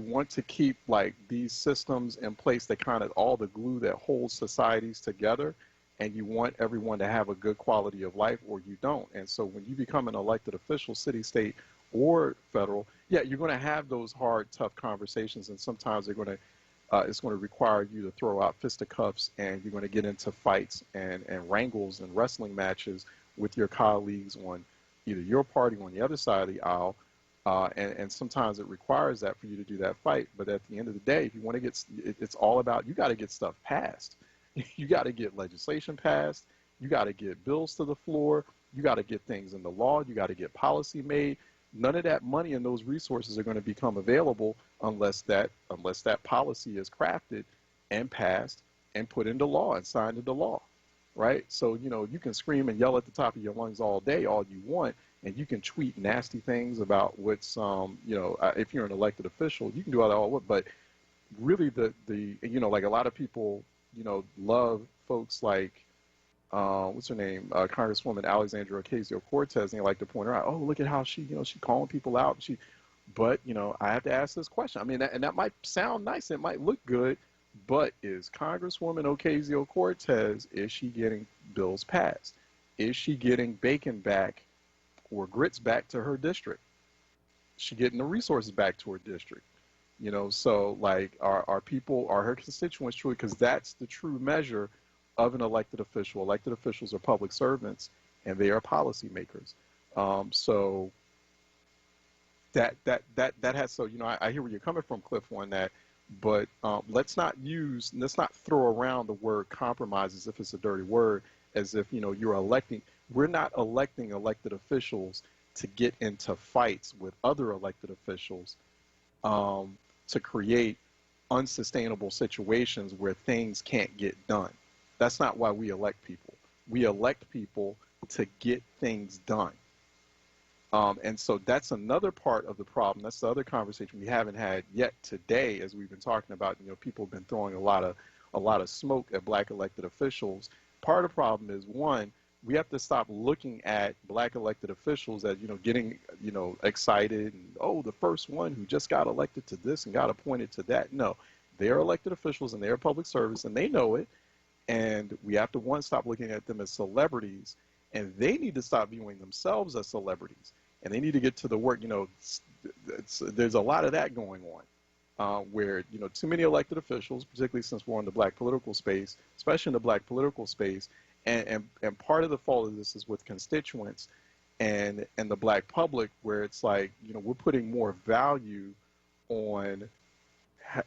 want to keep, like, these systems in place that kind of all the glue that holds societies together, and you want everyone to have a good quality of life, or you don't. And so when you become an elected official, city, state, or federal, yeah, you're going to have those hard, tough conversations, and sometimes it's going to require you to throw out fisticuffs, and you're going to get into fights and wrangles and wrestling matches with your colleagues on either your party or on the other side of the aisle. And sometimes it requires that for you to do that fight. But at the end of the day, if you want to it's all about, you got to get stuff passed. You got to get legislation passed. You got to get bills to the floor. You got to get things in the law. You got to get policy made. None of that money and those resources are going to become available unless that policy is crafted and passed and put into law and signed into law, right? So, you can scream and yell at the top of your lungs all day, all you want, and you can tweet nasty things about what's, if you're an elected official, you can do all that, but really like a lot of people, love folks like, what's her name, Congresswoman Alexandria Ocasio-Cortez, and they like to point her out. Oh, look at how she calling people out. But I have to ask this question. I mean, and that might sound nice. It might look good, but is Congresswoman Ocasio-Cortez, is she getting bills passed? Is she getting bacon back or grits back to her district? Is she getting the resources back to her district? So, like, are her constituents truly, because that's the true measure of an elected official. Elected officials are public servants, and they are policymakers. So that has, so, I hear where you're coming from, Cliff, on that, but let's not throw around the word compromise as if it's a dirty word, as if, you're electing. We're not electing elected officials to get into fights with other elected officials, to create unsustainable situations where things can't get done. That's not why we elect people. We elect people to get things done. And so that's another part of the problem. That's the other conversation we haven't had yet today, as we've been talking about. People have been throwing a lot of smoke at black elected officials. Part of the problem is, one, we have to stop looking at black elected officials as, getting, excited and, oh, the first one who just got elected to this and got appointed to that. No, they're elected officials and they're public service and they know it. And we have to, one, stop looking at them as celebrities, and they need to stop viewing themselves as celebrities. And they need to get to the work. There's a lot of that going on, where, too many elected officials, particularly since we're in the black political space, especially in the black political space, and part of the fault of this is with constituents and the black public, where it's like, we're putting more value on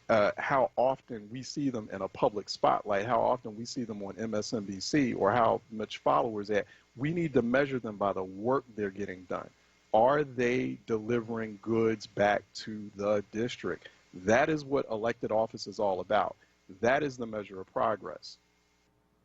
how often we see them in a public spotlight, how often we see them on MSNBC, or how much followers they have. We need to measure them by the work they're getting done. Are they delivering goods back to the district? That is what elected office is all about. That is the measure of progress.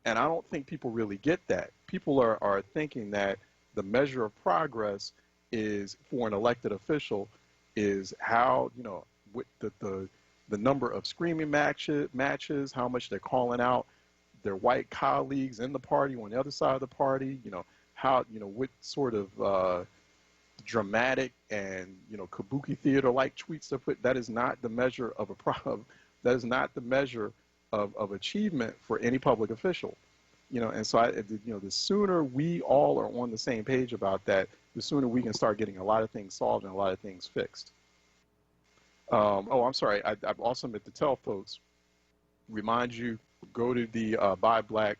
And I don't think people really get that. People are thinking that the measure of progress is, for an elected official, is how, you know, with the number of screaming matches, how much they're calling out their white colleagues in the party, on the other side of the party, you know, how, you know, what sort of dramatic and, you know, kabuki theater-like tweets they put. That is not the measure of a problem. That is not the measure of achievement for any public official. You know, and so, you know, the sooner we all are on the same page about that, the sooner we can start getting a lot of things solved and a lot of things fixed. Oh, I'm sorry. I also meant to tell folks, remind you, go to the Buy Black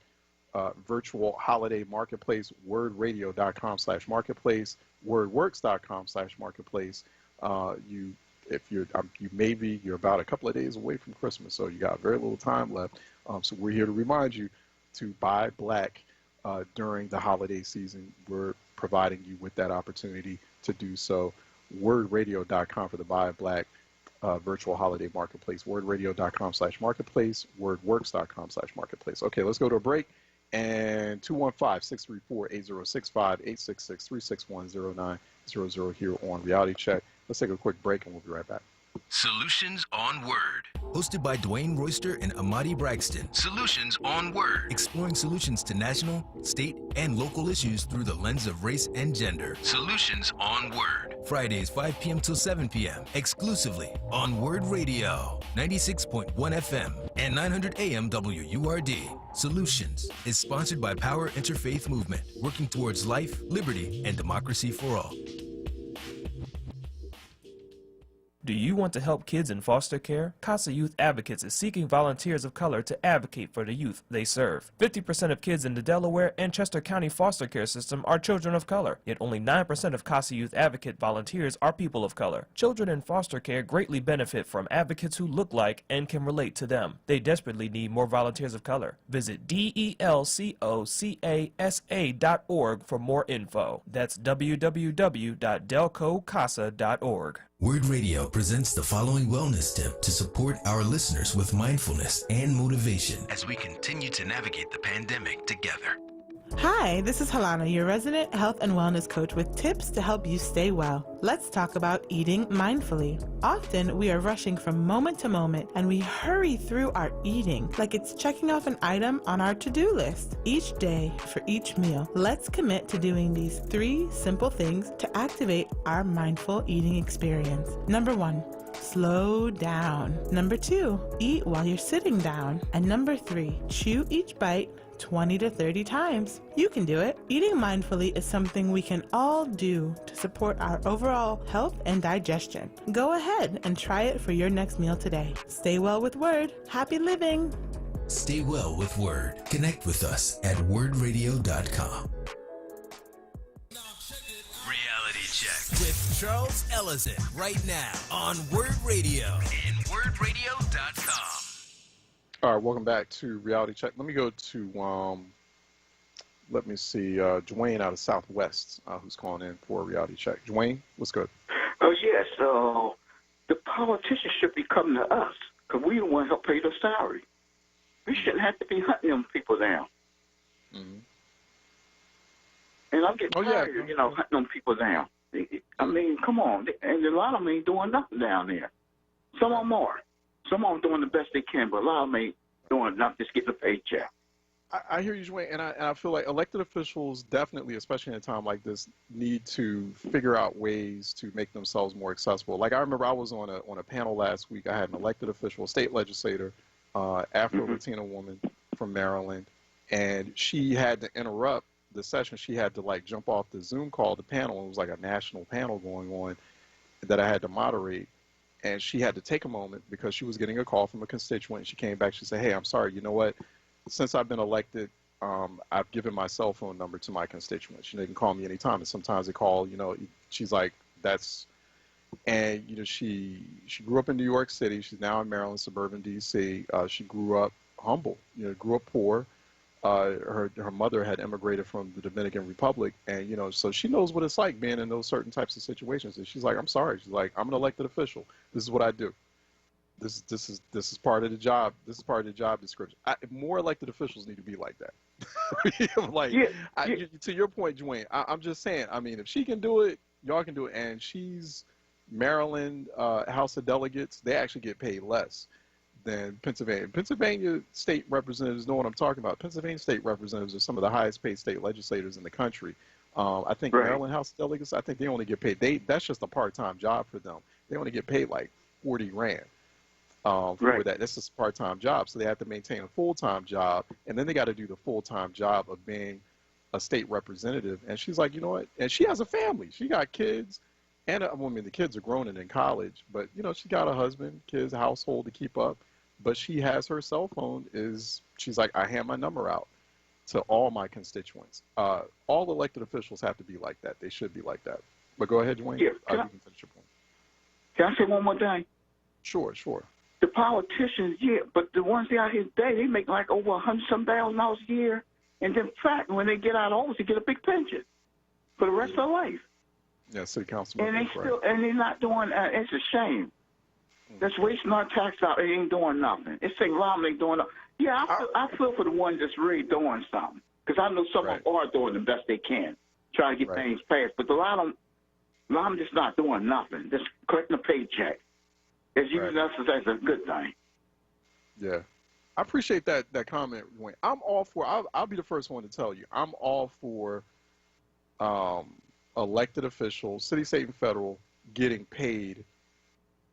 virtual holiday marketplace, wordradio.com/marketplace, wordworks.com/marketplace. You're about a couple of days away from Christmas, so you got very little time left. So we're here to remind you to buy black during the holiday season. We're providing you with that opportunity to do so. Wordradio.com for the Buy Black virtual holiday marketplace. Wordradio.com/marketplace. Wordworks.com/marketplace. Okay, let's go to a break. And 215-634-8065, 866-361-0900 here on Reality Check. Let's take a quick break and we'll be right back. Solutions on Word. Hosted by Dwayne Royster and Amadi Braxton. Solutions on Word. Exploring solutions to national, state, and local issues through the lens of race and gender. Solutions on Word. Fridays, 5 p.m. till 7 p.m. Exclusively on WURD Radio, 96.1 FM and 900 AM WURD. Solutions is sponsored by Power Interfaith Movement, working towards life, liberty, and democracy for all. Do you want to help kids in foster care? CASA Youth Advocates is seeking volunteers of color to advocate for the youth they serve. 50% of kids in the Delaware and Chester County foster care system are children of color, yet only 9% of CASA Youth Advocate volunteers are people of color. Children in foster care greatly benefit from advocates who look like and can relate to them. They desperately need more volunteers of color. Visit DELCOCASA.org for more info. That's www.delcocasa.org. WURD Radio presents the following wellness tip to support our listeners with mindfulness and motivation as we continue to navigate the pandemic together. Hi, this is Halana, your resident health and wellness coach with tips to help you stay well. Let's talk about eating mindfully. Often we are rushing from moment to moment and we hurry through our eating like it's checking off an item on our to-do list. Each day, for each meal, let's commit to doing these 3 simple things to activate our mindful eating experience. Number 1, slow down. Number 2, eat while you're sitting down. And number 3, chew each bite 20 to 30 times. You can do it. Eating mindfully is something we can all do to support our overall health and digestion. Go ahead and try it for your next meal today. Stay well with WURD. Happy living. Stay well with WURD. Connect with us at wordradio.com. Reality Check with Charles Ellison right now on WURD Radio and wordradio.com. All right, welcome back to Reality Check. Let me go to, Dwayne out of Southwest, who's calling in for Reality Check. Dwayne, what's good? Oh, yes. The politicians should be coming to us because we don't want to help pay their salary. We shouldn't have to be hunting them people down. Mm-hmm. And I'm getting tired of, hunting them people down. I mean, come on. And a lot of them ain't doing nothing down there. Some of them are. Some of them doing the best they can, but a lot of them ain't doing nothing, just getting a paycheck. I hear you, Dwayne, and I feel like elected officials definitely, especially in a time like this, need to figure out ways to make themselves more accessible. Like I remember I was on a panel last week. I had an elected official, state legislator, Afro-Latina woman from Maryland, and she had to interrupt the session. She had to jump off the Zoom call, the panel. It was like a national panel going on that I had to moderate. And she had to take a moment because she was getting a call from a constituent. She came back. She said, hey, I'm sorry. You know what? Since I've been elected, I've given my cell phone number to my constituents. They can call me anytime. And sometimes they call, she's like, that's And she grew up in New York City. She's now in Maryland, suburban D.C. She grew up humble, grew up poor. Her mother had immigrated from the Dominican Republic, and so she knows what it's like being in those certain types of situations. And she's like, I'm sorry. She's like, I'm an elected official. This is what I do. This is part of the job. This is part of the job description. More elected officials need to be like that. To your point, Dwayne, I'm just saying. I mean, if she can do it, y'all can do it. And she's Maryland House of Delegates. They actually get paid less than Pennsylvania. Pennsylvania state representatives know what I'm talking about. Pennsylvania state representatives are some of the highest paid state legislators in the country. I think Maryland House of Delegates, I think they only get paid. That's just a part-time job for them. They only get paid like $40,000 for that. That's just a part-time job. So they have to maintain a full-time job, and then they got to do the full-time job of being a state representative. And she's like, you know what? And she has a family. She got kids. And the kids are grown and in college, but she got a husband, kids, a household to keep up. But she has her cell phone. She's like, I hand my number out to all my constituents. All elected officials have to be like that. They should be like that. But go ahead, Dwayne. Yeah, you can finish your point. Can I say one more thing? Sure. The politicians, but the ones out here today, they make like over $100,000 a year, and then when they get out of office, they get a big pension for the rest of their life. Yeah, city councilman. And they're not doing. It's a shame. That's wasting our tax out. They ain't doing nothing. It's saying Romney ain't doing nothing. Yeah, I feel for the ones that's really doing something, because I know some of them are doing the best they can, trying to get things passed. But a lot of them just not doing nothing, just collecting a paycheck. It's using us as a good thing. Yeah, I appreciate that comment, Dwayne. I'm all for. I'll be the first one to tell you. I'm all for elected officials, city, state, and federal, getting paid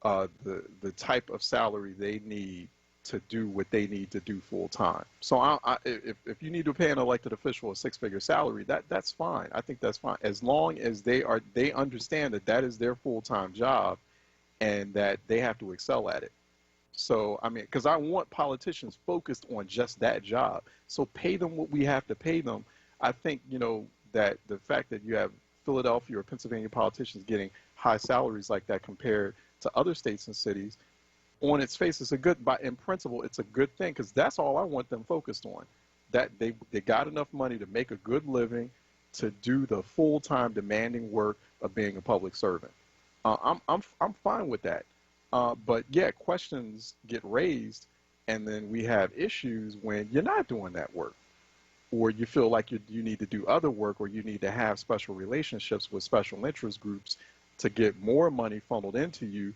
the type of salary they need to do what they need to do full time. So if you need to pay an elected official a six-figure salary, that's fine. I think that's fine, as long as they understand that is their full-time job and that they have to excel at it. So because I want politicians focused on just that job. So pay them what we have to pay them. I think that the fact that you have Philadelphia or Pennsylvania politicians getting high salaries like that compared to other states and cities, on its face, in principle, it's a good thing, because that's all I want them focused on. That they got enough money to make a good living, to do the full-time demanding work of being a public servant. I'm fine with that. But yeah, questions get raised, and then we have issues when you're not doing that work, or you feel like you need to do other work, or you need to have special relationships with special interest groups to get more money funneled into you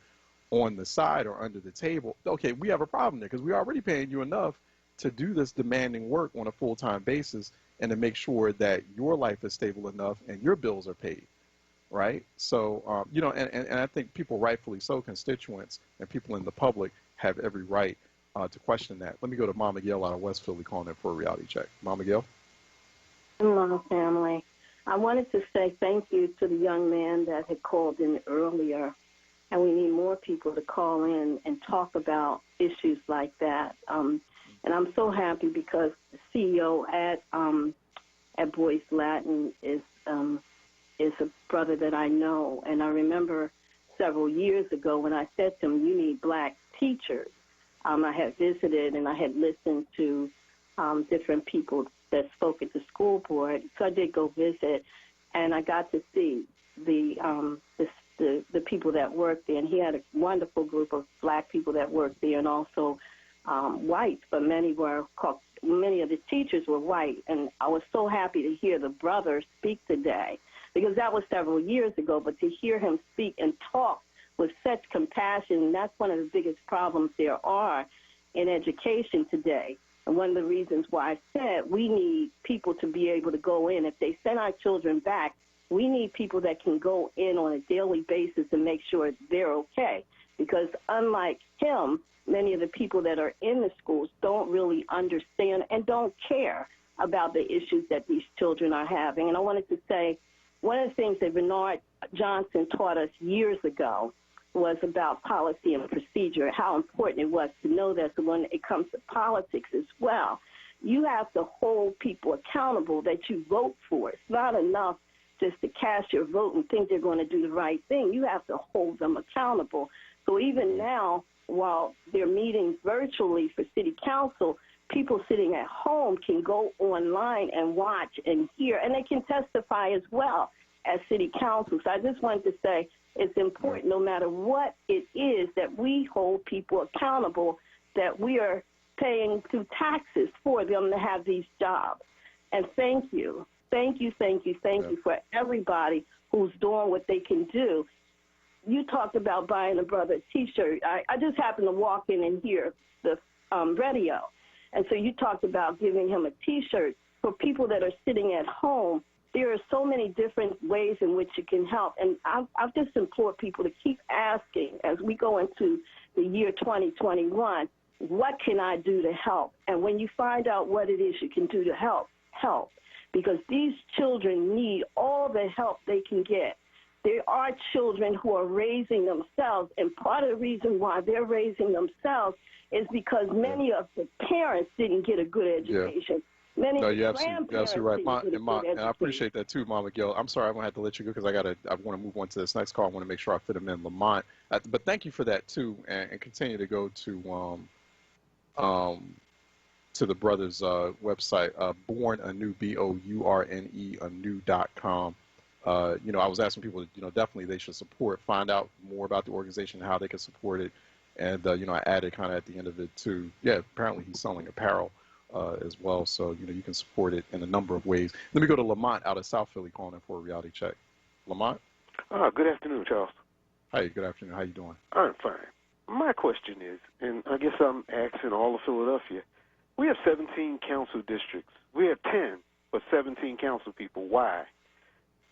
on the side or under the table. Okay, we have a problem there, because we're already paying you enough to do this demanding work on a full-time basis and to make sure that your life is stable enough and your bills are paid, right? So, and I think people, rightfully so, constituents and people in the public, have every right to question that. Let me go to Mama Gail out of West Philly calling in for a reality check. Mama Gail? Hello, family. I wanted to say thank you to the young man that had called in earlier, and we need more people to call in and talk about issues like that. And I'm so happy because the CEO at Boys Latin is a brother that I know, and I remember several years ago when I said to him, "You need black teachers." I had visited and I had listened to different people that spoke at the school board, so I did go visit, and I got to see the people that worked there, and he had a wonderful group of black people that worked there, and also whites, but many of the teachers were white, and I was so happy to hear the brother speak today, because that was several years ago, but to hear him speak and talk with such compassion, that's one of the biggest problems there are in education today. And one of the reasons why I said we need people to be able to go in. If they send our children back, we need people that can go in on a daily basis and make sure they're okay. Because unlike him, many of the people that are in the schools don't really understand and don't care about the issues that these children are having. And I wanted to say one of the things that Bernard Johnson taught us years ago was about policy and procedure, how important it was to know that. So when it comes to politics as well, you have to hold people accountable that you vote for. It's not enough just to cast your vote and think they're going to do the right thing. You have to hold them accountable. So even now, while they're meeting virtually for city council, people sitting at home can go online and watch and hear, and they can testify as well as city council. So I just wanted to say it's important, no matter what it is, that we hold people accountable, that we are paying through taxes for them to have these jobs. And thank you. Thank you for everybody who's doing what they can do. You talked about buying a brother a T-shirt. I just happened to walk in and hear the radio. And so you talked about giving him a T-shirt. For people that are sitting at home, there are so many different ways in which you can help. And I've just implored people to keep asking as we go into the year 2021, what can I do to help? And when you find out what it is you can do to help, help. Because these children need all the help they can get. There are children who are raising themselves, and part of the reason why they're raising themselves is because many of the parents didn't get a good education. Many of the grandparents right. didn't get a good education. And I appreciate that too, Mama Gill. I'm sorry, I'm going to have to let you go because I want to move on to this next call. I want to make sure I fit them in, Lamont. But thank you for that too, and continue to go to the brother's website, Born Anew, BOURNE, anew.com. I was asking people, definitely they should support, find out more about the organization, how they can support it. And, I added kind of at the end of it too, apparently he's selling apparel as well. So, you can support it in a number of ways. Let me go to Lamont out of South Philly calling in for a reality check. Lamont? Good afternoon, Charles. Hi, good afternoon. How you doing? I'm fine. My question is, and I guess I'm asking all of Philadelphia, we have 17 council districts. We have 10, but 17 council people. Why?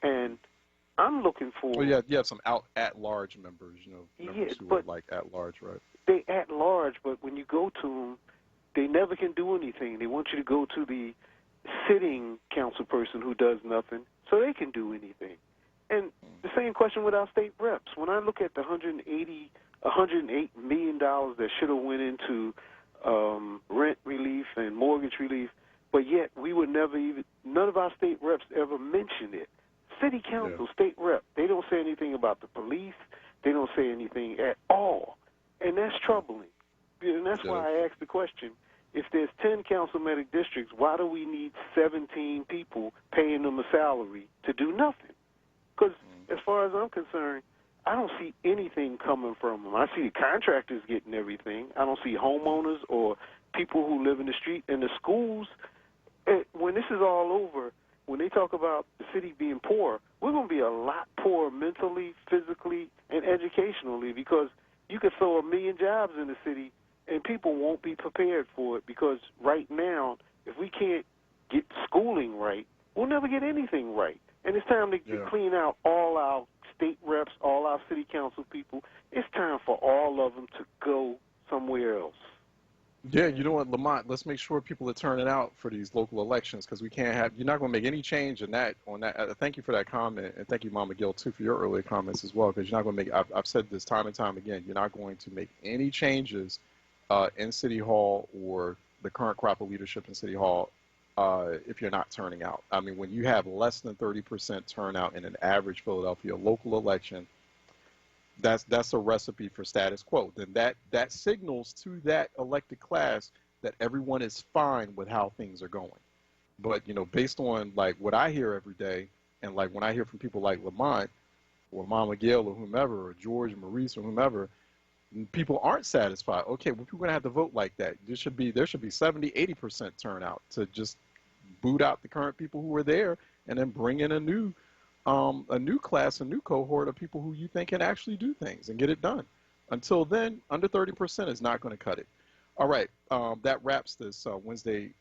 And I'm looking for... Well, you have some at-large members, members who are like at-large, right? They at-large, but when you go to them, they never can do anything. They want you to go to the sitting council person who does nothing so they can do anything. And the same question with our state reps. When I look at the $108 million that should have went into rent relief and mortgage relief, but yet we would never even, none of our state reps ever mention it. City council, state rep, they don't say anything about the police. They don't say anything at all. And that's troubling. And that's why I asked the question, if there's 10 councilmanic districts, why do we need 17 people paying them a salary to do nothing? Because as far as I'm concerned, I don't see anything coming from them. I see the contractors getting everything. I don't see homeowners or people who live in the street. And the schools, when this is all over, when they talk about the city being poor, we're going to be a lot poorer mentally, physically, and educationally, because you could throw 1 million jobs in the city and people won't be prepared for it, because right now, if we can't get schooling right, we'll never get anything right. And it's time to clean out all our state reps, all our city council people. It's time for all of them to go somewhere else. Yeah, you know what, Lamont, let's make sure people are turning out for these local elections, because we can't have, you're not going to make any change in that, on that. Thank you for that comment, and thank you, Mama Gill, too, for your earlier comments as well, because you're not going to make, I've said this time and time again, you're not going to make any changes in City Hall or the current crop of leadership in City Hall if you're not turning out. I mean, when you have less than 30% turnout in an average Philadelphia local election, that's a recipe for status quo. Then that signals to that elected class that everyone is fine with how things are going. But based on like what I hear every day, and like when I hear from people like Lamont or Mama Gail or whomever, or George, Maurice, or whomever, people aren't satisfied. Okay, well, people are gonna have to vote like that. There should be 70-80% turnout to just boot out the current people who are there, and then bring in a new class, a new cohort of people who you think can actually do things and get it done. Until then, under 30% is not going to cut it. All right, that wraps this Wednesday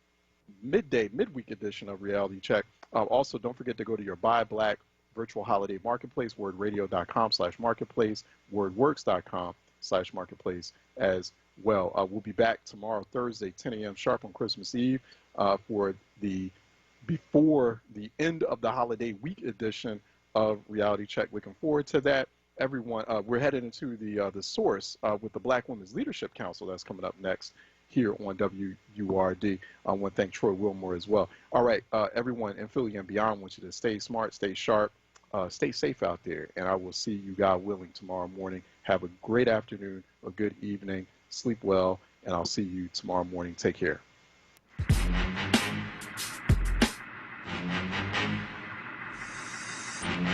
midweek edition of Reality Check. Also, don't forget to go to your Buy Black virtual holiday marketplace, wordradio.com/marketplace, wordworks.com/marketplace as well. We'll be back tomorrow, Thursday, 10 a.m. sharp on Christmas Eve for before the end of the holiday week edition of Reality Check. Looking forward to that. Everyone, we're headed into the source with the Black Women's Leadership Council that's coming up next here on WURD. I want to thank Troy Wilmore as well. All right, everyone in Philly and beyond, I want you to stay smart, stay sharp, stay safe out there, and I will see you, God willing, tomorrow morning. Have a great afternoon, a good evening, sleep well, and I'll see you tomorrow morning. Take care.